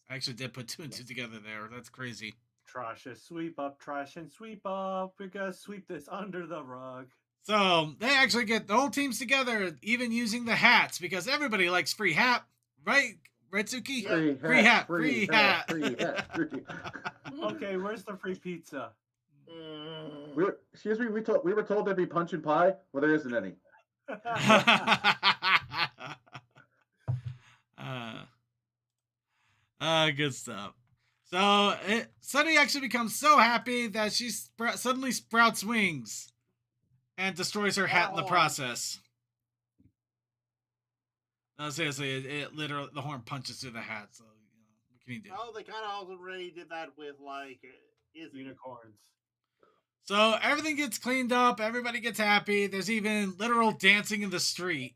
I actually did put 2 and 2 together there. That's crazy. Trash and sweep up, trash and sweep up. We're gonna sweep this under the rug. So, they actually get the whole teams together, even using the hats, because everybody likes free hat, right, Retsuki? Free hat. Okay, where's the free pizza? Excuse me, we were told there'd be punch and pie. Well, there isn't any. Good stuff. So Sunny actually becomes so happy that she suddenly sprouts wings and destroys her hat in the process. No, seriously, it literally, the horn punches through the hat. So what can you do? Oh, they kind of already did that with like unicorns. So everything gets cleaned up. Everybody gets happy. There's even literal dancing in the street.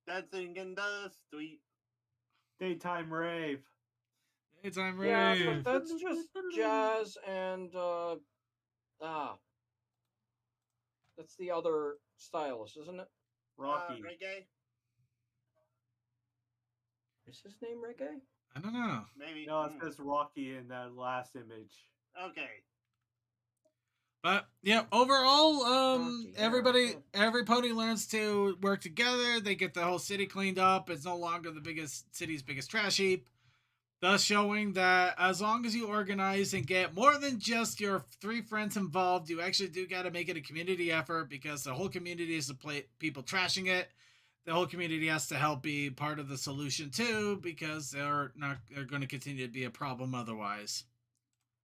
Dancing in the street. Daytime rave. Daytime rave. Yeah, but that's just jazz and that's the other stylist, isn't it? Rocky. Reggae. Is his name Reggae? I don't know. Maybe. No, it says Rocky in that last image. Okay. But yeah, overall, every pony learns to work together. They get the whole city cleaned up. It's no longer the city's biggest trash heap. Thus showing that as long as you organize and get more than just your 3 friends involved, you actually do got to make it a community effort, because the whole community is the people trashing it. The whole community has to help be part of the solution too, because they're going to continue to be a problem otherwise.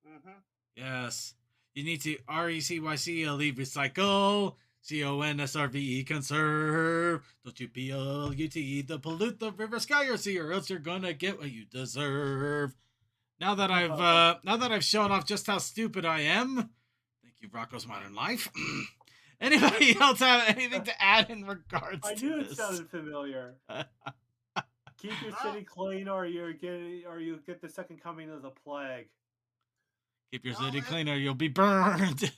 Mm-hmm. Yes. You need to RECYC, leave, recycle, CONSRVE, conserve. Don't you PLUT, the pollute the river, sky, or sea, or else you're gonna get what you deserve. Now that I've shown off just how stupid I am, thank you, Rocco's Modern Life. Anybody else have anything to add in regards to this? I knew it sounded familiar. Keep your city clean, or you get the second coming of the plague. Keep your city clean, or you'll be burned.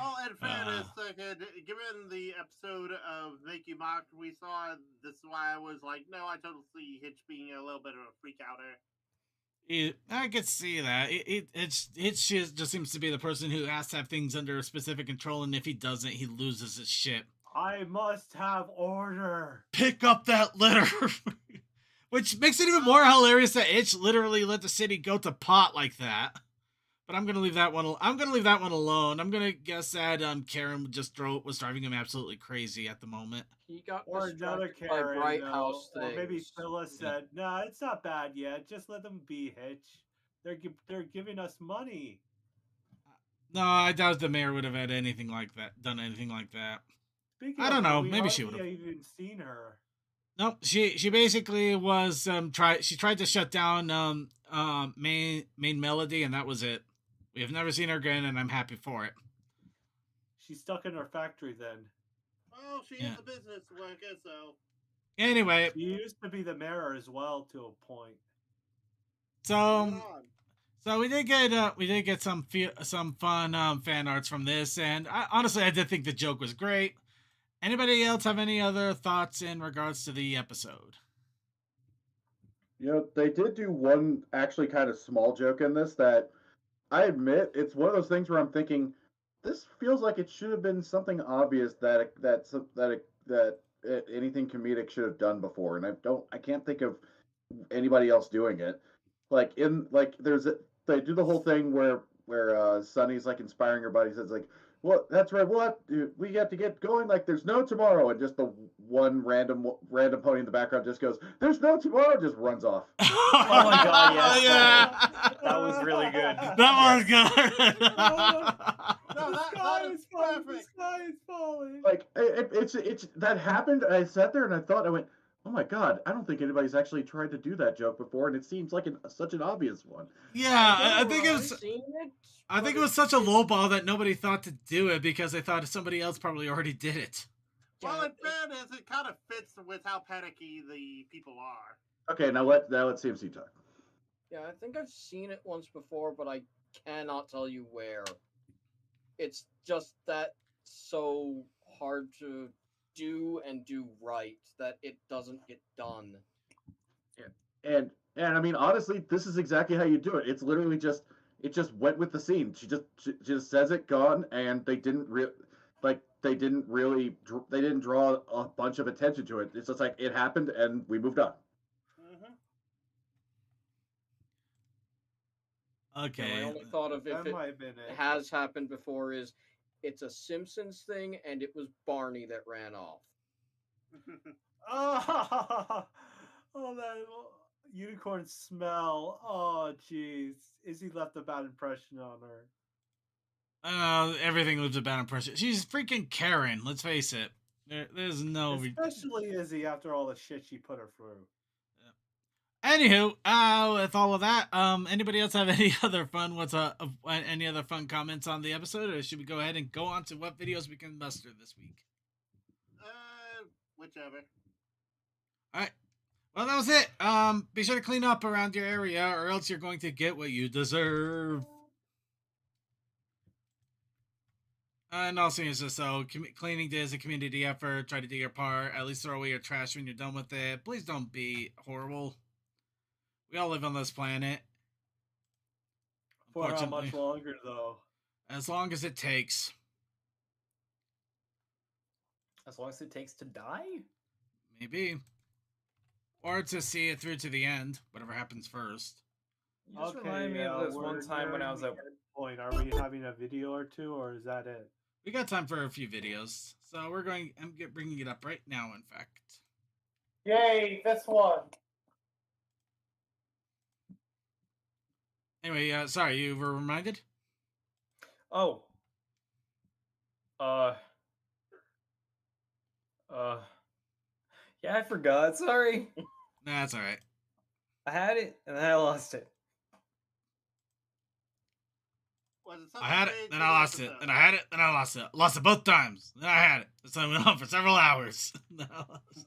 Oh, in fairness, given the episode of Make You Mock we saw, this is why I was like, no, I totally see Hitch being a little bit of a freak outer. I could see that. Hitch just seems to be the person who has to have things under specific control, and if he doesn't, he loses his shit. I must have order. Pick up that litter. Which makes it even more hilarious that Hitch literally let the city go to pot like that. But I'm gonna leave that one. I'm gonna leave that one alone. I'm gonna guess that Karen was driving him absolutely crazy at the moment. He got or another Karen, Bright House or maybe Phyllis said, "No, it's not bad yet. Just let them be, Hitch. They're giving us money." No, I doubt the mayor would have had anything like that. Done anything like that. Speaking I don't know. We Maybe she would have even seen her. Nope. She basically was She tried to shut down main melody, and that was it. We have never seen her again, and I'm happy for it. She's stuck in her factory then. Oh, she is a business worker, so. Anyway, she used to be the mayor as well to a point. So we did get some fun fan arts from this, and honestly, I did think the joke was great. Anybody else have any other thoughts in regards to the episode? You know, they did do one actually kind of small joke in this that I admit it's one of those things where I'm thinking this feels like it should have been something obvious that anything comedic should have done before, and I can't think of anybody else doing it. They do the whole thing where Sunny's like inspiring her buddies. It's like, well, that's right. We have to get going. Like, there's no tomorrow, and just the one random pony in the background just goes, "There's no tomorrow," just runs off. Oh my god! Yes, yeah, that was really good. That was good. that is perfect. The sky is falling. Like it's that happened. I sat there and I went, "Oh my god! I don't think anybody's actually tried to do that joke before," and it seems like such an obvious one. Yeah, I think it was. I think it was such a low ball that nobody thought to do it because they thought somebody else probably already did it. Well, in fairness, it kind of fits with how panicky the people are. Okay, now let CMC talk. Yeah, I think I've seen it once before, but I cannot tell you where. It's just that so hard to do and do right that it doesn't get done. And I mean, honestly, this is exactly how you do it. It's literally just it just went with the scene. She just says it, gone, and they didn't they didn't really they didn't draw a bunch of attention to it. It's just like it happened and we moved on. Okay. My only thought of if That it might have been it. has happened before is it's a Simpsons thing, and it was Barney that ran off. Oh, oh, that unicorn smell. Oh, jeez. Izzy left a bad impression on her. Everything leaves a bad impression. She's freaking Karen. Let's face it. There's no. Especially Izzy after all the shit she put her through. Anywho, with all of that, anybody else have any other fun? Any other fun comments on the episode, or should we go ahead and go on to what videos we can muster this week? Whichever. All right. Well, that was it. Be sure to clean up around your area, or else you're going to get what you deserve. And also, cleaning day is a community effort. Try to do your part. At least throw away your trash when you're done with it. Please don't be horrible. We all live on this planet. For how much longer, though? As long as it takes. As long as it takes to die? Maybe. Or to see it through to the end. Whatever happens first. You just remind me of this one time when I was at... Point. Are we having a video or two, or is that it? We got time for a few videos. So I'm bringing it up right now, in fact. Yay, this one. Anyway, sorry, you were reminded? Oh. Yeah, I forgot. Sorry. Nah, that's all right. I had it, and then I lost it. I had it, then I lost it. Then I had it, then I lost it. Lost it both times. Then I had it. So I went on for several hours. Then I lost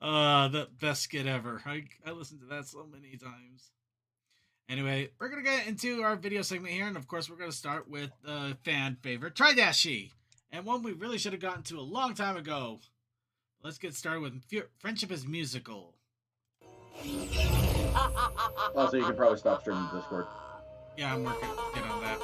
it. The best skit ever. I listened to that so many times. Anyway, we're going to get into our video segment here. And of course, we're going to start with the fan favorite, Try-Dashi. And one we really should have gotten to a long time ago. Let's get started with Friendship is Musical. Also, you can probably stop streaming Discord. Yeah, I'm working. Get on that.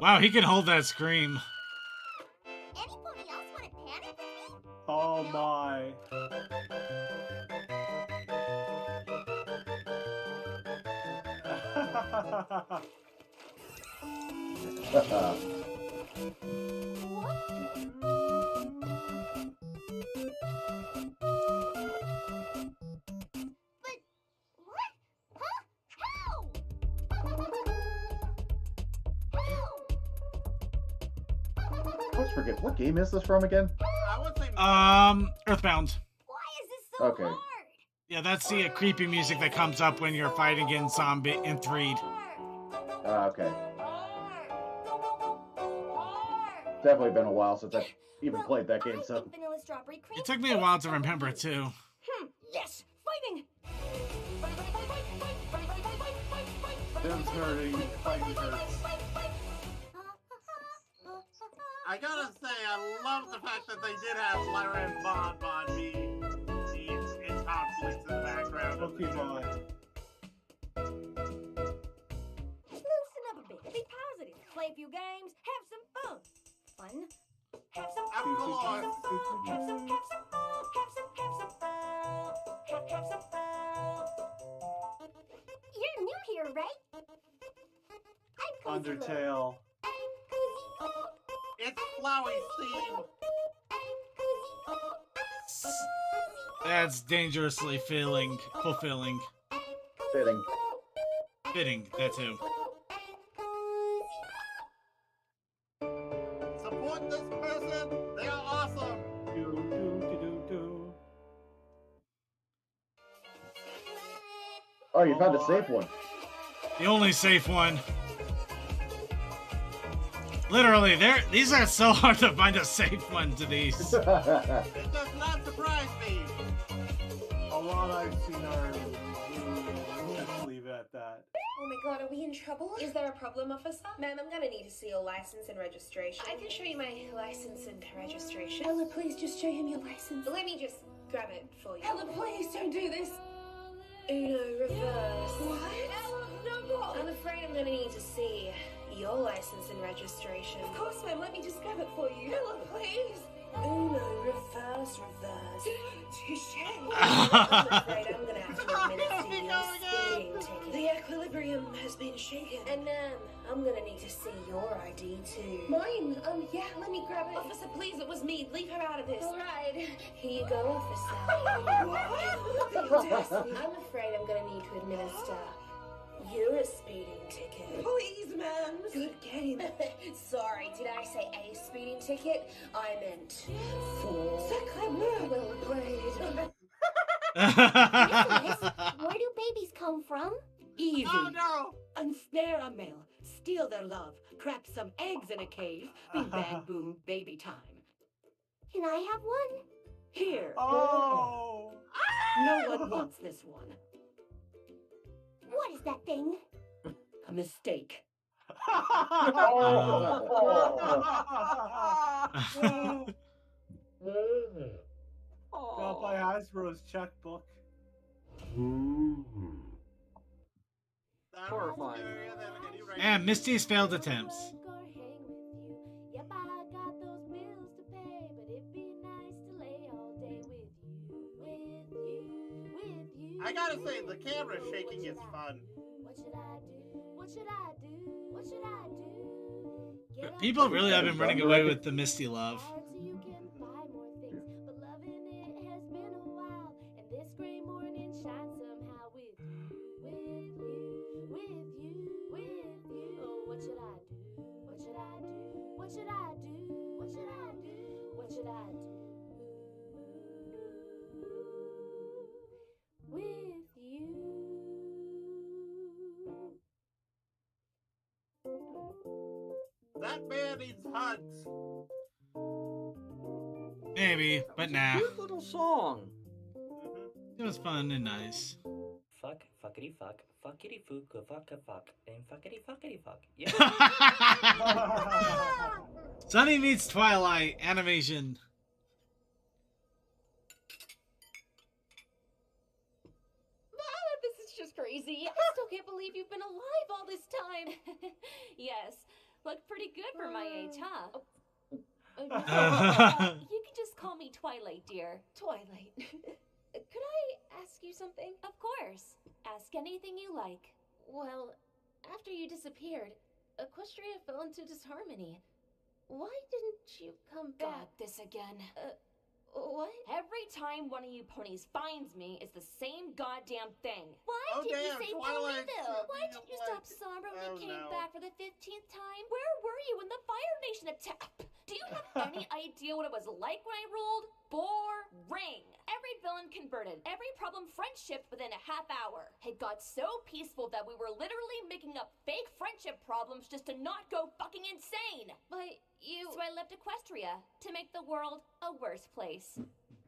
Wow, he can hold that scream. Anybody else want to panic with me? Oh my. I always forget, what game is this from again? Earthbound. Why is this so Okay. hard? Yeah, that's the creepy music that comes up when you're fighting in zombie in 3. Okay. Definitely been a while since I've even played that game, so. Vanilla strawberry cream. It took me a while to remember it too. Yes, fighting. Them's hurting. Fighting hurts. I gotta say, I love the fact that they did have Lara and Bon be in conflicts in the background. Pokemon. Loosen up a bit. Be positive. Play a few games. Have some fun. Fun. Have some fun. Of course. Have some fun. Have some fun. Have some fun. You're new here, right? I'm Cozy Love. Undertale. I'm Cozy. It's Flowey's theme. That's dangerously fulfilling. Fitting. Fitting, that too. Oh, you Oh, found a my. safe one. The only safe one. Literally, these are so hard to find a safe one to these. It does not surprise me. A lot I've seen are. Let's leave it at that. Oh my god, are we in trouble? Is there a problem, officer? Ma'am, I'm gonna need to see your license and registration. I can show you my license and registration. Ella, please just show him your license. Let me just grab it for you. Ella, please don't do this. Uno, reverse. What? Ella, no! I'm afraid I'm gonna need to see your license and registration. Of course, ma'am. Let me just grab it for you. Ella, please! Uno, reverse, reverse. I'm afraid I'm gonna have to administer your speeding ticket. The equilibrium has been shaken. And ma'am, I'm gonna need to see your ID too. Mine. Yeah, let me grab it. Officer, please, it was me. Leave her out of this. All right. Here you go, officer. I'm afraid I'm gonna need to administer your speeding ticket. Please, ma'am. Good game. Sorry, did I say a speeding ticket? I meant 4. Well played. Where do babies come from? Easy. Oh no! Unsnare a male, steal their love, crack some eggs in a cave, bing bang boom, baby time. Can I have one? Here. Oh! No one wants this one. What is that thing? A mistake. Got by Hasbro's checkbook. That Horrifying. was scarier than any regular- And Misty's failed attempts. I gotta say, the camera shaking is fun. People really have been running away with the Misty love. That man needs hugs. Maybe, but nah. Cute little song. It was fun and nice. Fuck, fuckity fuck, fuckity fuck, fuck, fuck, and fuckity fuck. Yeah. Sunny meets Twilight animation. This is just crazy. I still can't believe you've been alive all this time. Yes. Look pretty good for my age, huh? You can just call me Twilight, dear. Twilight. Could I ask you something? Of course. Ask anything you like. Well, after you disappeared, Equestria fell into disharmony. Why didn't you come back? God, this again. What? Every time one of you ponies finds me, it's the same goddamn thing. Why Oh, did damn, you say Twilight Ponyville? Why said did you you stop like- Sombra when Oh, you came no. back for the 15th time? Where were you when the Fire Nation attacked? Do you have any idea what it was like when I ruled? Boring. Every villain converted, every problem friendship within a half hour. It got so peaceful that we were literally making up fake friendship problems just to not go fucking insane. But you... So I left Equestria to make the world a worse place.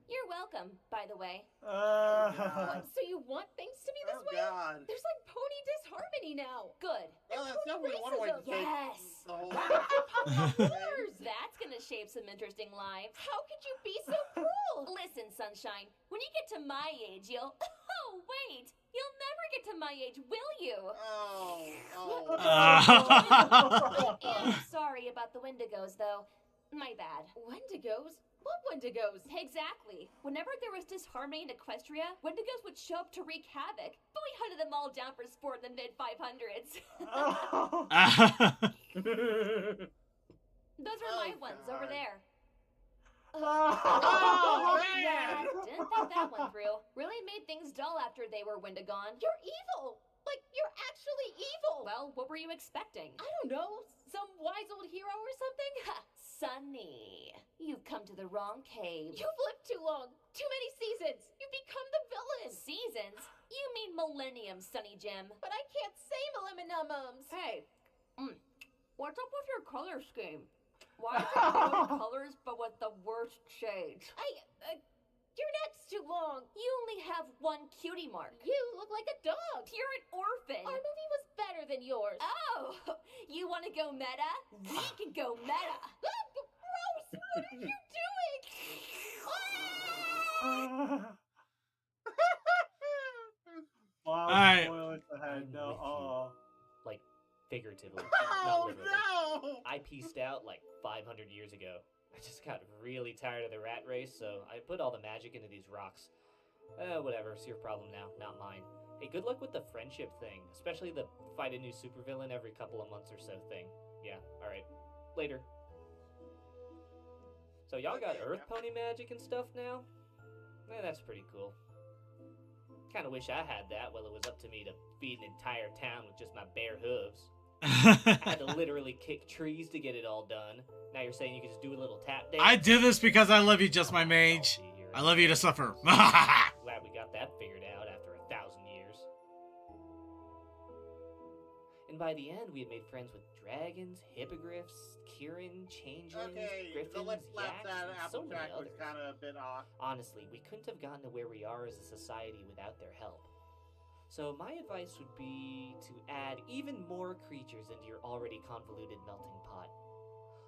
You're welcome, by the way. What, so you want things to be this Oh, way? God. There's like pony disharmony now. Good. Well, that's definitely one way to take Yes. the whole Wars. That's gonna shape some interesting lives. How could you be so cruel? Listen, Sunshine, when you get to my age, you'll... Oh, wait. You'll never get to my age, will you? I am sorry about the Wendigos, though. My bad. Wendigos? What Wendigos? Exactly. Whenever there was disharmony in Equestria, Wendigos would show up to wreak havoc, but we hunted them all down for sport in the mid-500s. Those were my ones over there. Oh, yeah, man! didn't think that one through. Really made things dull after they were Wendigon. You're evil! Like, you're actually evil! Well, what were you expecting? I don't know. Some wise old hero or something? Ha! Sunny, you've come to the wrong cave. You've lived too long. Too many seasons. You've become the villain. Seasons? You mean millennium, Sunny Jim. But I can't say millenniums. Hey, what's up with your color scheme? Why is it good colors but with the worst shades? Your neck's too long. You only have one cutie mark. You look like a dog. You're an orphan. Our movie was better than yours. Oh, you want to go meta? We can go meta. Gross! What are you doing? Wow, Alright. spoilers ahead. No, Like, figuratively. Oh, not literally. no! I pieced out like 500 years ago. I just got really tired of the rat race, so I put all the magic into these rocks. Whatever, it's your problem now, not mine. Hey, good luck with the friendship thing, especially the fight a new supervillain every couple of months or so thing. Yeah, alright. Later. So y'all got Earth Pony magic and stuff now? That's pretty cool. Kinda wish I had that while it was up to me to feed an entire town with just my bare hooves. I had to literally kick trees to get it all done. Now you're saying you can just do a little tap dance? I do this because I love you, just my mage. I love you to suffer. Glad we got that figured out after 1,000 years. And by the end, we had made friends with dragons, hippogriffs, Kirin, changelings, griffins, so let's let yaks, that and so many Applejack was others. kind of a bit off. Honestly, we couldn't have gotten to where we are as a society without their help. So my advice would be to add even more creatures into your already convoluted melting pot.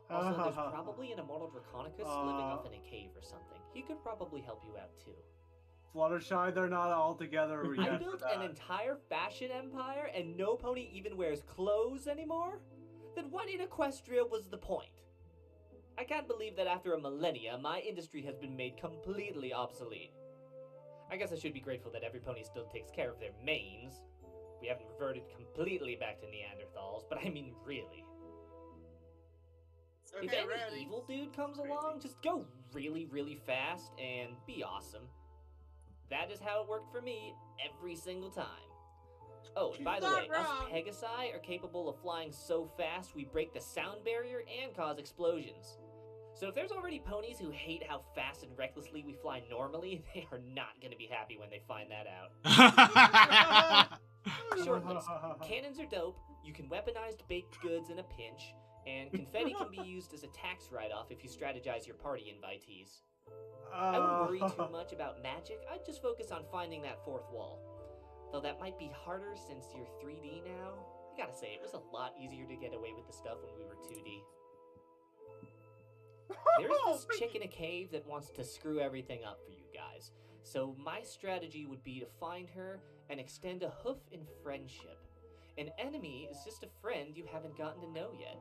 Also, there's probably an immortal Draconicus living off in a cave or something. He could probably help you out too. Fluttershy, they're not all together I yet. built an entire fashion empire and no pony even wears clothes anymore? Then what in Equestria was the point? I can't believe that after a millennia, my industry has been made completely obsolete. I guess I should be grateful that every pony still takes care of their manes. We haven't reverted completely back to Neanderthals, but I mean really. If Okay, any ready. evil dude comes along, just go really, really fast and be awesome. That is how it worked for me every single time. Oh, and by the way, us Pegasi are capable of flying so fast we break the sound barrier and cause explosions. So if there's already ponies who hate how fast and recklessly we fly normally, they are not going to be happy when they find that out. Short list. Cannons are dope, you can weaponize baked goods in a pinch, and confetti can be used as a tax write-off if you strategize your party invitees. I wouldn't worry too much about magic, I'd just focus on finding that fourth wall. Though that might be harder since you're 3D now. I gotta say, it was a lot easier to get away with the stuff when we were 2D. There's this chick in a cave that wants to screw everything up for you guys. So my strategy would be to find her and extend a hoof in friendship. An enemy is just a friend you haven't gotten to know yet.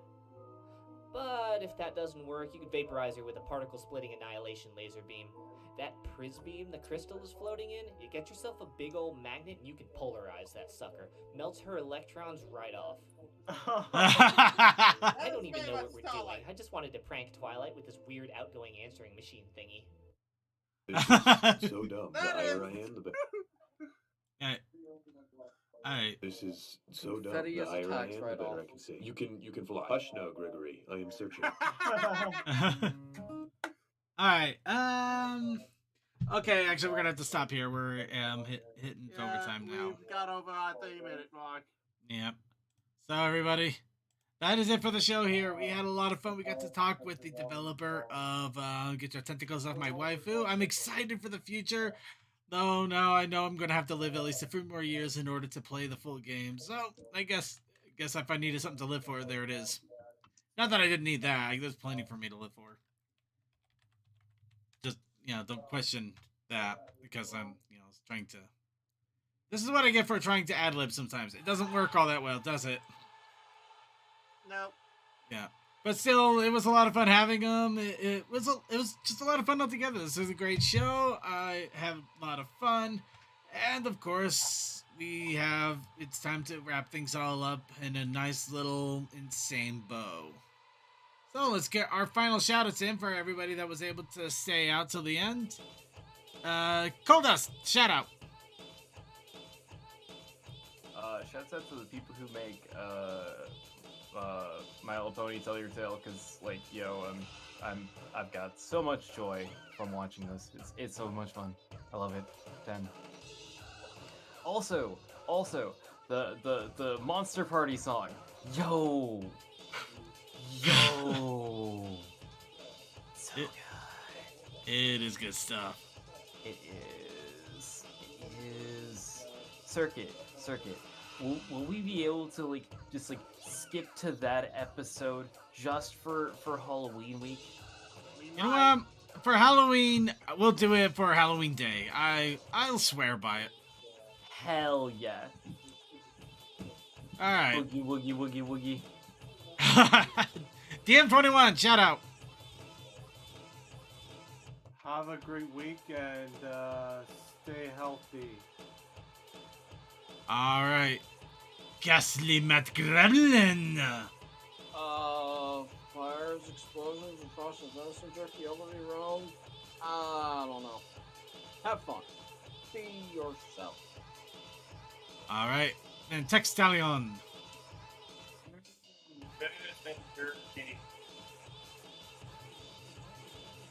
But if that doesn't work, you could vaporize her with a particle-splitting annihilation laser beam. That prisbeam the crystal is floating in, you get yourself a big old magnet and you can polarize that sucker. Melts her electrons right off. I don't even know what we're doing. I just wanted to prank Twilight with this weird outgoing answering machine thingy. This is so dumb. The higher I am, the better. Alright. This is so dumb. Confetti The as a higher I tax am, the write-off. better I can see. You can fly. Hush, no, Gregory. I am searching. Alright, okay, actually we're gonna have to stop here. We're hitting overtime now. We've got over our 30-minute mark. Yep. So everybody, that is it for the show here. We had a lot of fun. We got to talk with the developer of Get Your Tentacles Off My Waifu. I'm excited for the future. Though now I know I'm gonna have to live at least a few more years in order to play the full game. So I guess if I needed something to live for, there it is. Not that I didn't need that. There's plenty for me to live for. Just, don't question that because I'm, trying to... This is what I get for trying to ad-lib sometimes. It doesn't work all that well, does it? Nope. Yeah. But still, it was a lot of fun having them. It was just a lot of fun altogether. This is a great show. I have a lot of fun. And, of course, it's time to wrap things all up in a nice little insane bow. So let's get our final shout-outs in for everybody that was able to stay out till the end. Coldust, shout-out. Shouts out to the people who make My Little Pony Tell Your Tale, because I've got so much joy from watching this. It's so much fun. I love it. 10. Also, the Monster Party song. Yo. So good. It is good stuff. It is. Circuit. Will we be able to just skip to that episode just for Halloween week? You know what? For Halloween, we'll do it for Halloween Day. I'll swear by it. Hell yeah. All right. Woogie. DM21, shout out. Have a great week and stay healthy. All right. Ghastly Matt Gremlin. Fires, explosions, across the venison jerky, elderly roam. I don't know. Have fun. Be yourself. All right. And Textalion.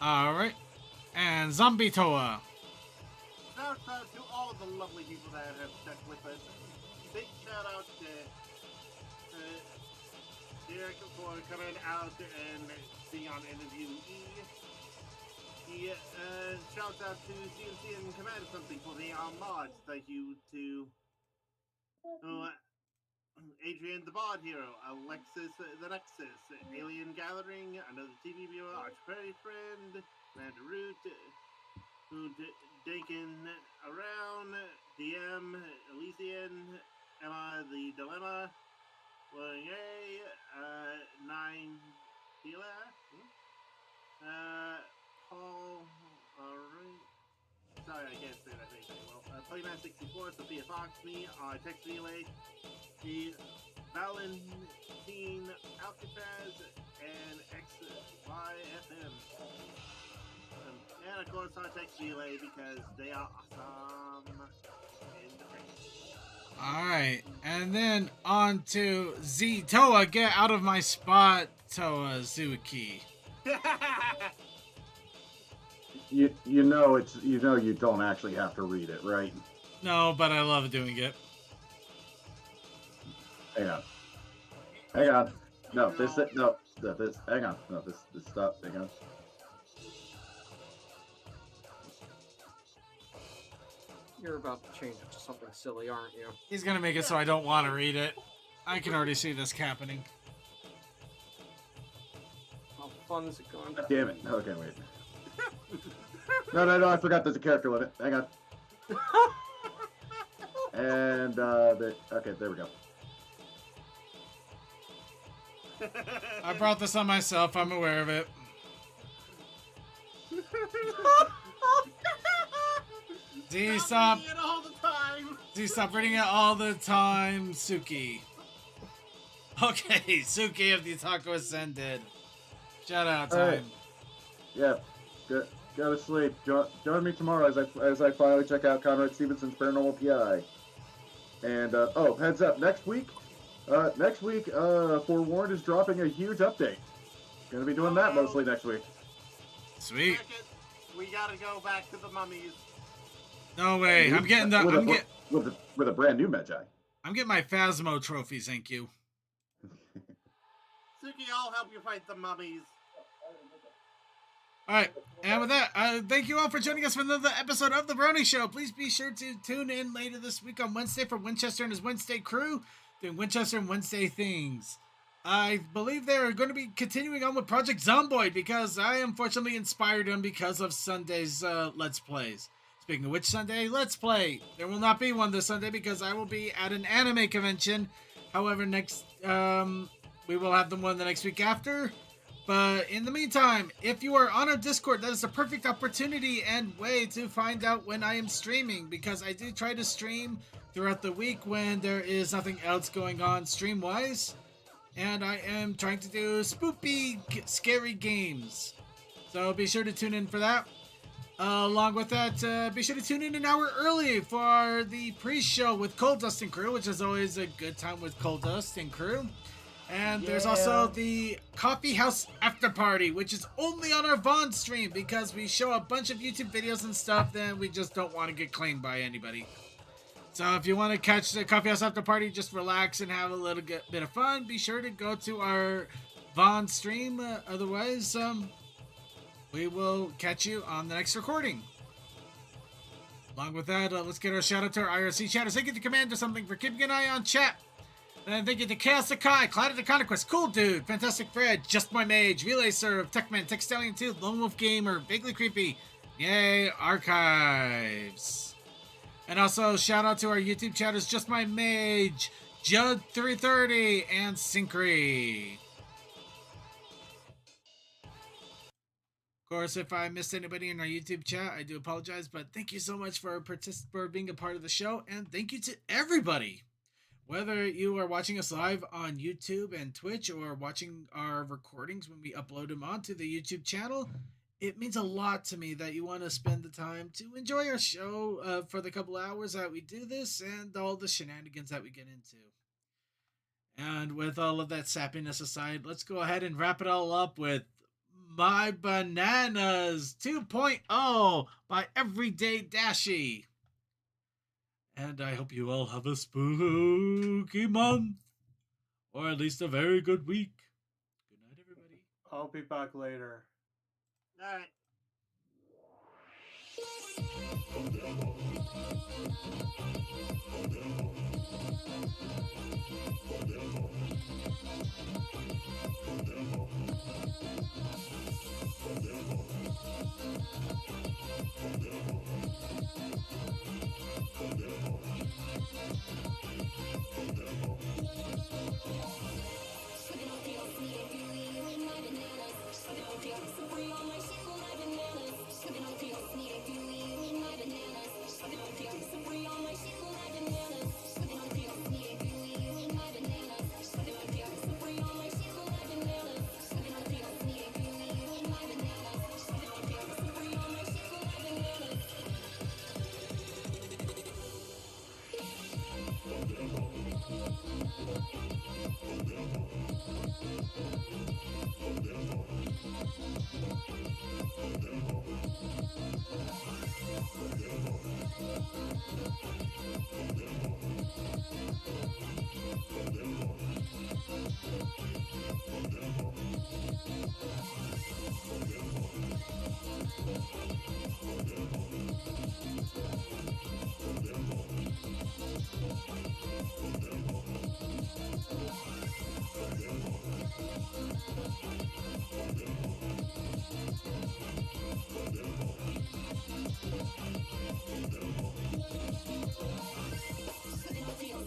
All right. And Zombie Toa. Shout out to all the lovely people that have stuck with us. Big shout out to Dirk for coming out and being on interview shouts out to CNC and Command Something for the mods. Thank you to Adrian the Bod Hero, Alexis the Nexus, Alien Gathering, Another TV Viewer, Archfairy Friend, Mandaroot, Dakin Around, DM, Elysian, Emma the Dilemma, William A, 9 Tila, Paul, alright. Sorry, I can't say that name very well. Playman64, Sophia Fox, me, Text Relay, the Valentine Alcatraz, and XYFM. And of course, Text Relay because they are awesome. Alright, and then on to Z Toa. Get out of my spot, Toa Zuki. You know you don't actually have to read it, right? No, but I love doing it. Hang on. No, this. Hang on. No, this. Stop. Hang on. You're about to change it to something silly, aren't you? He's gonna make it so I don't want to read it. I can already see this happening. How fun is it going? God damn it. Okay, wait. No, I forgot there's a character limit. Hang on. And, okay, there we go. I brought this on myself. I'm aware of it. Z, stop. Z, stop reading it all the time, Suki. Okay, Suki of the Taco Ascended. Shout out time. Right. Yeah, go to sleep. Join me tomorrow as I finally check out Conrad Stevenson's Paranormal PI. And heads up, next week, Forewarned is dropping a huge update. Gonna be doing that mostly next week. Sweet. We gotta go back to the mummies. No way. I'm getting the. With a brand new Magi. I'm getting my Phasmo trophies. Thank you. Suki, I'll help you fight the mummies. All right, and with that, thank you all for joining us for another episode of The Brony Show. Please be sure to tune in later this week on Wednesday for Winchester and his Wednesday crew doing Winchester and Wednesday things. I believe they're going to be continuing on with Project Zomboid because I unfortunately inspired them because of Sunday's Let's Plays. Speaking of which, Sunday Let's Play. There will not be one this Sunday because I will be at an anime convention. However, we will have the one the next week after. But in the meantime, if you are on our Discord, that is the perfect opportunity and way to find out when I am streaming, because I do try to stream throughout the week when there is nothing else going on stream-wise. And I am trying to do spoopy, scary games. So be sure to tune in for that. Along with that, be sure to tune in an hour early for the pre-show with Cold Dust and Crew, which is always a good time with Cold Dust and Crew. And there's also the Coffee House After Party, which is only on our Vaughn stream because we show a bunch of YouTube videos and stuff, then we just don't want to get claimed by anybody. So if you want to catch the Coffee House After Party, just relax and have a little bit of fun, be sure to go to our Vaughn stream. Otherwise, we will catch you on the next recording. Along with that, let's get our shout out to our IRC chatters. Thank you to Commander Something for keeping an eye on chat. And thank you to Chaos Sakai, Cloud of the Conquest, Cool Dude, Fantastic Fred, Just My Mage, Relay Serve, Techman, Textalion 2, Lone Wolf Gamer, Vaguely Creepy, Yay, Archives. And also shout out to our YouTube chatters, Just My Mage, Judd330, and Syncry. Of course, if I missed anybody in our YouTube chat, I do apologize, but thank you so much for being a part of the show, and thank you to everybody. Whether you are watching us live on YouTube and Twitch or watching our recordings when we upload them onto the YouTube channel, it means a lot to me that you want to spend the time to enjoy our show for the couple hours that we do this and all the shenanigans that we get into. And with all of that sappiness aside, let's go ahead and wrap it all up with My Bananas 2.0 by Everyday Dashi. And I hope you all have a spooky month, or at least a very good week. Good night, everybody. I'll be back later. All right. Feel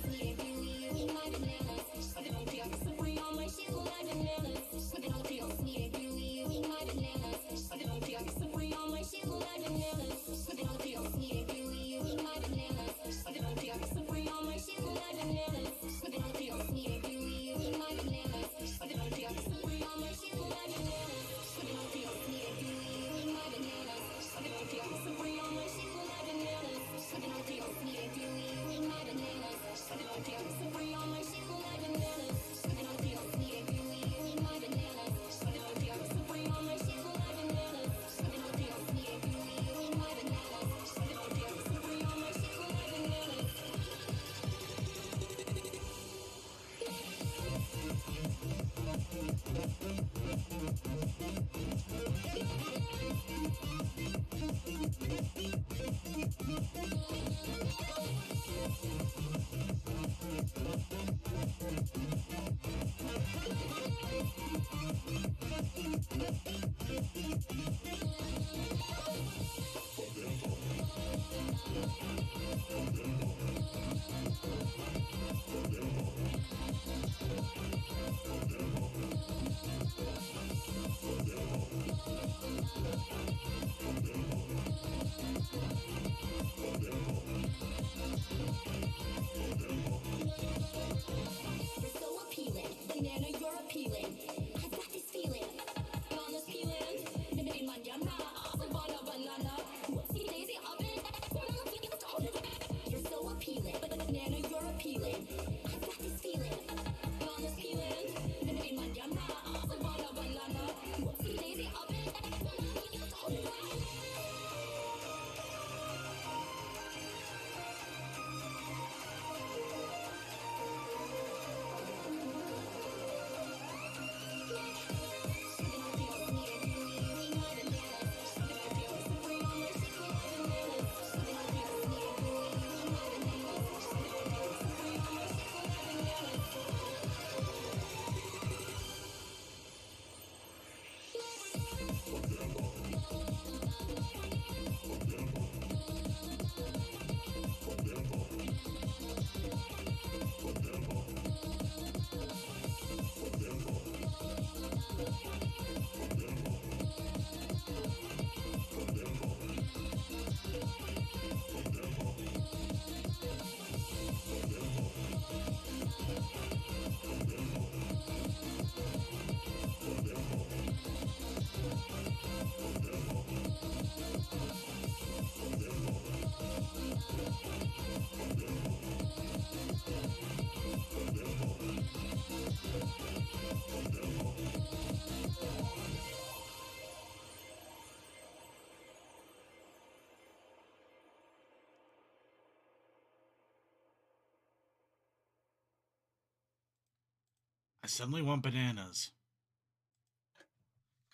I suddenly want bananas.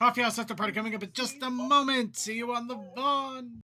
Coffee house after party coming up in just a moment. See you on the Vaughn.